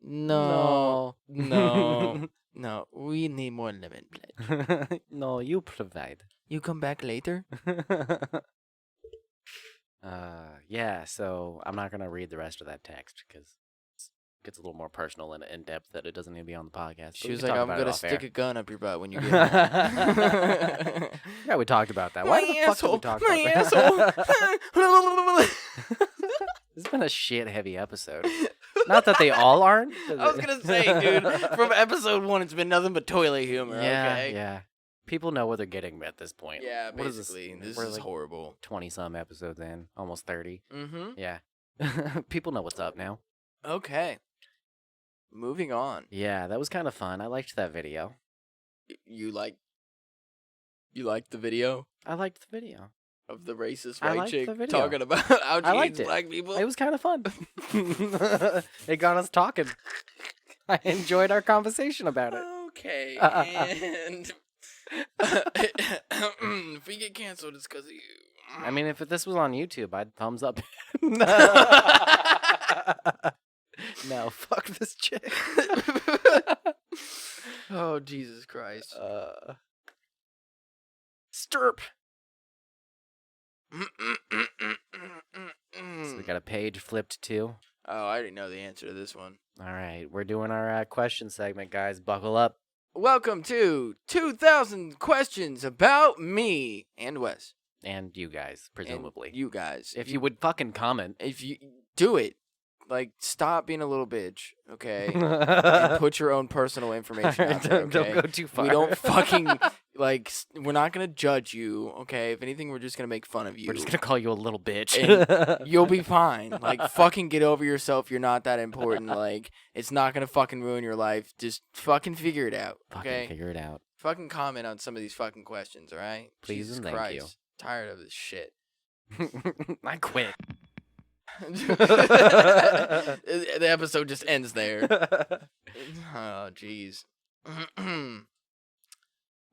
No. No. No. We need more lemon pledge. No, you provide. You come back later? Yeah, so I'm not going to read the rest of that text because it gets a little more personal and in depth that it doesn't need to be on the podcast. She was like, I'm going to stick a gun up your butt when you get home. Yeah, we talked about that. Why the fuck did we talk about that? asshole. This has been a shit-heavy episode. Not that they all aren't. I was going to say, dude, from episode 1, it's been nothing but toilet humor, Yeah, okay? yeah. People know what they're getting at this point. Yeah, What is basically. This We're is like horrible. 20-some episodes in, almost 30. Mm-hmm. Yeah. People know what's up now. Okay. Moving on. Yeah, that was kind of fun. I liked that video. You liked the video I liked the video. of the racist I white liked chick the video. talking about how I she liked hates it. black people? It was kind of fun. It got us talking. I enjoyed our conversation about it. Okay, and if we get canceled, it's because of you. I mean, if this was on YouTube, I'd thumbs up. No, fuck this chick. Oh, Jesus Christ. Stirp. So we got a page flipped too. Oh, I already know the answer to this one. All right, we're doing our question segment, guys. Buckle up. Welcome to 2,000 questions about me and Wes. And you guys, presumably. And you guys. If you would fucking comment. If you do it. Like, stop being a little bitch, okay? And put your own personal information out there, okay? Don't go too far. We don't fucking, like, we're not going to judge you, okay? If anything, we're just going to make fun of you. We're just going to call you a little bitch. And you'll be fine. Like, fucking get over yourself. You're not that important. Like, it's not going to fucking ruin your life. Just fucking figure it out, okay? Fucking figure it out. Fucking comment on some of these fucking questions, all right? Please Jesus and thank Christ. you. Tired of this shit. I quit. The episode just ends there. Oh, jeez.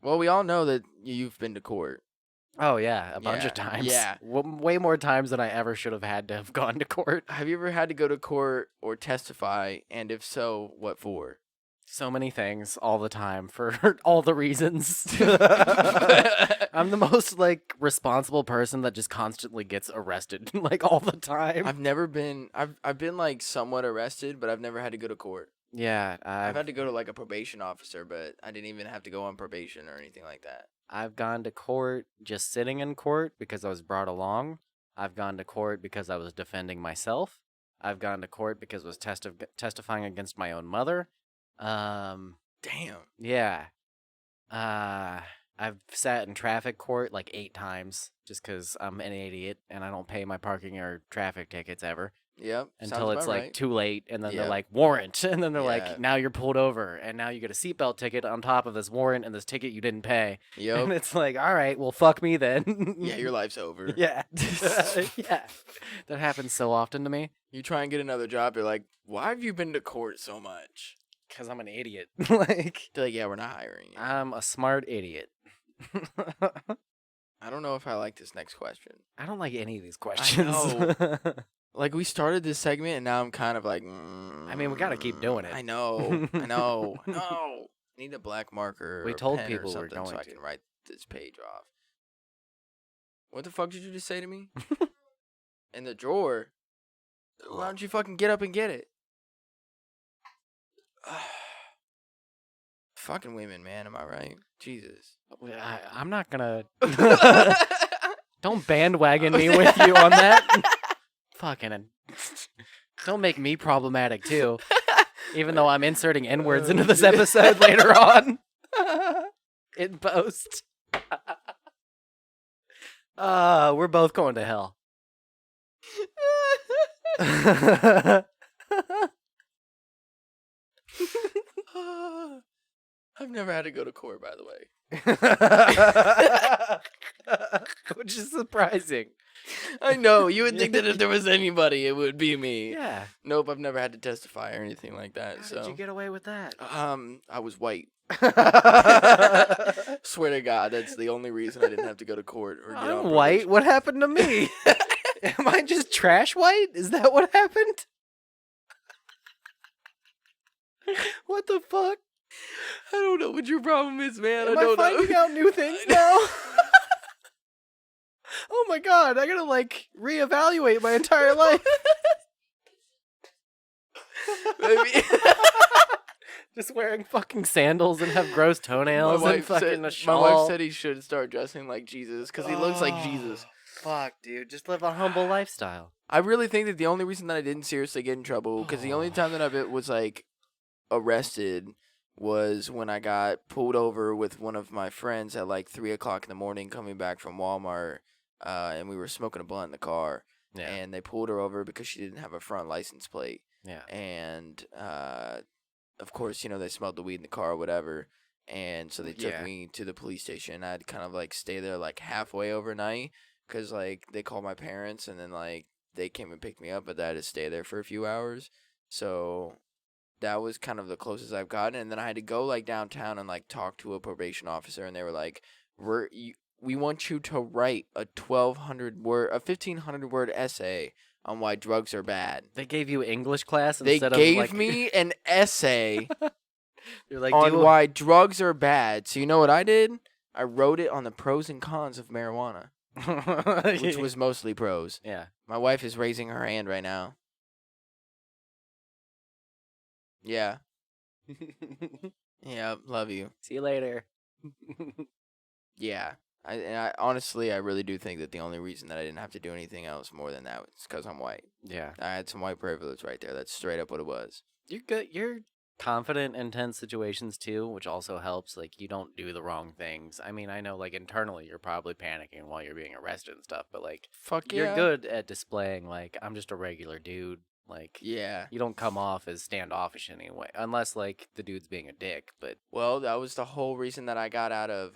Well, we all know that you've been to court. Oh, yeah, a bunch of times. Yeah. Way more times than I ever should have had to have gone to court. Have you ever had to go to court or testify? And if so, what for? So many things all the time for all the reasons. I'm the most like responsible person that just constantly gets arrested like all the time. I've never been I've been like somewhat arrested, but I've never had to go to court. Yeah, I've had to go to like a probation officer, but I didn't even have to go on probation or anything like that. I've gone to court just sitting in court because I was brought along. I've gone to court because I was defending myself. I've gone to court because I was testifying against my own mother. Damn. Yeah. I've sat in traffic court like 8 times just because I'm an idiot and I don't pay my parking or traffic tickets ever. Yep. Until it's like right. too late, and then they're Yep. like, warrant. And then they're Yeah. like, now you're pulled over, and now you get a seatbelt ticket on top of this warrant and this ticket you didn't pay. Yep. And it's like, all right, well, fuck me then. Yeah, your life's over. Yeah. Yeah. That happens so often to me. You try and get another job, you're like, why have you been to court so much? Because I'm an idiot. Like, They're like, yeah, we're not hiring you. I'm a smart idiot. I don't know if I like this next question. I don't like any of these questions. know. Like, we started this segment, and now I'm kind of like, I mean, we got to keep doing it. I know. No. I need a black marker We or a told pen people or we're something so going I to. can write this page off. What the fuck did you just say to me? In the drawer? Why don't you fucking get up and get it? Fucking women, man. Am I right? Jesus. I'm not gonna. Don't bandwagon me with you on that. Fucking. Don't make me problematic too. Even though I'm inserting N-words into this episode later on. In post. We're both going to hell. I've never had to go to court, by the way. Which is surprising. I know. You would think that if there was anybody, it would be me. Yeah. Nope, I've never had to testify or anything like that. How so did you get away with that? I was white. Swear to God, that's the only reason I didn't have to go to court or get on I'm probation. white. What happened to me? Am I just trash white? Is that what happened? What the fuck? I don't know what your problem is, man. Am I I don't finding know. out new things now? Oh my god, I gotta like reevaluate my entire life. Maybe. Just wearing fucking sandals and have gross toenails and fucking a shawl. My wife said he should start dressing like Jesus because he looks like Jesus. Fuck, dude. Just live a humble lifestyle. I really think that the only reason that I didn't seriously get in trouble, because the only time that I was like arrested was when I got pulled over with one of my friends at like 3 o'clock in the morning coming back from Walmart, and we were smoking a blunt in the car. Yeah. And they pulled her over because she didn't have a front license plate. Yeah. And of course, they smelled the weed in the car or whatever. And so they took me to the police station. I'd kind of like stay there like halfway overnight because like they called my parents and then like they came and picked me up, but I had to stay there for a few hours. So that was kind of the closest I've gotten. And then I had to go like downtown and like talk to a probation officer, and they were like, we want you to write a 1,500 word essay on why drugs are bad. They gave you English class They instead gave of like... me an essay You're like, on why drugs are bad. So you know what I did? I wrote it on the pros and cons of marijuana, which was mostly pros. Yeah. My wife is raising her hand right now. Yeah. Yeah, love you. See you later. Yeah. I honestly, I really do think that the only reason that I didn't have to do anything else more than that was because I'm white. Yeah. I had some white privilege right there. That's straight up what it was. You're good. You're confident in tense situations too, which also helps. Like, you don't do the wrong things. I mean, I know like internally you're probably panicking while you're being arrested and stuff, but like, fuck yeah, you're good at displaying like, I'm just a regular dude. Like, yeah, you don't come off as standoffish anyway, unless like the dude's being a dick. But well, that was the whole reason that I got out of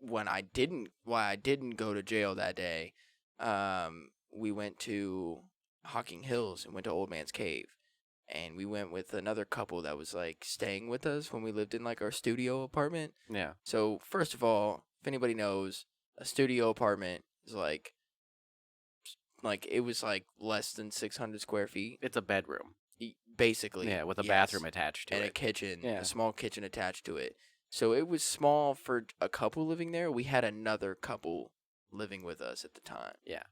why I didn't go to jail that day. We went to Hocking Hills and went to Old Man's Cave, and we went with another couple that was like staying with us when we lived in like our studio apartment. Yeah. So first of all, if anybody knows, a studio apartment is like it was like less than 600 square feet. It's a bedroom. Basically. Yeah, with a bathroom attached to it. And a kitchen, Yeah. a small kitchen attached to it. So it was small for a couple living there. We had another couple living with us at the time. Yeah.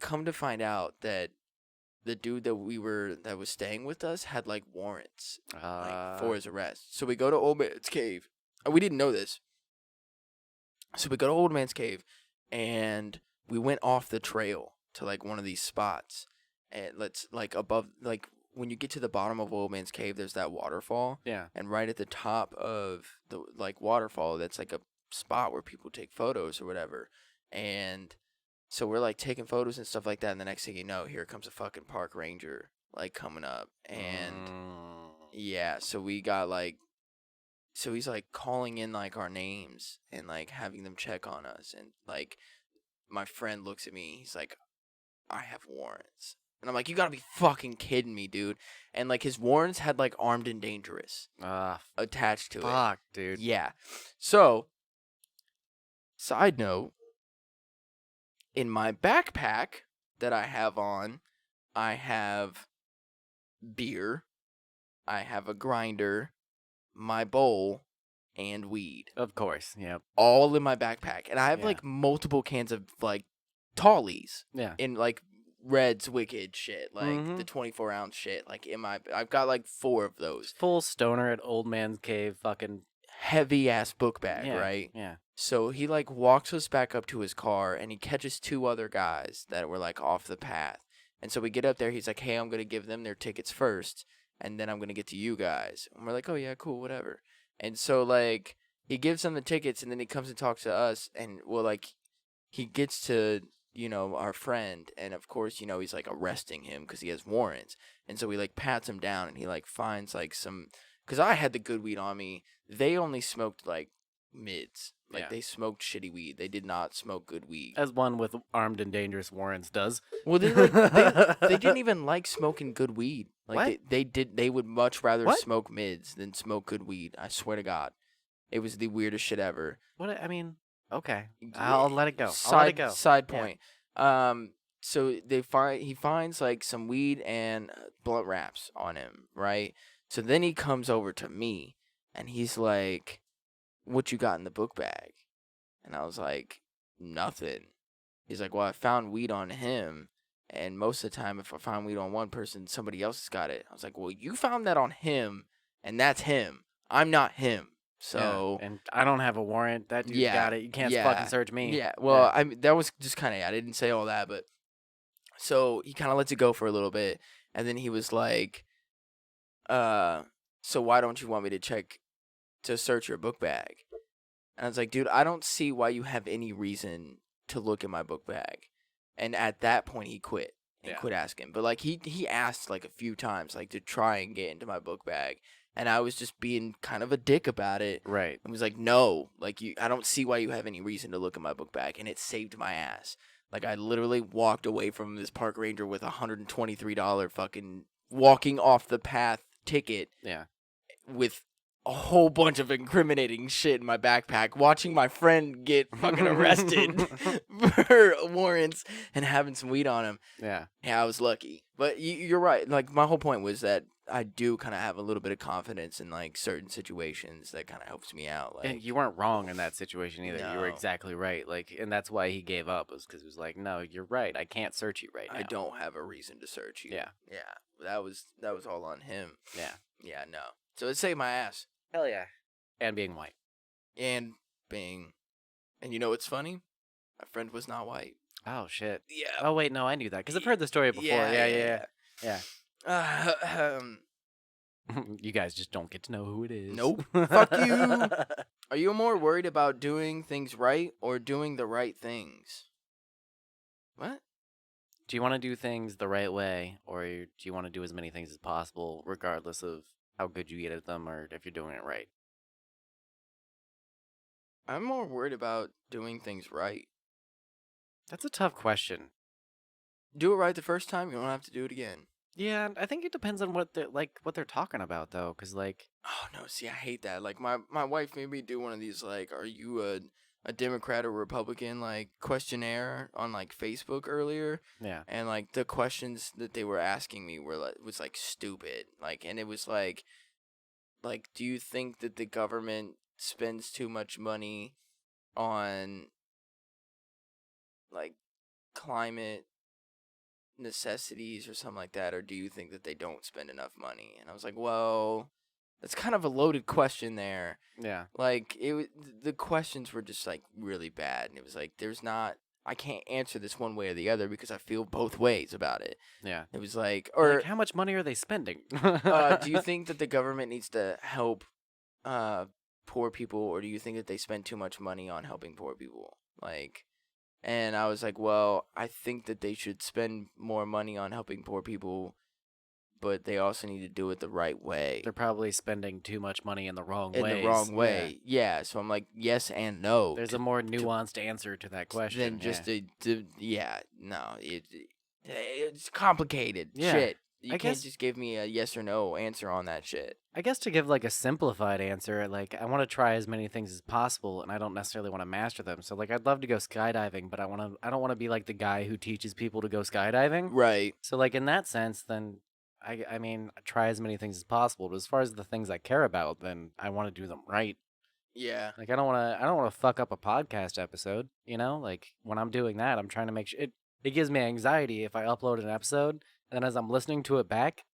Come to find out that the dude that was staying with us had like warrants for his arrest. So we go to Old Man's Cave. We didn't know this. So we go to Old Man's Cave, and we went off the trail to like one of these spots, and above, like when you get to the bottom of Old Man's Cave, there's that waterfall. Yeah. And right at the top of the like waterfall, that's like a spot where people take photos or whatever. And so we're like taking photos and stuff like that, and the next thing you know, here comes a fucking park ranger like coming up, and yeah, so we got like, so he's like calling in like our names and like having them check on us, and like my friend looks at me, he's like, I have warrants. And I'm like, you gotta be fucking kidding me, dude. And like his warrants had like armed and dangerous attached to it. Fuck, dude. Yeah. So, side note, in my backpack that I have on, I have beer, I have a grinder, my bowl, and weed. Of course, yeah. All in my backpack. And I have like multiple cans of like Tallies. Yeah. In like Red's Wicked shit, like the 24-ounce shit, like I've got like 4 of those. Full stoner at Old Man's Cave, fucking heavy ass book bag, right? Yeah. So he like walks us back up to his car, and he catches 2 other guys that were like off the path. And so we get up there, he's like, hey, I'm gonna give them their tickets first, and then I'm gonna get to you guys. And we're like, oh yeah, cool, whatever. And so like he gives them the tickets, and then he comes and talks to us, and well, like he gets to our friend, and of course, he's like arresting him because he has warrants. And so he like pats him down, and he like finds like some, because I had the good weed on me. They only smoked like mids. Like they smoked shitty weed. They did not smoke good weed. As one with armed and dangerous warrants does. Well, they didn't even like smoking good weed. Like what? They would much rather smoke mids than smoke good weed. I swear to God, it was the weirdest shit ever. What I mean. Okay, I'll let it go. Side point. So he finds like some weed and blunt wraps on him, right? So then he comes over to me, and he's like, "What you got in the book bag?" And I was like, "Nothing." He's like, "Well, I found weed on him, and most of the time, if I find weed on one person, somebody else has got it." I was like, "Well, you found that on him, and that's him. I'm not him." So and I don't have a warrant. That dude's got it. You can't fucking search me. Yeah. Well, I mean, that was just kind of, I didn't say all that, but so he kind of lets it go for a little bit, and then he was like, so why don't you want me to search your book bag?" And I was like, "Dude, I don't see why you have any reason to look in my book bag." And at that point, he quit and quit asking. But like he asked like a few times, like to try and get into my book bag. And I was just being kind of a dick about it. Right. And was like, "No, like I don't see why you have any reason to look at my book bag." And it saved my ass. Like I literally walked away from this park ranger with $123 fucking walking off the path ticket. Yeah. With a whole bunch of incriminating shit in my backpack, watching my friend get fucking arrested for warrants and having some weed on him. Yeah. Yeah, I was lucky. But you're right. Like, my whole point was that I do kind of have a little bit of confidence in, like, certain situations that kind of helps me out. Like, And you weren't wrong in that situation either. You were No. exactly right. Like, and that's why he gave up, was because he was like, "No, you're right. I can't search you right now." I don't have a reason to search you. Yeah. Yeah. That was all on him. Yeah. Yeah, no. So it saved my ass. Hell yeah. And being white. And you know what's funny? My friend was not white. Oh shit. Yeah. Oh wait, no, I knew that because I've heard the story before. Yeah. You guys just don't get to know who it is. Nope. Fuck you. Are you more worried about doing things right or doing the right things? What? Do you want to do things the right way, or do you want to do as many things as possible, regardless of how good you get at them or if you're doing it right? I'm more worried about doing things right. That's a tough question. Do it right the first time, you don't have to do it again. Yeah, I think it depends on what they're talking about though, because like, Oh no, see, I hate that. Like my wife made me do one of these like, are you a Democrat or Republican like questionnaire on like Facebook earlier. Yeah. And like the questions that they were asking me was like stupid. Like, and it was like do you think that the government spends too much money on like climate necessities or something like that, or do you think that they don't spend enough money? And I was like, well, that's kind of a loaded question there. Yeah. Like the questions were just like really bad, and it was like I can't answer this one way or the other because I feel both ways about it. Yeah. It was like, how much money are they spending? do you think that the government needs to help poor people, or do you think that they spend too much money on helping poor people? Like, and I was like, well, I think that they should spend more money on helping poor people, but they also need to do it the right way. They're probably spending too much money in the wrong In ways. the wrong way. Yeah. So I'm like, yes and no. There's a more nuanced answer to that question than just it's complicated shit. You can't just give me a yes or no answer on that shit. I guess to give like a simplified answer, like I want to try as many things as possible, and I don't necessarily want to master them. So like I'd love to go skydiving, but I don't want to be like the guy who teaches people to go skydiving. Right. So like in that sense, then I mean try as many things as possible. But as far as the things I care about, then I want to do them right. Yeah. Like I don't want to fuck up a podcast episode. You know, like when I'm doing that, I'm trying to make sure it gives me anxiety if I upload an episode. And then as I'm listening to it back,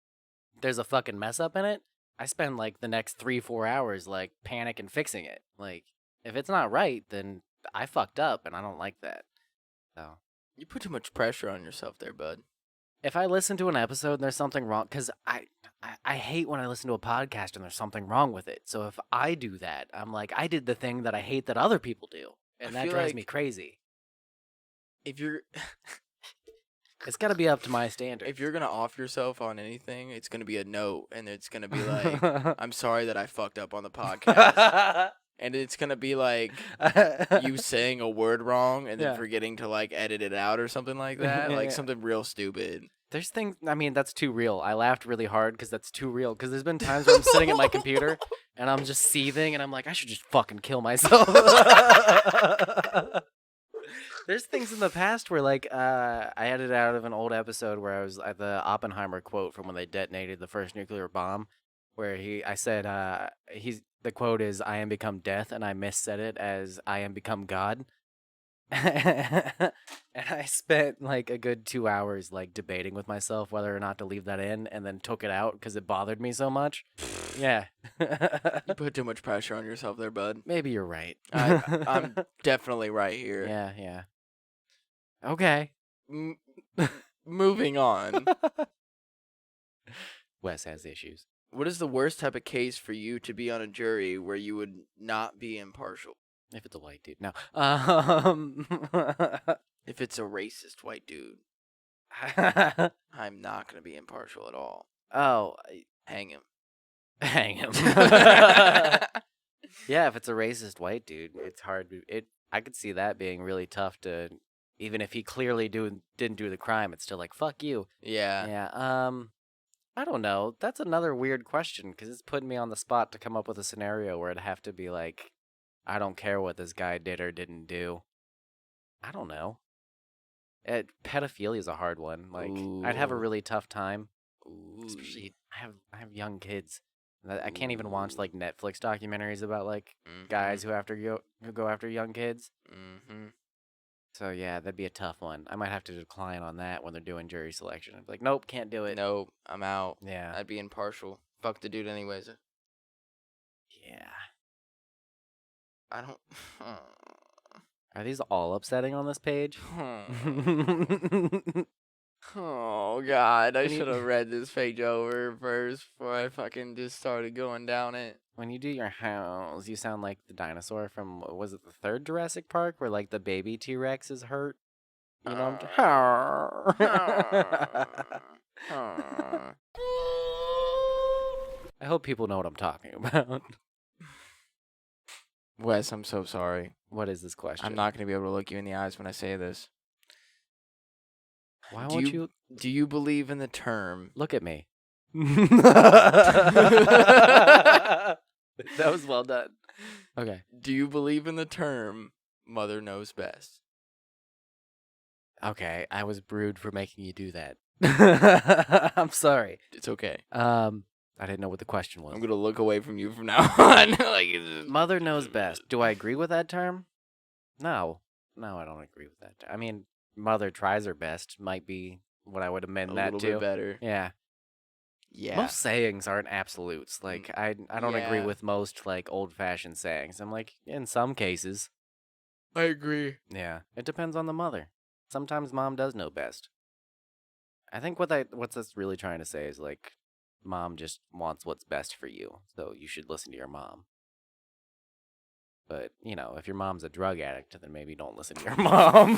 there's a fucking mess up in it. I spend like the next 3-4 hours like panicking fixing it. Like if it's not right, then I fucked up and I don't like that. So you put too much pressure on yourself there, bud. If I listen to an episode and there's something wrong, because I hate when I listen to a podcast and there's something wrong with it. So if I do that, I'm like, I did the thing that I hate that other people do. And that drives me crazy. If you're... It's got to be up to my standard. If you're going to off yourself on anything, it's going to be a note. And it's going to be like, I'm sorry that I fucked up on the podcast. And it's going to be like you saying a word wrong and then forgetting to like edit it out or something like that. Like something real stupid. There's things, I mean, that's too real. I laughed really hard because that's too real. Because there's been times where I'm sitting at my computer and I'm just seething and I'm like, I should just fucking kill myself. There's things in the past where, like, I edited out of an old episode where I was at the Oppenheimer quote from when they detonated the first nuclear bomb, where I said, the quote is, "I am become death," and I missaid it as "I am become God." And I spent like a good 2 hours like debating with myself whether or not to leave that in, and then took it out because it bothered me so much. Yeah. You put too much pressure on yourself there, bud. Maybe you're right. I'm definitely right here. Yeah. Okay. Moving on. Wes has issues. What is the worst type of case for you to be on a jury where you would not be impartial? If it's a white dude, no. If it's a racist white dude, I'm not gonna be impartial at all. Oh, hang him. Hang him. Yeah, if it's a racist white dude, it's hard. I could see that being really tough to, even if he clearly didn't do the crime, it's still like, fuck you. Yeah. Yeah. I don't know. That's another weird question because it's putting me on the spot to come up with a scenario where it'd have to be like, I don't care what this guy did or didn't do. I don't know. Pedophilia is a hard one. Like, I'd have a really tough time. Especially, I have young kids. I can't even watch like Netflix documentaries about like guys who go after young kids. Mm-hmm. So yeah, that'd be a tough one. I might have to decline on that when they're doing jury selection. I'd be like, nope, can't do it. Nope, I'm out. Yeah. I'd be impartial. Fuck the dude anyways. Yeah. I don't... Are these all upsetting on this page? Oh, God. I should have read this page over first before I fucking just started going down it. When you do your howls, you sound like the dinosaur from, was it the third Jurassic Park, where like the baby T-Rex is hurt? You know, I hope people know what I'm talking about. Wes, I'm so sorry. What is this question? I'm not going to be able to look you in the eyes when I say this. Why won't you? Do you believe in the term... Look at me. That was well done. Okay. Do you believe in the term mother knows best? Okay, I was rude for making you do that. I'm sorry. It's okay. I didn't know what the question was. I'm going to look away from you from now on. Mother knows best. Do I agree with that term? No. No, I don't agree with that. I mean, mother tries her best might be what I would amend that to. A little bit better. Yeah. Yeah. Most sayings aren't absolutes. Like, I don't agree with most, like, old-fashioned sayings. I'm like, in some cases. I agree. Yeah. It depends on the mother. Sometimes mom does know best. I think what that's really trying to say is, like, mom just wants what's best for you, so you should listen to your mom. But, you know, if your mom's a drug addict, then maybe don't listen to your mom.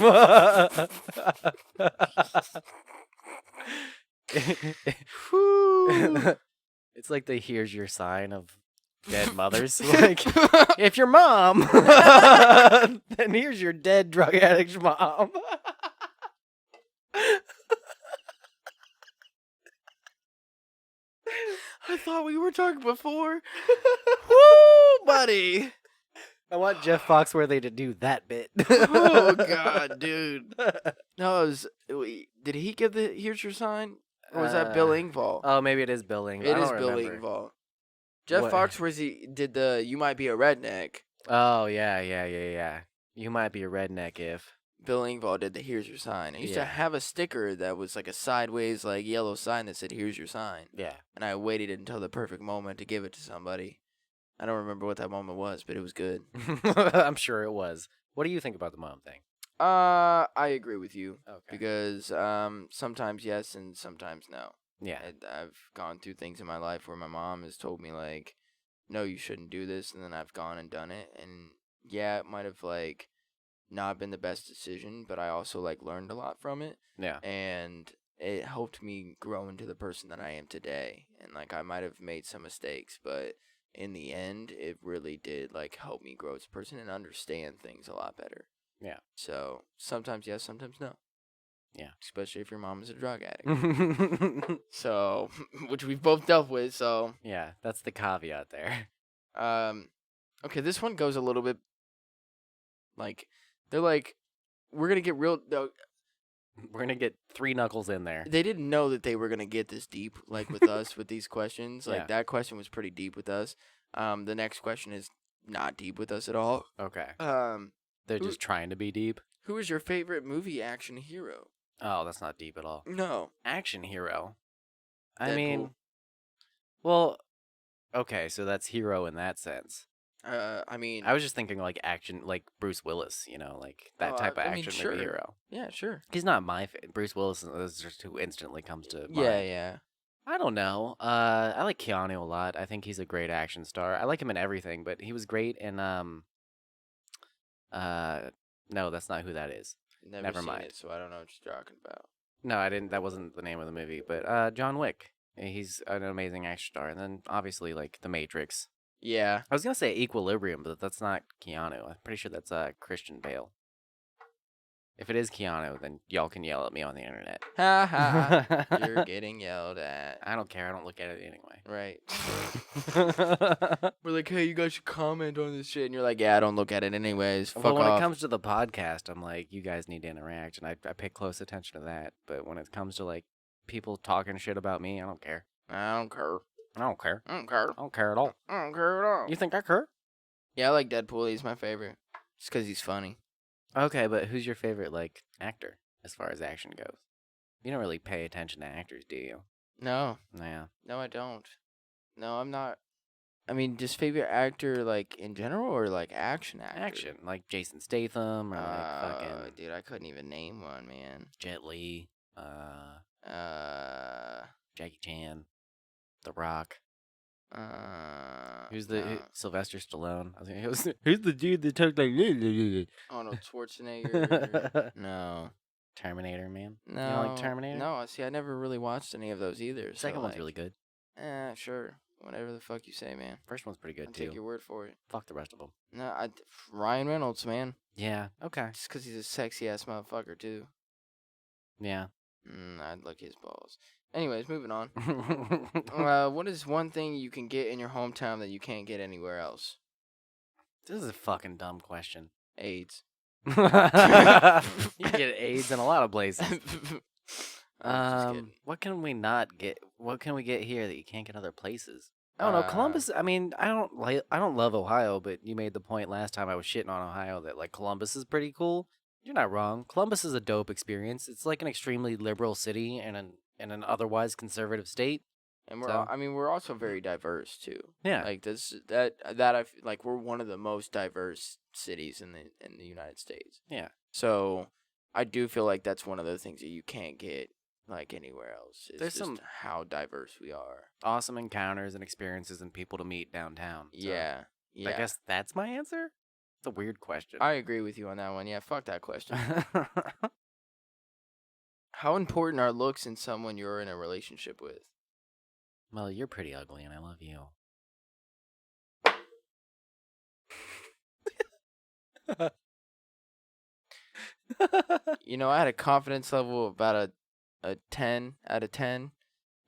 It's like the here's your sign of dead mothers. Like, if your mom, then here's your dead drug addict mom. I thought we were talking before. Woo, buddy. I want Jeff Foxworthy to do that bit. Oh, God, dude. No, did he give the here's your sign? Or was that Bill Engvall? Oh, maybe it is Bill Engvall. It is Bill Engvall. Jeff Foxworthy did the You Might Be a Redneck. Oh, yeah. You might be a redneck if. Bill Engvall did the here's your sign. I used to have a sticker that was like a sideways, like yellow sign that said here's your sign. Yeah. And I waited until the perfect moment to give it to somebody. I don't remember what that moment was, but it was good. I'm sure it was. What do you think about the mom thing? I agree with you. Okay. Because sometimes yes and sometimes no. Yeah. I've gone through things in my life where my mom has told me, like, no, you shouldn't do this, and then I've gone and done it. And yeah, it might have, like, not been the best decision, but I also, like, learned a lot from it. Yeah. And it helped me grow into the person that I am today. And, like, I might have made some mistakes, but in the end, it really did, like, help me grow as a person and understand things a lot better. Yeah. So, sometimes yes, sometimes no. Yeah. Especially if your mom is a drug addict. So, which we've both dealt with, so. Yeah, that's the caveat there. Okay, this one goes a little bit, like, they're like, we're going to get real, We're gonna get 3 knuckles in there. They didn't know that they were gonna get this deep, like with us, with these questions. Like Yeah. that question was pretty deep with us. The next question is not deep with us at all. Okay. Who- They're just trying to be deep. Who is your favorite movie action hero? Oh, that's not deep at all. No. Action hero. I Deadpool. mean, well, okay, so that's hero in that sense. I mean, I was just thinking like action, like Bruce Willis, like that type of I mean, action sure. movie hero. Yeah, sure. He's not my Bruce Willis is just who instantly comes to mind. Yeah. I don't know. I like Keanu a lot. I think he's a great action star. I like him in everything, but he was great in no, that's not who that is. Never seen mind. it, so I don't know what you're talking about. No, I didn't. That wasn't the name of the movie. But John Wick, he's an amazing action star. And then obviously like The Matrix. Yeah. I was gonna say Equilibrium, but that's not Keanu. I'm pretty sure that's Christian Bale. If it is Keanu, then y'all can yell at me on the internet. Ha ha. You're getting yelled at. I don't care. I don't look at it anyway. Right. We're like, hey, you guys should comment on this shit. And you're like, yeah, I don't look at it anyways. Fuck Well, when off. it comes to the podcast, I'm like, you guys need to interact, and I pay close attention to that. But when it comes to like people talking shit about me, I don't care. I don't care. I don't care. I don't care. I don't care at all. I don't care at all. You think I care? Yeah, I like Deadpool. He's my favorite. Just because he's funny. Okay, but who's your favorite like actor as far as action goes? You don't really pay attention to actors, do you? No. Yeah. No, I don't. No, I'm not. I mean, just favorite actor, like, in general, or, like, action actor? Action, like Jason Statham, or like fucking Dude, I couldn't even name one, man. Jet Li, Jackie Chan, The Rock. Who's the Sylvester Stallone? I was thinking, who's the dude that talked like Arnold Schwarzenegger. No. Terminator, man? No. You don't like Terminator? No, see, I never really watched any of those either. Second so, one's like, really good. Sure. Whatever the fuck you say, man. First one's pretty good, I'll too. take your word for it. Fuck the rest of them. No, Ryan Reynolds, man. Yeah, okay. Just because he's a sexy-ass motherfucker, too. Yeah. I'd lick his balls. Anyways, moving on. What is one thing you can get in your hometown that you can't get anywhere else? This is a fucking dumb question. AIDS. You can get AIDS in a lot of places. What can we not get? What can we get here that you can't get other places? I don't know. Columbus. I mean, I don't love Ohio, but you made the point last time I was shitting on Ohio that like Columbus is pretty cool. You're not wrong. Columbus is a dope experience. It's like an extremely liberal city and an otherwise conservative state. And we're also very diverse too. Yeah. Like that I feel like we're one of the most diverse cities in the United States. Yeah. So I do feel like that's one of the things that you can't get like anywhere else. It's There's just how diverse we are. Awesome encounters and experiences and people to meet downtown. So Yeah. I guess that's my answer. It's a weird question. I agree with you on that one. Yeah, fuck that question. How important are looks in someone you're in a relationship with? Well, you're pretty ugly, and I love you. You know, I had a confidence level of about a 10 out of 10,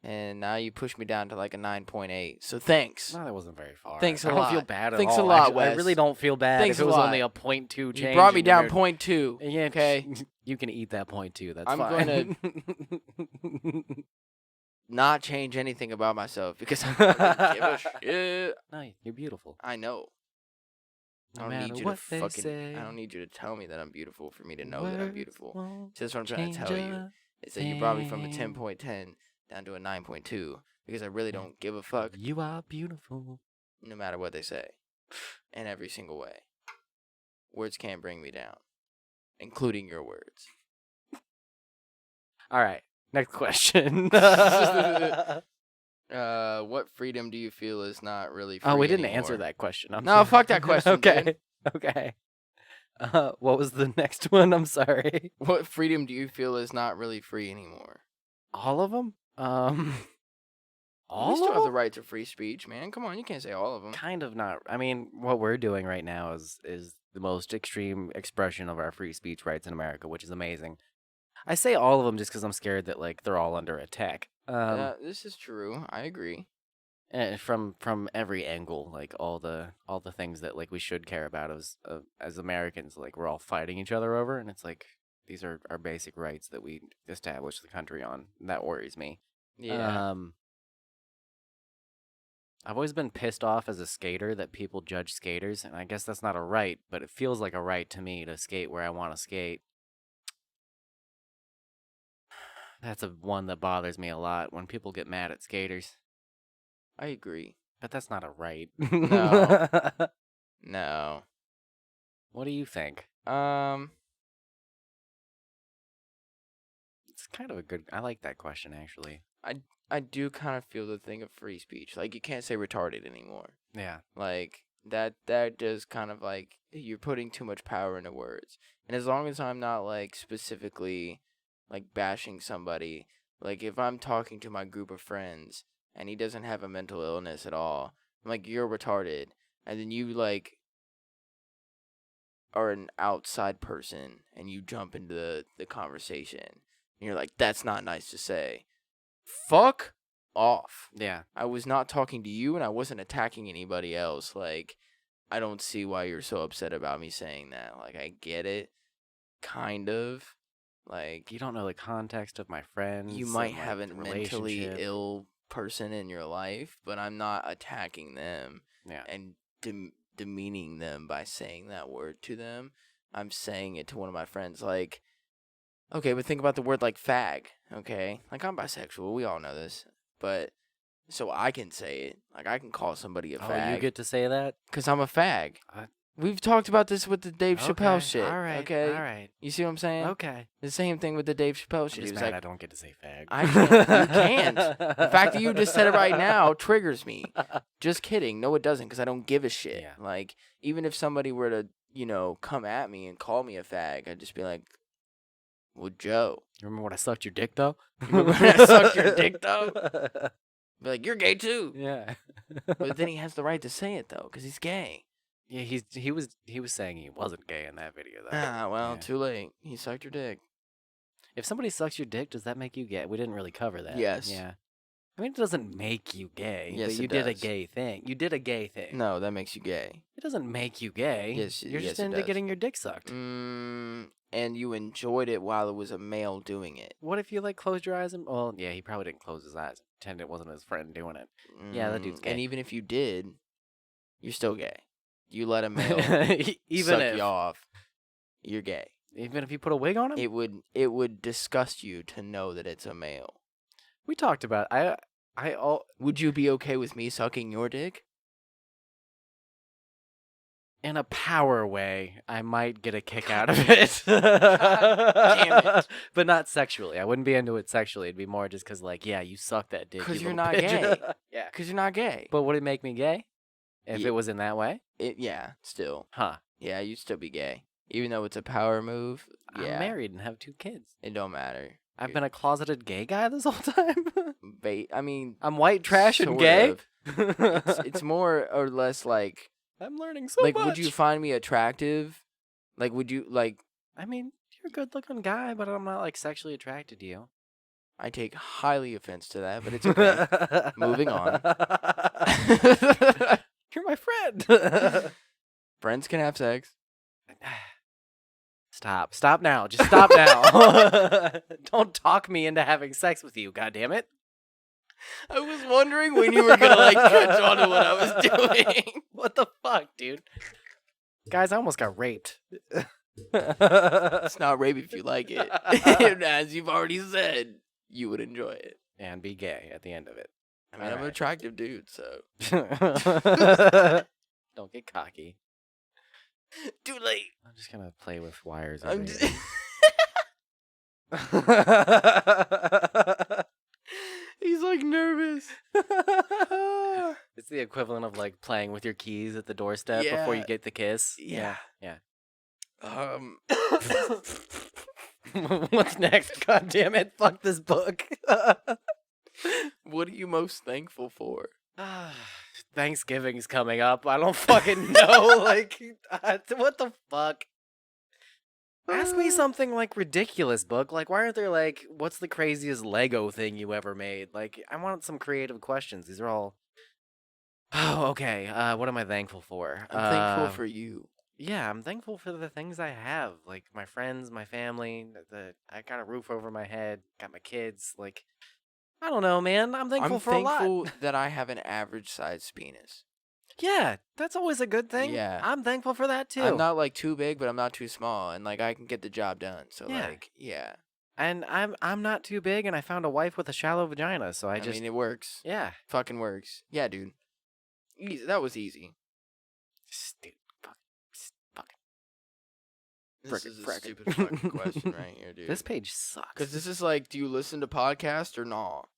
and now you push me down to like a 9.8. So thanks. No, that wasn't very far. Thanks a I lot. don't feel bad at Thanks all. a lot, Actually, Wes. I really don't feel bad Thanks if it a was lot. only a 0.2 change. You brought me in down your- 0.2. Yeah, Okay. You can eat that 0.2. That's I'm fine. Not change anything about myself because I don't give a shit. No, you're beautiful. I know. No I don't matter need you what to they fucking. say. I don't need you to tell me that I'm beautiful for me to know that I'm Words beautiful. won't So that's what I'm trying to change tell you. a Is that you brought me from a thing. 10.10 down to a 9.2 because I really don't give a fuck. You are beautiful. No matter what they say, in every single way. Words can't bring me down, including your words. All right. Next question. What freedom do you feel is not really free Oh, we didn't anymore? answer that question. I'm No, sorry. fuck that question, Okay. dude. Okay. What was the next one? I'm sorry. What freedom do you feel is not really free anymore? All of them? We All still of have the them? right to free speech, man. Come on, you can't say all of them. Kind of not. I mean, what we're doing right now is the most extreme expression of our free speech rights in America, which is amazing. I say all of them just because I'm scared that like they're all under attack. This is true. I agree. And from every angle, like all the things that like we should care about as Americans, like we're all fighting each other over, and it's like These are our basic rights that we established the country on. That worries me. Yeah. I've always been pissed off as a skater that people judge skaters, and I guess that's not a right, but it feels like a right to me to skate where I want to skate. That's one that bothers me a lot when people get mad at skaters. I agree. But that's not a right. No. No. What do you think? It's kind of a good... I like that question, actually. I do kind of feel the thing of free speech. Like, you can't say retarded anymore. Yeah. Like, that does kind of, like, you're putting too much power into words. And as long as I'm not, like, specifically, like, bashing somebody, like, if I'm talking to my group of friends and he doesn't have a mental illness at all, I'm like, you're retarded. And then you, like, are an outside person and you jump into the conversation. And you're like, that's not nice to say. Fuck off. Yeah. I was not talking to you and I wasn't attacking anybody else. Like, I don't see why you're so upset about me saying that. Like, I get it. Kind of. Like, you don't know the context of my friends. You might and, have like, a the mentally relationship. ill person in your life, but I'm not attacking them and demeaning them by saying that word to them. I'm saying it to one of my friends. Like, okay, but think about the word like fag, okay? Like, I'm bisexual. We all know this. But, so I can say it. Like, I can call somebody a fag. Oh, you get to say that? Because I'm a fag. We've talked about this with the Dave Chappelle shit. All right. Okay? All right. You see what I'm saying? Okay. The same thing with the Dave Chappelle shit. I'm He just was mad like, I don't get to say fag. I can't. You can't. The fact that you just said it right now triggers me. Just kidding. No, it doesn't, because I don't give a shit. Yeah. Like, even if somebody were to, you know, come at me and call me a fag, I'd just be like, well, Joe. You remember when I sucked your dick, though? You remember when I sucked your dick, though? Be like, you're gay, too. Yeah. But then he has the right to say it, though, because he's gay. Yeah, he was saying he wasn't gay in that video, though. Ah, well, too late. He sucked your dick. If somebody sucks your dick, does that make you gay? We didn't really cover that. Yes. Yeah. I mean, it doesn't make you gay. Yes, but you it did a does. gay thing. You did a gay thing. No, that makes you gay. It doesn't make you gay. Yes, You're yes, just it into does. getting your dick sucked. And you enjoyed it while it was a male doing it. What if you, like, closed your eyes and... Well, yeah, he probably didn't close his eyes. Pretend it wasn't his friend doing it. Yeah, that dude's gay. And even if you did, you're still gay. You let a male Even suck if... you off, you're gay. Even if you put a wig on him? It would disgust you to know that it's a male. We talked about... Would you be okay with me sucking your dick? In a power way, I might get a kick out of it. Damn it. But not sexually. I wouldn't be into it sexually. It'd be more just because, like, yeah, you suck that dick. Because you you're little not bitch. gay. Yeah. Because you're not gay. But would it make me gay? If Yeah. it was in that way? Yeah, still. Huh. Yeah, you'd still be gay. Even though it's a power move. Yeah. I'm married and have 2 kids. It don't matter. I've been a closeted gay guy this whole time? I mean... I'm white trash and sort gay? of. It's more or less like... I'm learning so like, much. would you find me attractive? Like, would you, like... I mean, you're a good-looking guy, but I'm not, like, sexually attracted to you. I take highly offense to that, but it's okay. Moving on. You're my friend. Friends can have sex. Stop. Stop now. Just stop now. Don't talk me into having sex with you, goddammit. I was wondering when you were gonna, like, catch on to what I was doing. What the fuck, dude? Guys, I almost got raped. It's not rape if you like it. As you've already said, you would enjoy it. And be gay at the end of it. I mean, I'm an attractive dude, so... Don't get cocky. Too late. I'm just gonna play with wires. I'm just... He's, like, nervous. It's the equivalent of, like, playing with your keys at the doorstep before you get the kiss. Yeah. Yeah. What's next? God damn it. Fuck this book. What are you most thankful for? Thanksgiving's coming up. I don't fucking know. Like, what the fuck? Ask me something, like, ridiculous, book. Like, why aren't there, like, what's the craziest Lego thing you ever made? Like, I want some creative questions. These are all... Oh, okay. What am I thankful for? I'm thankful for you. yeah, I'm thankful for the things I have, like my friends, my family. I got a roof over my head, got my kids. Like, I don't know, man. I'm thankful I'm for a lot. thankful that I have an average sized penis. Yeah, that's always a good thing. Yeah. I'm thankful for that too. I'm not like too big, but I'm not too small, and like I can get the job done. So Yeah. like, yeah. And I'm not too big, and I found a wife with a shallow vagina, so I just mean, it works. yeah. Fucking works. Yeah, dude. Easy. That was easy. Stupid fucking. This is a stupid fucking question right here, dude. This page sucks. Because this is like, do you listen to podcasts or not?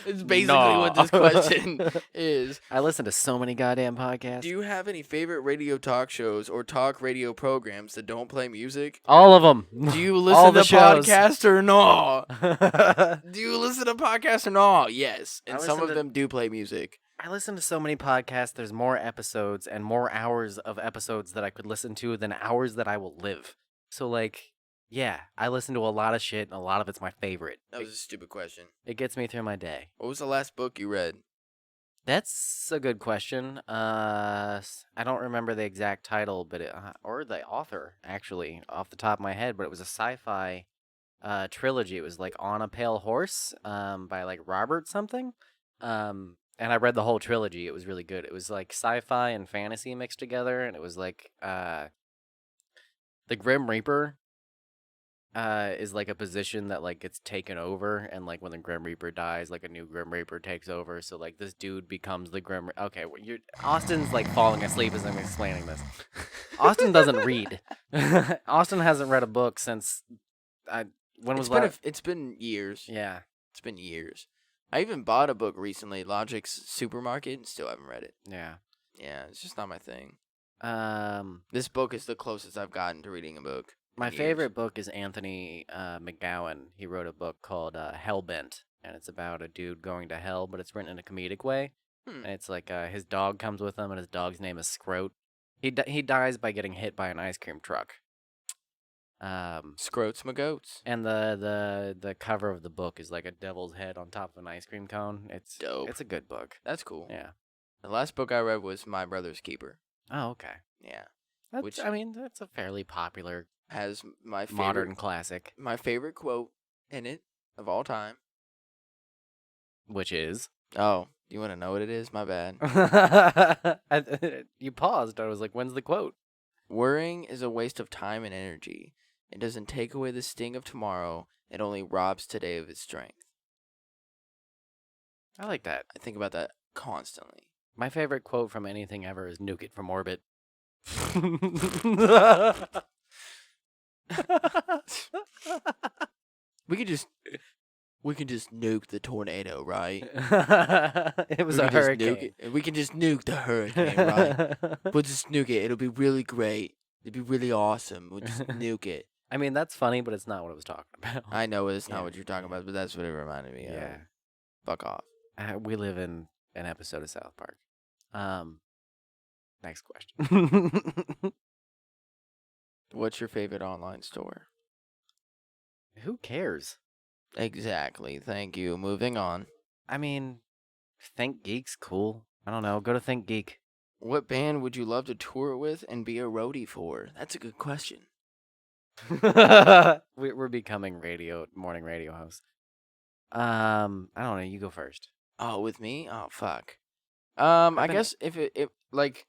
It's basically what this question is. I listen to so many goddamn podcasts. Do you have any favorite radio talk shows or talk radio programs that don't play music? All of them. Do you All listen the to shows. podcasts or not? Do you listen to podcasts or not? Yes. And I some listen of to- them do play music. I listen to so many podcasts. There's more episodes and more hours of episodes that I could listen to than hours that I will live. So like, yeah, I listen to a lot of shit, and a lot of it's my favorite. That was a stupid question. It gets me through my day. What was the last book you read? That's a good question. I don't remember the exact title, but or the author actually off the top of my head. But it was a sci-fi trilogy. It was like On a Pale Horse, by like Robert something. And I read the whole trilogy. It was really good. It was like sci-fi and fantasy mixed together, and it was like the Grim Reaper. Is like a position that like gets taken over, and like when the Grim Reaper dies, like a new Grim Reaper takes over. So like this dude becomes the Grim. Okay, Austin's like falling asleep as I'm explaining this. Austin doesn't read. Austin hasn't read a book since It's been years. Yeah, it's been years. I even bought a book recently, Logic's Supermarket, and still haven't read it. Yeah, it's just not my thing. This book is the closest I've gotten to reading a book. My favorite book is Anthony McGowan. He wrote a book called Hellbent, and it's about a dude going to hell, but it's written in a comedic way. And it's like his dog comes with him, and his dog's name is Scroat. He dies by getting hit by an ice cream truck. Scroats my goats. And the cover of the book is like a devil's head on top of an ice cream cone. It's dope. It's a good book. That's cool. Yeah. The last book I read was My Brother's Keeper. Oh, okay. Yeah. That's a fairly popular has my favorite modern classic. My favorite quote in it of all time. Which is? Oh, you want to know what it is? My bad. You paused. I was like, when's the quote? Worrying is a waste of time and energy. It doesn't take away the sting of tomorrow. It only robs today of its strength. I like that. I think about that constantly. My favorite quote from anything ever is "Nuke it from orbit." We can just nuke the tornado, right? It was a hurricane. We can just nuke the hurricane, right? We'll just nuke it. It'll be really great. It'll be really awesome. We'll just nuke it. I mean, that's funny, but it's not what I was talking about. I know it's not what you're talking about, but that's what it reminded me of. Yeah. Fuck off. We live in an episode of South Park. Next question. What's your favorite online store? Who cares? Exactly. Thank you. Moving on. I mean, Think Geek's cool. I don't know. Go to Think Geek. What band would you love to tour with and be a roadie for? That's a good question. We're becoming morning radio hosts. I don't know. You go first. Oh, with me? Oh, fuck. I guess if like,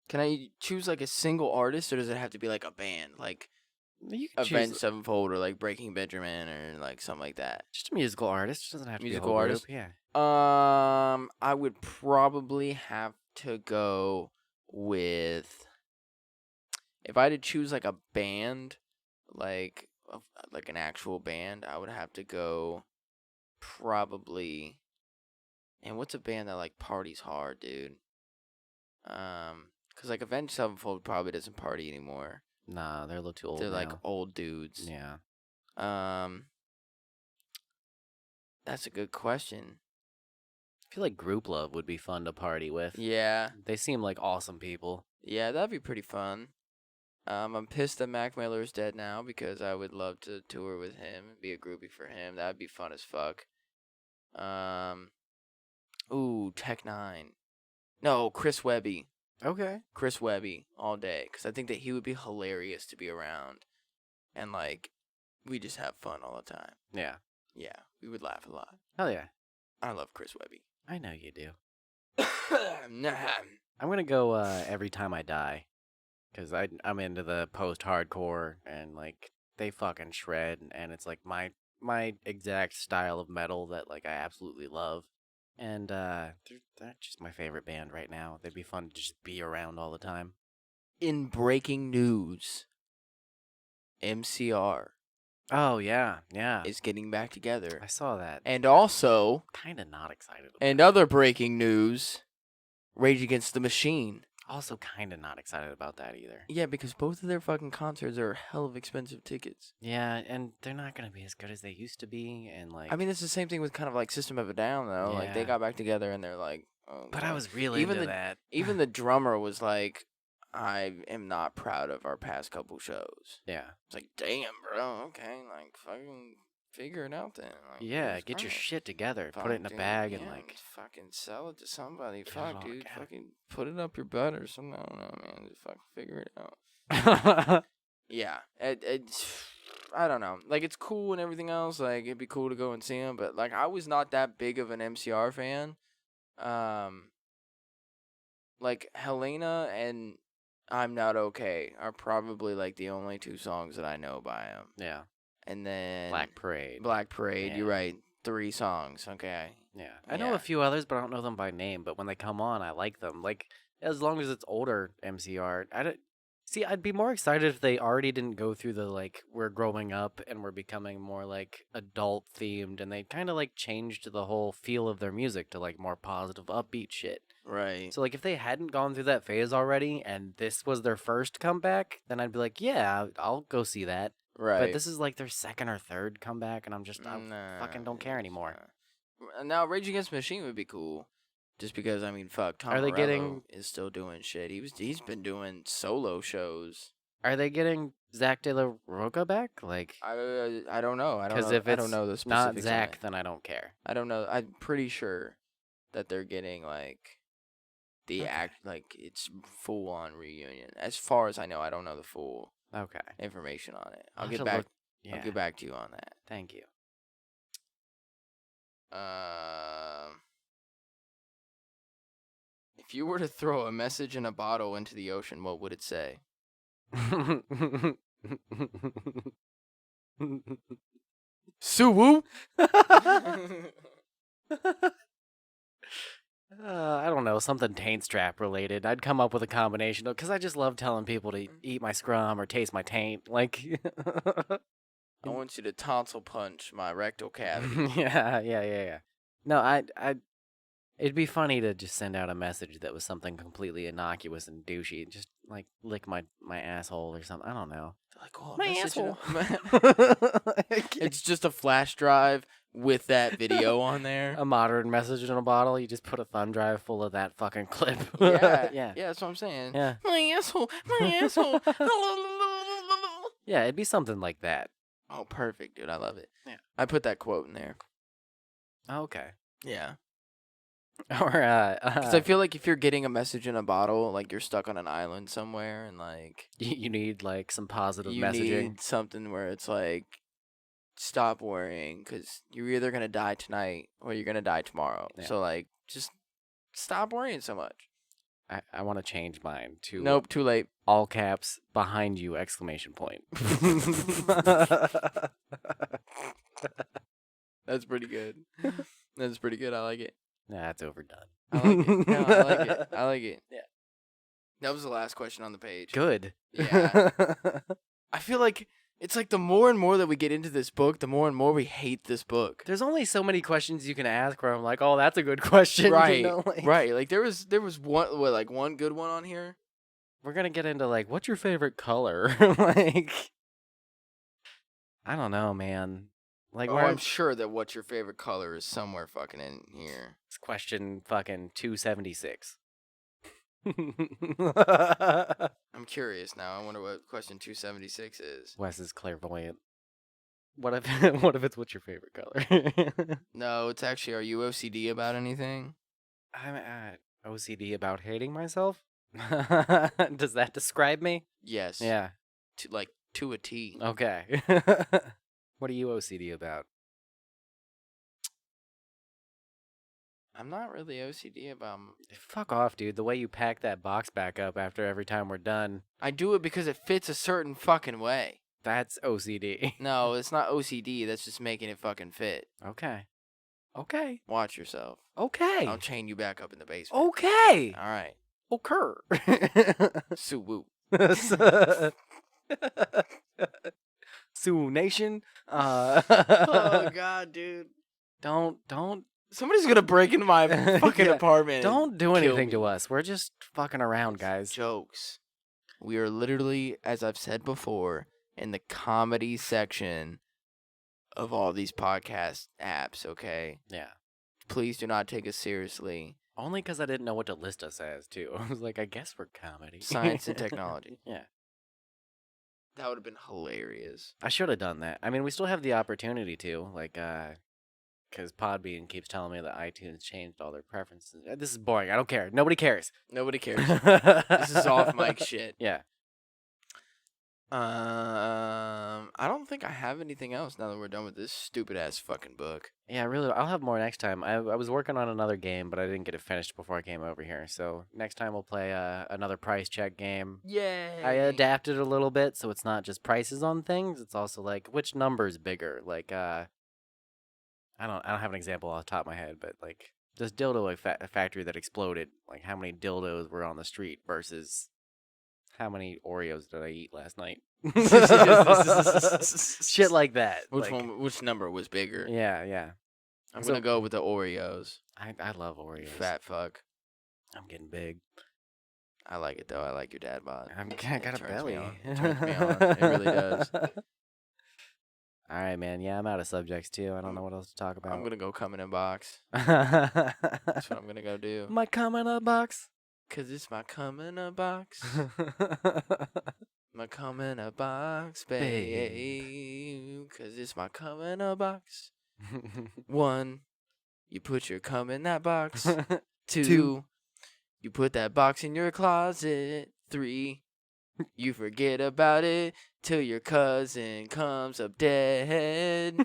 can I choose like a single artist, or does it have to be like a band, like Avenged Sevenfold or like Breaking Benjamin or like something like that? Just a musical artist. It doesn't have to musical be a whole artist. Group. Yeah. I would probably have to go with, if I had to choose like a band, like an actual band, I would have to go probably. And what's a band that like parties hard, dude? Cause like Avenged Sevenfold probably doesn't party anymore. Nah, they're a little too old. They're now. like old dudes. Yeah. That's a good question. I feel like Group Love would be fun to party with. Yeah. They seem like awesome people. Yeah, that'd be pretty fun. I'm pissed that Mac Miller is dead now because I would love to tour with him and be a groupie for him. That'd be fun as fuck. Ooh, Tech Nine. No, Chris Webby. Okay. Chris Webby all day, because I think that he would be hilarious to be around, and like we just have fun all the time. Yeah. Yeah, we would laugh a lot. Hell yeah. I love Chris Webby. I know you do. Nah. I'm gonna go Every Time I Die, because I'm into the post-hardcore and like they fucking shred, and it's like my exact style of metal that like I absolutely love. And they're just my favorite band right now. They'd be fun to just be around all the time. In breaking news, MCR Oh yeah, is getting back together. I saw that. And also, Kind of not excited about and other breaking news, Rage Against the Machine. Also kind of not excited about that either. Yeah, because both of their fucking concerts are hell of expensive tickets. Yeah, and they're not going to be as good as they used to be, and like I mean, it's the same thing with kind of like System of a Down, though. Like, they Yeah. got back together and they're like... Oh, But God. I was really even into the, that. Even the drummer was like, I am not proud of our past couple shows. Yeah. It's like, damn, bro, okay, like, fucking figure it out then. Like, Yeah, that's get your great. shit together. Put Fuck, it in a dude, bag and yeah, like fucking sell it to somebody. it Fuck, all dude, together. fucking put it up your butt or something. I don't know, man. Just fucking figure it out. Yeah, I don't know. Like, it's cool and everything else. Like, it'd be cool to go and see him, but like, I was not that big of an MCR fan. Like Helena and I'm Not Okay are probably like the only two songs that I know by him. Yeah. And then Black Parade. Black Parade, Yeah. you're right. 3 songs. Okay. Yeah. I know a few others, but I don't know them by name. But when they come on, I like them. Like, as long as it's older MCR. I'd be more excited if they already didn't go through the, like, we're growing up and we're becoming more, like, adult themed. And they kind of, like, changed the whole feel of their music to, like, more positive, upbeat shit. Right. So, like, if they hadn't gone through that phase already and this was their first comeback, then I'd be like, yeah, I'll go see that. Right. But this is, like, their second or third comeback, and I fucking don't care anymore. Now, Rage Against the Machine would be cool. Just because, I mean, fuck, Tom Are they Morello getting- is still doing shit. He's been doing solo shows. Are they getting Zach De La Roca back? Like, I don't know. I don't because know. if I it's don't know the not specifics on Zach, it. then I don't care. I don't know. I'm pretty sure that they're getting like the act, like it's full on reunion. As far as I know, I don't know the full information on it. I'll I'll get have to back. look- I'll yeah. get back to you on that. Thank you. If you were to throw a message in a bottle into the ocean, what would it say? Suwoo? I don't know, something taint strap related. I'd come up with a combination because I just love telling people to eat my scrum or taste my taint. Like, I want you to tonsil punch my rectal cavity. yeah. No, it'd be funny to just send out a message that was something completely innocuous and douchey. Just like lick my asshole or something. I don't know. Like, oh, My message in asshole. It's just a flash drive with that video on there. A modern message in a bottle. You just put a thumb drive full of that fucking clip. Yeah, that's what I'm saying. Yeah. My asshole. Yeah, it'd be something like that. Oh, perfect, dude. I love it. Yeah. I put that quote in there. Okay. Yeah. Or Because I feel like if you're getting a message in a bottle, like you're stuck on an island somewhere, and like you need like some positive you messaging. need something where it's like, stop worrying, because you're either gonna die tonight or you're gonna die tomorrow. Yeah. So like, just stop worrying so much. I want to change mine to Nope, too late. All caps, behind you, exclamation point. That's pretty good. That's pretty good. I like it. Nah, it's overdone. I like it. No, I like it. I like it. Yeah. That was the last question on the page. Good. Yeah. I feel like it's like the more and more that we get into this book, the more and more we hate this book. There's only so many questions you can ask where I'm like, oh, that's a good question. Right. You know, like, Right. Like there was one good one on here. We're gonna get into like, what's your favorite color? Like, I don't know, man. Like, Oh, where I'm sure that what's your favorite color is somewhere fucking in here. It's question fucking 276. I'm curious now. I wonder what question 276 is. Wes is clairvoyant. What if it's what's your favorite color? No, it's actually, are you OCD about anything? I'm OCD about hating myself. Does that describe me? Yes. Yeah. To a T. Okay. What are you OCD about? I'm not really OCD about. Fuck off, dude. The way you pack that box back up after every time we're done. I do it because it fits a certain fucking way. That's OCD. No, it's not OCD. That's just making it fucking fit. Okay. Okay. Watch yourself. Okay. I'll chain you back up in the basement. Okay. All right. Occur. Sue Sioux Nation. Oh God, dude. Don't. Somebody's gonna break into my fucking apartment. Don't do and kill anything me. to us. We're just fucking around, guys. Jokes. We are literally, as I've said before, in the comedy section of all these podcast apps. Okay. Yeah. Please do not take us seriously. Only because I didn't know what to list us as, too. I was like, I guess we're comedy. Science and technology. Yeah. That would have been hilarious. I should have done that. I mean, we still have the opportunity to, like, because PodBean keeps telling me that iTunes changed all their preferences. This is boring. I don't care. Nobody cares. Nobody cares. This is off mic shit. Yeah. I don't think I have anything else now that we're done with this stupid ass fucking book. Yeah, really. I'll have more next time. I was working on another game, but I didn't get it finished before I came over here. So next time we'll play another price check game. Yay! I adapted a little bit, so it's not just prices on things. It's also like which number's bigger. Like I don't have an example off the top of my head, but like this dildo factory that exploded. Like how many dildos were on the street versus how many Oreos did I eat last night? Shit like that. Which number was bigger? Yeah. I'm gonna go with the Oreos. I love Oreos. Fat fuck. I'm getting big. I like it though. I like your dad bod. I got a belly. It turns me on. It really does. All right, man. Yeah, I'm out of subjects too. I don't know what else to talk about. I'm gonna go come in a box. That's what I'm gonna go do. My cum in a box. 'Cause it's my cum in a box. My cum in a box, babe. 'Cause it's my cum in a box. 1, you put your cum in that box. 2, you put that box in your closet. 3, you forget about it till your cousin comes up dead.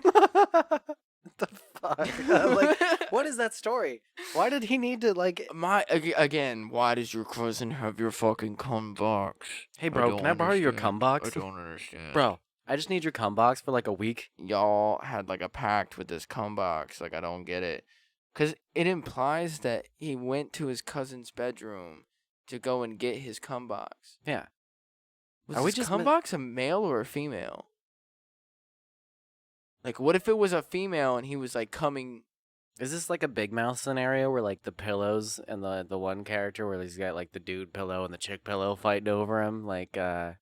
The fuck? Like, what is that story? Why did he need to like? Again, why does your cousin have your fucking cum box? Hey, bro, can I borrow your cum box? I don't understand. Bro, I just need your cum box for like a week. Y'all had like a pact with this cum box. Like, I don't get it. Because it implies that he went to his cousin's bedroom to go and get his cum box. Yeah. Was this cum box a male or a female? Like, what if it was a female and he was like coming? Is this like a Big Mouth scenario where like the pillows and the one character where he's got like the dude pillow and the chick pillow fighting over him? Like, No.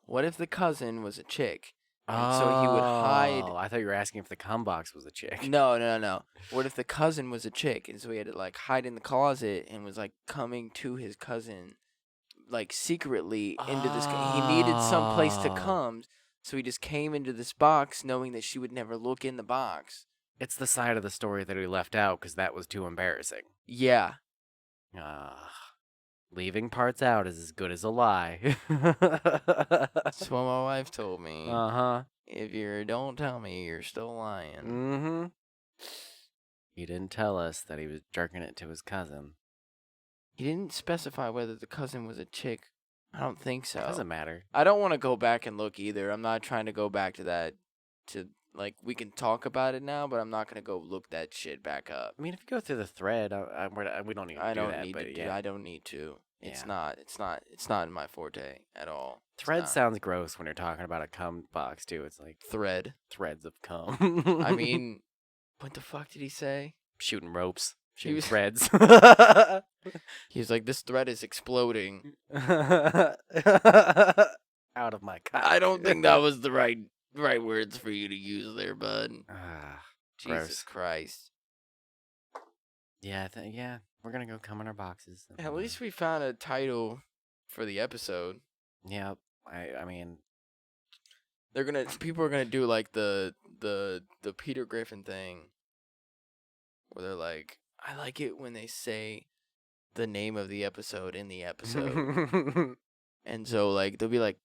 What if the cousin was a chick? And so he would hide. I thought you were asking if the cum box was a chick. No. What if the cousin was a chick and so he had to like hide in the closet and was like coming to his cousin, like secretly into this? He needed some place to come. So he just came into this box knowing that she would never look in the box. It's the side of the story that he left out because that was too embarrassing. Yeah. Leaving parts out is as good as a lie. That's what my wife told me. Uh-huh. If you don't tell me, you're still lying. Mm-hmm. He didn't tell us that he was jerking it to his cousin. He didn't specify whether the cousin was a chick. I don't think so. It doesn't matter. I don't want to go back and look either. I'm not trying to go back to that. Like, we can talk about it now, but I'm not gonna go look that shit back up. I mean, if you go through the thread, we don't need to do that. I don't need to. It's not in my forte at all. Thread sounds gross when you're talking about a cum box too. It's like threads of cum. I mean, what the fuck did he say? Shooting ropes. Shooting threads. He was like, this thread is exploding. Out of my cock. I don't think that was the right words for you to use there, bud. Jesus gross. Christ. Yeah, we're gonna go cum in our boxes. At least we found a title for the episode. Yeah, I mean, people are gonna do like the Peter Griffin thing, where they're like, I like it when they say the name of the episode in the episode. And so like they'll be like,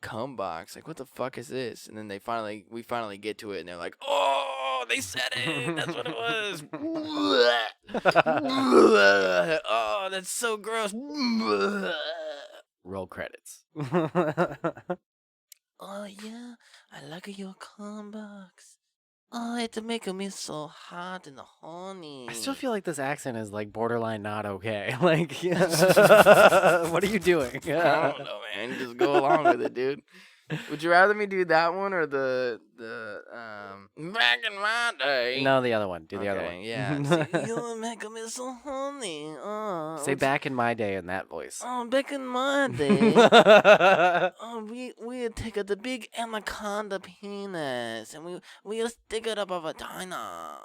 Cum Box, like what the fuck is this? And then we finally get to it, and they're like, oh, they said it. That's what it was. Oh, that's so gross. Roll credits. Oh yeah, I like your cum box. Oh, it's making me so hot and horny. I still feel like this accent is like borderline not okay. Like, what are you doing? I don't know, man. Just go along with it, dude. Would you rather me do that one or the back in my day? No, the other one. Do the other one. Yeah. See, you're making me so horny. Say back in my day in that voice. Oh, back in my day, we take the big anaconda penis and we stick it up our vagina.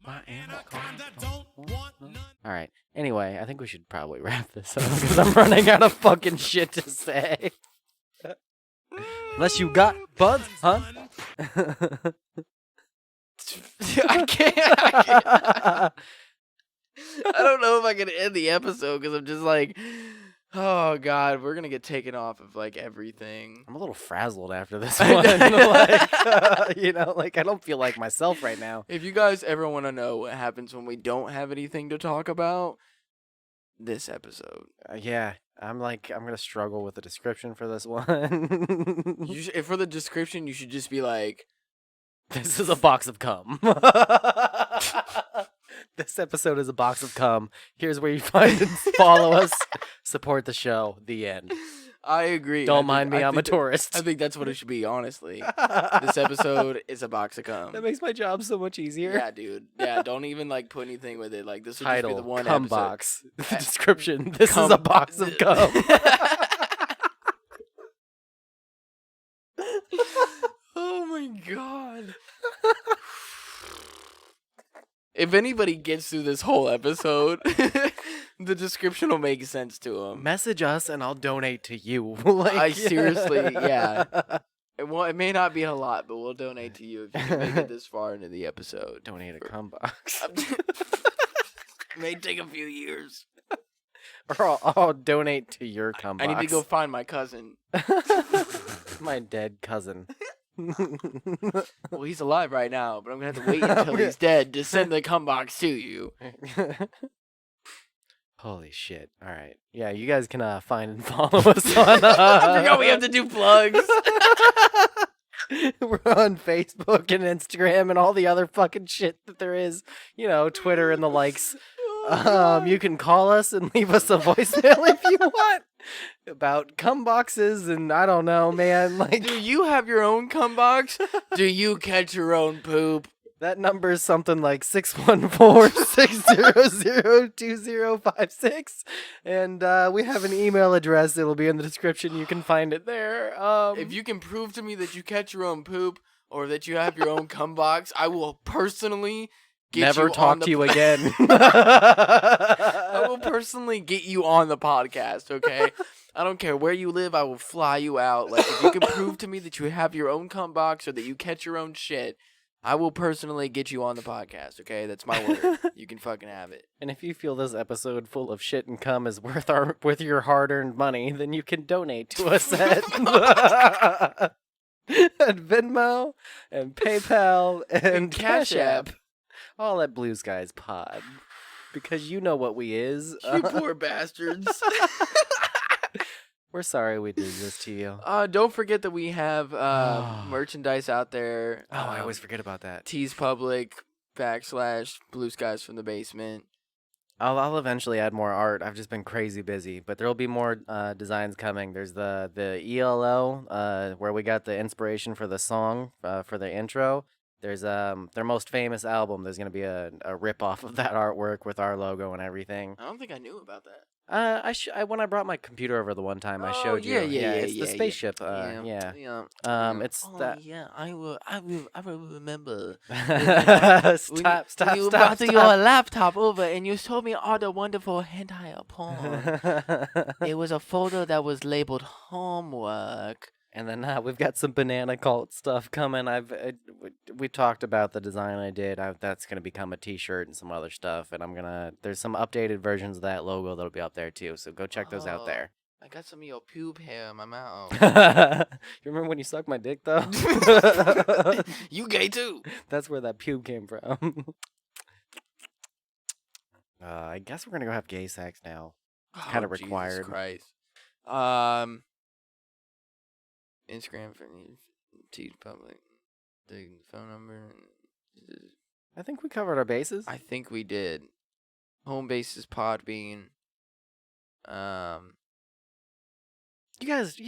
My anaconda don't want none. All right. Anyway, I think we should probably wrap this up because I'm running out of fucking shit to say. Unless you got buds, huh? I can't. I don't know if I can end the episode because I'm just like, oh god, we're gonna get taken off of like everything. I'm a little frazzled after this one. Like, you know, like I don't feel like myself right now. If you guys ever want to know what happens when we don't have anything to talk about, this episode. Yeah, I'm gonna struggle with the description for this one. For the description, you should just be like, "This is a box of cum." This episode is a box of cum. Here's where you find and follow us. Support the show. The end. I agree. Don't mind me. I'm a tourist. I think that's what it should be, honestly. This episode is a box of cum. That makes my job so much easier. Yeah, dude. Yeah, don't even like put anything with it. Like this would Title, just be the one cum episode. Box. Description. This is a box of cum. Oh my god. If anybody gets through this whole episode, the description will make sense to them. Message us and I'll donate to you. I seriously, yeah. It may not be a lot, but we'll donate to you if you can make it this far into the episode. Donate a cum box. It may take a few years. Or I'll donate to your cum box. I need to go find my cousin. My dead cousin. Well, he's alive right now, but I'm going to have to wait until he's dead to send the cum box to you. Holy shit. All right. Yeah, you guys can find and follow us on... I forgot we have to do plugs. We're on Facebook and Instagram and all the other fucking shit that there is. You know, Twitter and the likes. You can call us and leave us a voicemail if you want about cum boxes and I don't know, man. Like, do you have your own cum box? Do you catch your own poop? That number is something like 614-600-2056. And we have an email address. It'll be in the description. You can find it there. If you can prove to me that you catch your own poop or that you have your own cum box, I will personally never talk to you again. I will personally get you on the podcast, okay? I don't care where you live. I will fly you out. Like, if you can prove to me that you have your own cum box or that you catch your own shit, I will personally get you on the podcast, okay? That's my word. You can fucking have it. And if you feel this episode full of shit and cum is worth your hard-earned money, then you can donate to us at Venmo and PayPal and Cash App. All at Blue Skies Pod. Because you know what we is. You poor bastards. We're sorry we did this to you. Don't forget that we have merchandise out there. I always forget about that. /Blue Skies from the Basement. I'll eventually add more art. I've just been crazy busy, but there'll be more designs coming. There's the ELO where we got the inspiration for the song for the intro. There's their most famous album. There's gonna be a rip-off of that artwork with our logo and everything. I don't think I knew about that. When I brought my computer over the one time, I showed you. It's the spaceship. It's that. Yeah, I will remember. Stop! You brought your laptop over and you showed me all the wonderful hentai porn. It was a folder that was labeled homework. And then we've got some banana cult stuff coming. We talked about the design I did. That's gonna become a T-shirt and some other stuff. And there's some updated versions of that logo that'll be up there too. So go check those out there. I got some of your pube hair in my mouth. You remember when you sucked my dick though? You gay too. That's where that pube came from. I guess we're gonna go have gay sex now. It's kind of required. Jesus Christ. Instagram for T's Public. The phone number. I think we covered our bases. I think we did. Home base is PodBean. You guys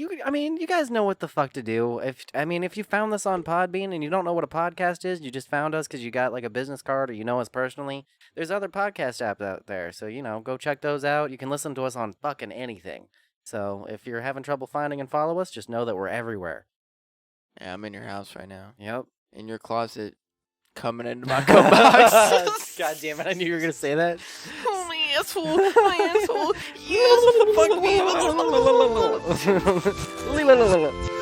know what the fuck to do. If you found this on PodBean and you don't know what a podcast is, you just found us because you got like a business card or you know us personally. There's other podcast apps out there, so go check those out. You can listen to us on fucking anything. So if you're having trouble finding and follow us, just know that we're everywhere. Yeah, I'm in your house right now. Yep. In your closet, coming into my Cum Box. God damn it! I knew you were gonna say that. Oh my asshole! My asshole! Yes, fuck me.